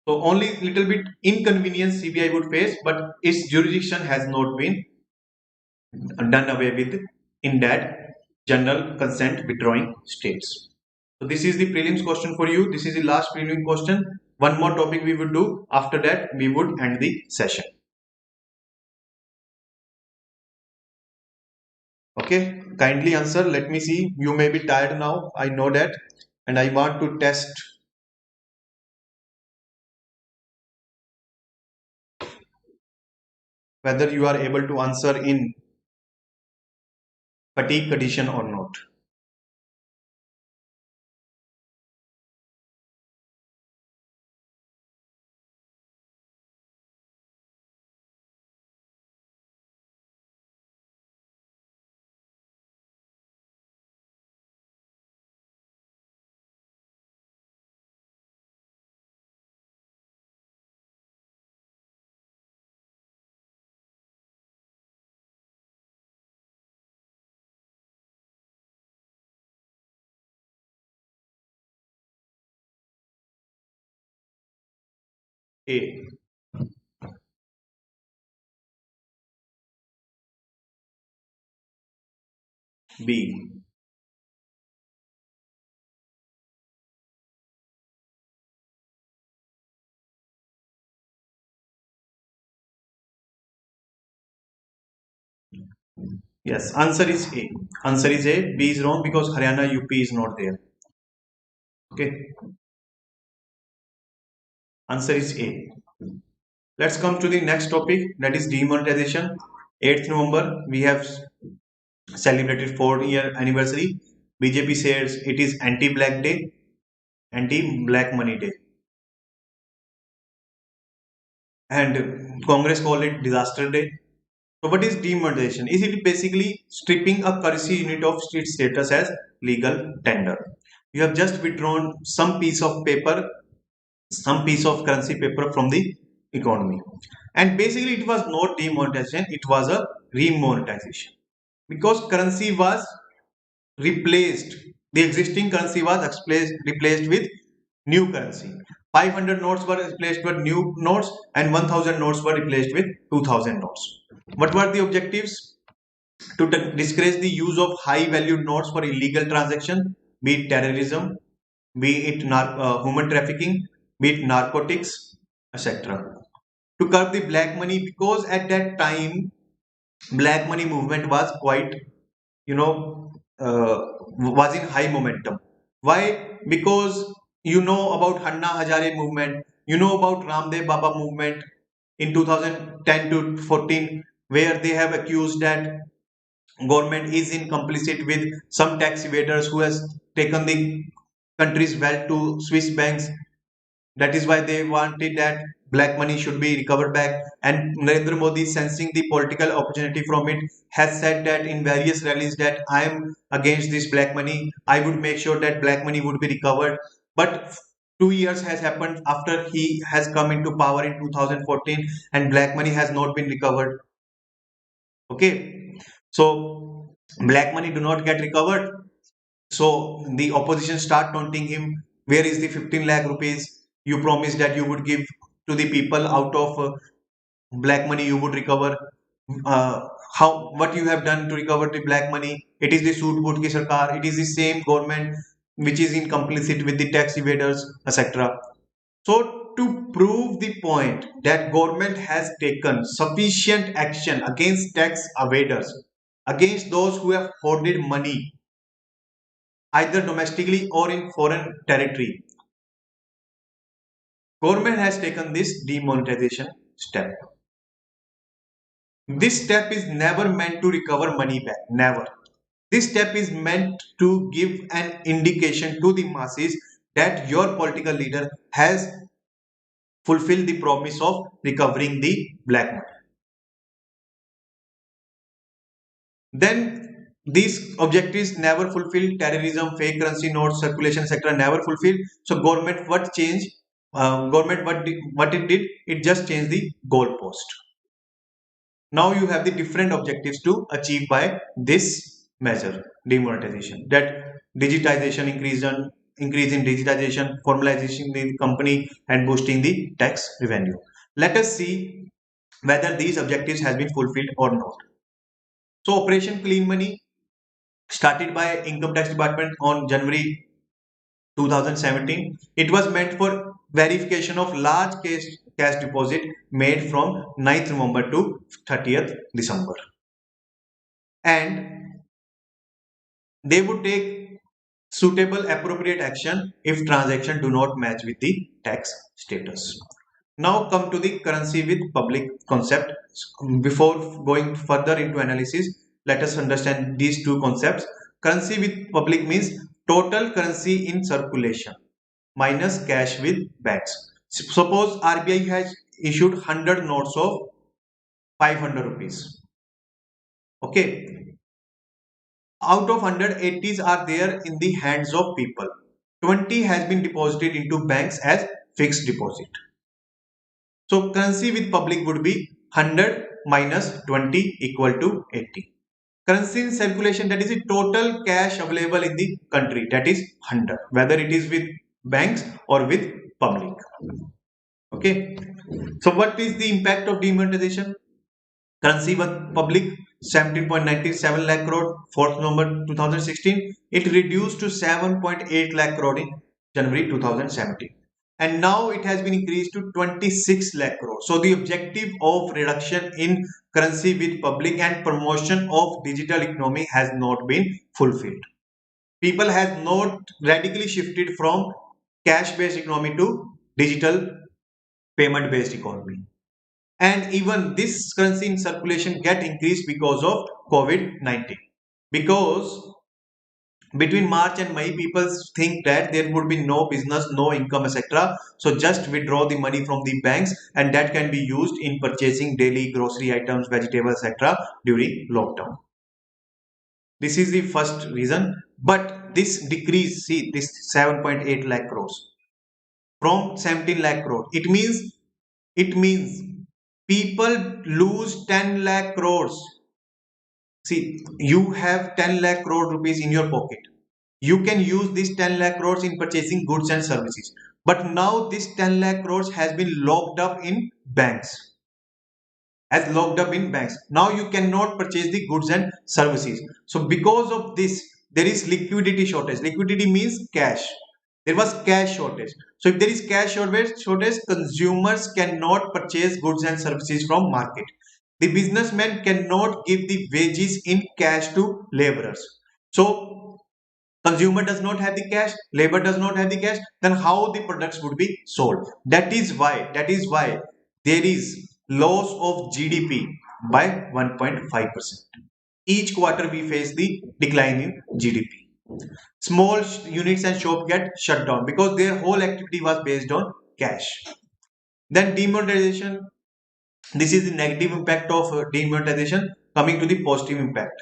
So only little bit inconvenience CBI would face, but its jurisdiction has not been done away with in that general consent withdrawing states. So this is the prelims question for you. This is the last prelim question. One more topic we would do. After that, we would end the session. Okay, kindly answer. Let me see. You may be tired now. I know that. And I want to test whether you are able to answer in fatigue condition or not. A. B. Yes, answer is A. Answer is A. B is wrong because Haryana UP is not there. Okay, answer is A. Let's come to the next topic, that is demonetization. 8th November, we have celebrated 4-year anniversary. BJP says it is anti-black day, anti-black money day. And Congress called it disaster day. So what is demonetization? Is it basically stripping a currency unit of its status as legal tender? You have just withdrawn some piece of paper, some piece of currency paper from the economy. And basically it was not demonetization, it was a remonetization. Because currency was replaced, the existing currency was replaced with new currency. 500 notes were replaced with new notes and 1000 notes were replaced with 2000 notes. What were the objectives? To discourage the use of high value notes for illegal transaction, be it terrorism, be it human trafficking, be it narcotics, etc. To curb the black money, because at that time black money movement was quite, you know, was in high momentum. Why? Because you know about Hanna Hazare movement, you know about Ramdev Baba movement in 2010 to 14, where they have accused that government is in complicit with some tax evaders who has taken the country's wealth to Swiss banks. That is why they wanted that black money should be recovered back. And Narendra Modi, sensing the political opportunity from it, has said that in various rallies that I am against this black money. I would make sure that black money would be recovered. But 2 years has happened after he has come into power in 2014, and black money has not been recovered. Okay, so black money do not get recovered. So the opposition start taunting him. Where is the 15 lakh rupees you promised that you would give to the people out of black money you would recover? How, what you have done to recover the black money? It is the Soot Boot ki Sarkar. It is the same government which is in complicit with the tax evaders, etc. So to prove the point that government has taken sufficient action against tax evaders, against those who have hoarded money either domestically or in foreign territory, government has taken this demonetization step. This step is never meant to recover money back, never. This step is meant to give an indication to the masses that your political leader has fulfilled the promise of recovering the black money. Then these objectives never fulfilled. Terrorism, fake currency notes, circulation, etc. never fulfilled. So government what changed? Government what it did? It just changed the goalpost. Now you have the different objectives to achieve by this measure, demonetization. That digitization, increase in digitization, formalization the company, and boosting the tax revenue. Let us see whether these objectives has been fulfilled or not. So Operation Clean Money started by Income Tax Department on January 2017. It was meant for verification of large cash deposit made from 9th November to 30th December. And they would take suitable appropriate action if transaction do not match with the tax status. Now come to the currency with public concept. Before going further into analysis, let us understand these two concepts. Currency with public means total currency in circulation minus cash with banks. Suppose RBI has issued 100 notes of 500 rupees. Okay. Out of 100, 80s are there in the hands of people. 20 has been deposited into banks as fixed deposit. So currency with public would be 100 minus 20 equal to 80. Currency in circulation, that is the total cash available in the country, that is 100, whether it is with banks or with public. Okay. So what is the impact of demonetization? Currency with public, 17.97 lakh crore, 4th November 2016. It reduced to 7.8 lakh crore in January 2017. And now it has been increased to 26 lakh crore. So the objective of reduction in currency with public and promotion of digital economy has not been fulfilled. People has not radically shifted from cash based economy to digital payment based economy, and even this currency in circulation get increased because of COVID-19. Because between March and May, people think that there would be no business, no income, etc. So just withdraw the money from the banks, and that can be used in purchasing daily grocery items, vegetables, etc. during lockdown. This is the first reason. But this decrease, see this 7.8 lakh crores from 17 lakh crore. It means people lose 10 lakh crores. See, you have 10 lakh crore rupees in your pocket. You can use this 10 lakh crores in purchasing goods and services. But now this 10 lakh crores has been locked up in banks. As locked up in banks. Now you cannot purchase the goods and services. So because of this, there is liquidity shortage. Liquidity means cash. There was cash shortage. So if there is cash shortage, consumers cannot purchase goods and services from market. The businessman cannot give the wages in cash to laborers. So consumer does not have the cash, labor does not have the cash, then how the products would be sold? That is why there is loss of GDP by 1.5%. Each quarter we face the decline in GDP. Small units and shops get shut down because their whole activity was based on cash. Then demonetization. This is the negative impact of demonetization. Coming to the positive impact.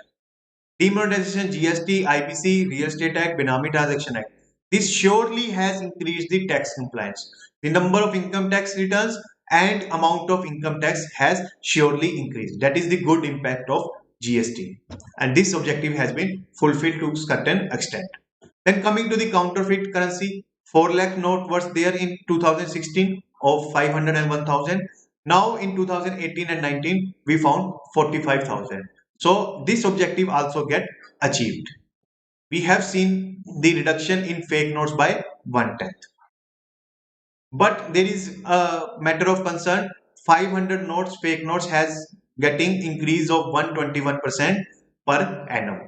Demonetization, GST, IBC, Real Estate Act, Benami Transaction Act. This surely has increased the tax compliance. The number of income tax returns and amount of income tax has surely increased. That is the good impact of GST. And this objective has been fulfilled to a certain extent. Then coming to the counterfeit currency, 4 lakh note was there in 2016 of 500 and 1000. Now in 2018 and 19, we found 45,000. So this objective also get achieved. We have seen the reduction in fake notes by 1/10. But there is a matter of concern. 500 notes, fake notes has getting increase of 121% per annum.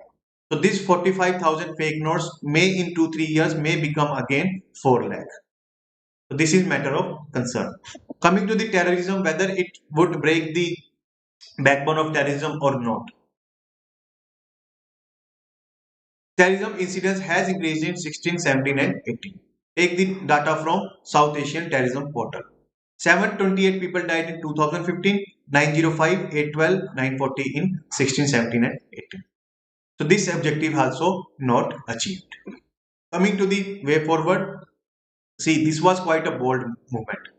So this 45,000 fake notes may in 2-3 years may become again 4 lakh. So this is matter of concern. Coming to the terrorism, whether it would break the backbone of terrorism or not. Terrorism incidence has increased in 16, 17 and 18. Take the data from South Asian Terrorism Portal. 728 people died in 2015, 905, 812, 940 in 16, 17 and 18. So this objective also not achieved. Coming to the way forward, see this was quite a bold movement.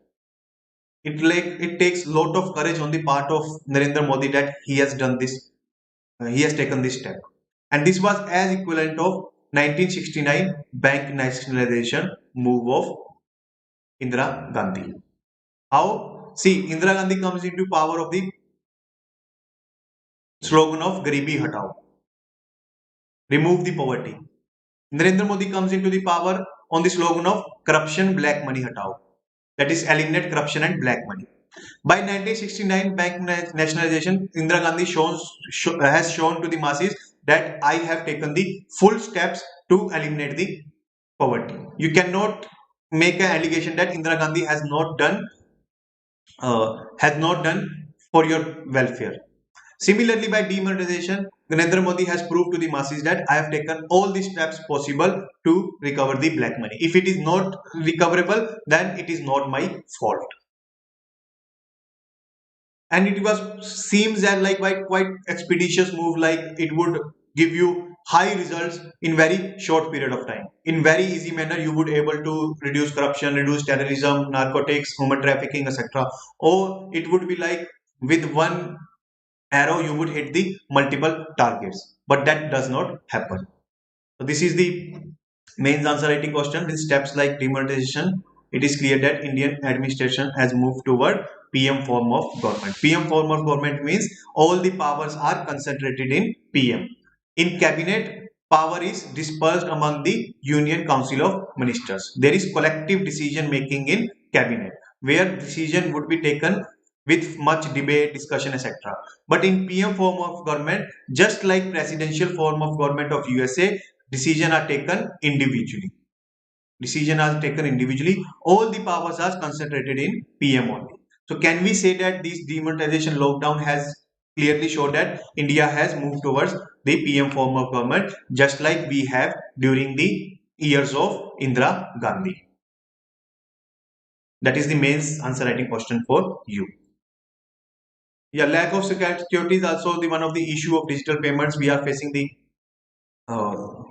It takes lot of courage on the part of Narendra Modi that he has done this, he has taken this step. And this was as equivalent of 1969 bank nationalization move of Indira Gandhi. How? See, Indira Gandhi comes into power of the slogan of Garibi Hatao, remove the poverty. Narendra Modi comes into the power on the slogan of corruption, black money hatao. That is eliminate corruption and black money. By 1969 bank nationalization, Indira Gandhi has shown to the masses that I have taken the full steps to eliminate the poverty. You cannot make an allegation that Indira Gandhi has not done for your welfare. Similarly, by demonetization, Narendra Modi has proved to the masses that I have taken all the steps possible to recover the black money. If it is not recoverable, then it is not my fault. And it was seems that like quite expeditious move, like it would give you high results in very short period of time. In very easy manner, you would able to reduce corruption, reduce terrorism, narcotics, human trafficking, etc. Or it would be like with one arrow you would hit the multiple targets, but that does not happen. So this is the main answer writing question. With steps like demonetization, it is clear that Indian administration has moved toward PM form of government. PM form of government means all the powers are concentrated in PM. In cabinet, power is dispersed among the Union Council of Ministers. There is collective decision making in cabinet, where decision would be taken with much debate, discussion, etc. But in PM form of government, just like presidential form of government of USA, decision are taken individually. Decision are taken individually. All the powers are concentrated in PM only. So can we say that this demonetization lockdown has clearly showed that India has moved towards the PM form of government, just like we have during the years of Indira Gandhi? That is the main answer writing question for you. Yeah, lack of security is also the one of the issue of digital payments. We are facing the uh,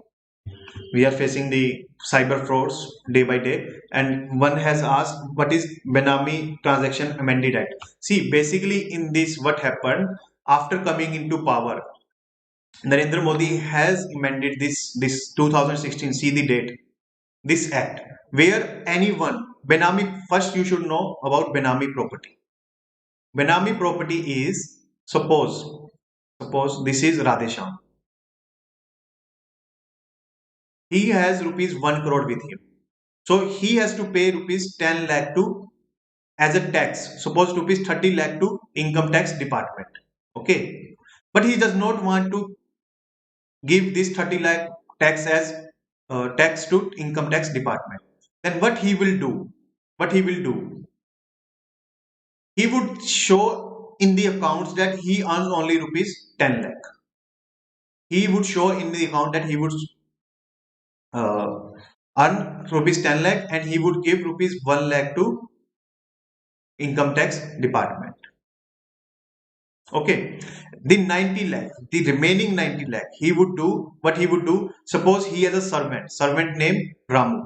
cyber frauds day by day, and one has asked what is Benami Transaction Amended Act. See, basically in this what happened after coming into power, Narendra Modi has amended this 2016. See the date. This act where anyone Benami, first you should know about Benami property. Benami property is, suppose this is Radhesham. He has rupees 1 crore with him. So he has to pay rupees 10 lakh to as a tax. Suppose rupees 30 lakh to income tax department. Okay. But he does not want to give this 30 lakh tax as tax to income tax department. Then what he will do? He would show in the accounts that he earns only rupees 10 lakh. He would show in the account that he would uh, earn rupees 10 lakh and he would give rupees 1 lakh to income tax department. Okay, the 90 lakh, the remaining 90 lakh, he would do what he would do. Suppose he has a servant named Ramu.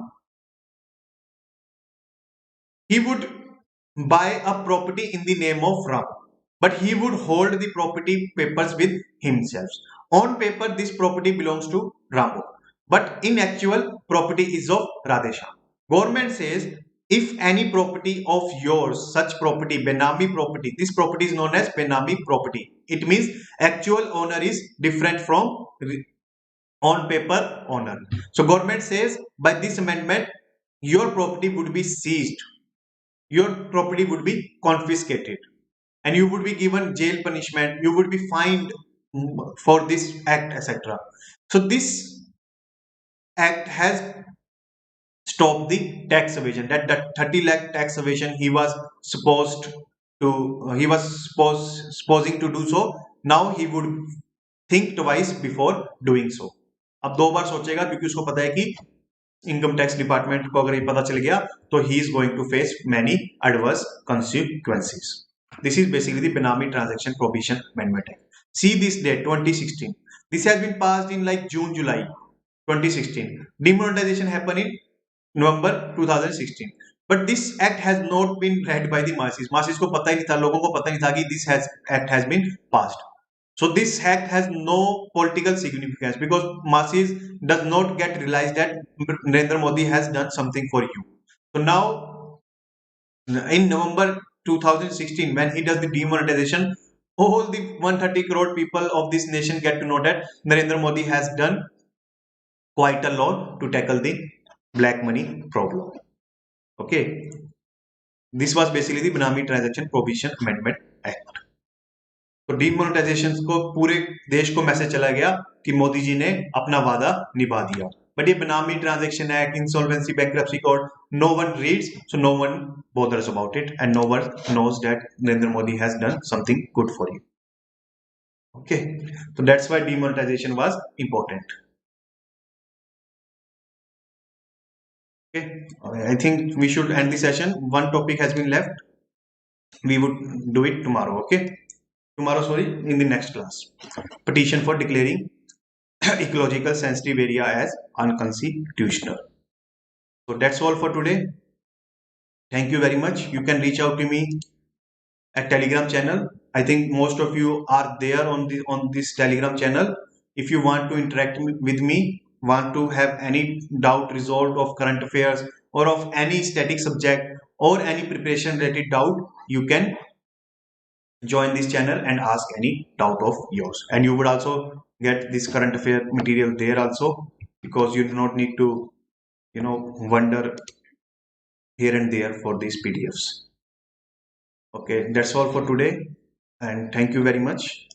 He would buy a property in the name of Ramu, but he would hold the property papers with himself. On paper, this property belongs to Ramu, but in actual, property is of Radhesham. Government says if any property of yours, such property, Benami property, this property is known as Benami property. It means actual owner is different from on paper owner. So government says by this amendment, your property would be seized, your property would be confiscated, and you would be given jail punishment, you would be fined for this act, etc. So this act has stop the tax evasion. That 30 lakh tax evasion he was supposing to do so. Now he would think twice before doing so. अब दो बार सोचेगा क्योंकि उसको पता है कि income tax department को अगर ये पता चल गया तो he is going to face many adverse consequences. This is basically the Benami Transaction Prohibition Amendment Act. See this date 2016. This has been passed in like June July 2016. Demonetization happened in November 2016. But this act has not been read by the masses. Masses को पता ही नहीं था, लोगों को पता नहीं था कि this act has been passed. So this act has no political significance because masses does not get realized that Narendra Modi has done something for you. So now in November 2016 when he does the demonetization, all the 130 crore people of this nation get to know that Narendra Modi has done quite a lot to tackle the black money problem. Okay, this was basically the Benami Transaction Prohibition Amendment Act. तो demonetisation को पूरे देश को message चला गया कि मोदी जी ने अपना वादा निभा दिया. बट ये benami transaction act, insolvency, bankruptcy code, no one reads, so no one bothers about it, and no one knows that Narendra Modi has done something good for you. Okay, so that's why demonetization was important. Okay, I think we should end the session. One topic has been left. We would do it tomorrow. Okay, in the next class. Petition for declaring ecological sensitive area as unconstitutional. So that's all for today. Thank you very much. You can reach out to me at Telegram channel. I think most of you are there on this Telegram channel. If you want to interact with me, want to have any doubt resolved of current affairs, or of any static subject or any preparation related doubt, you can join this channel and ask any doubt of yours. And you would also get this current affair material there also, because you do not need to wonder here and there for these PDFs. Okay, that's all for today, and thank you very much.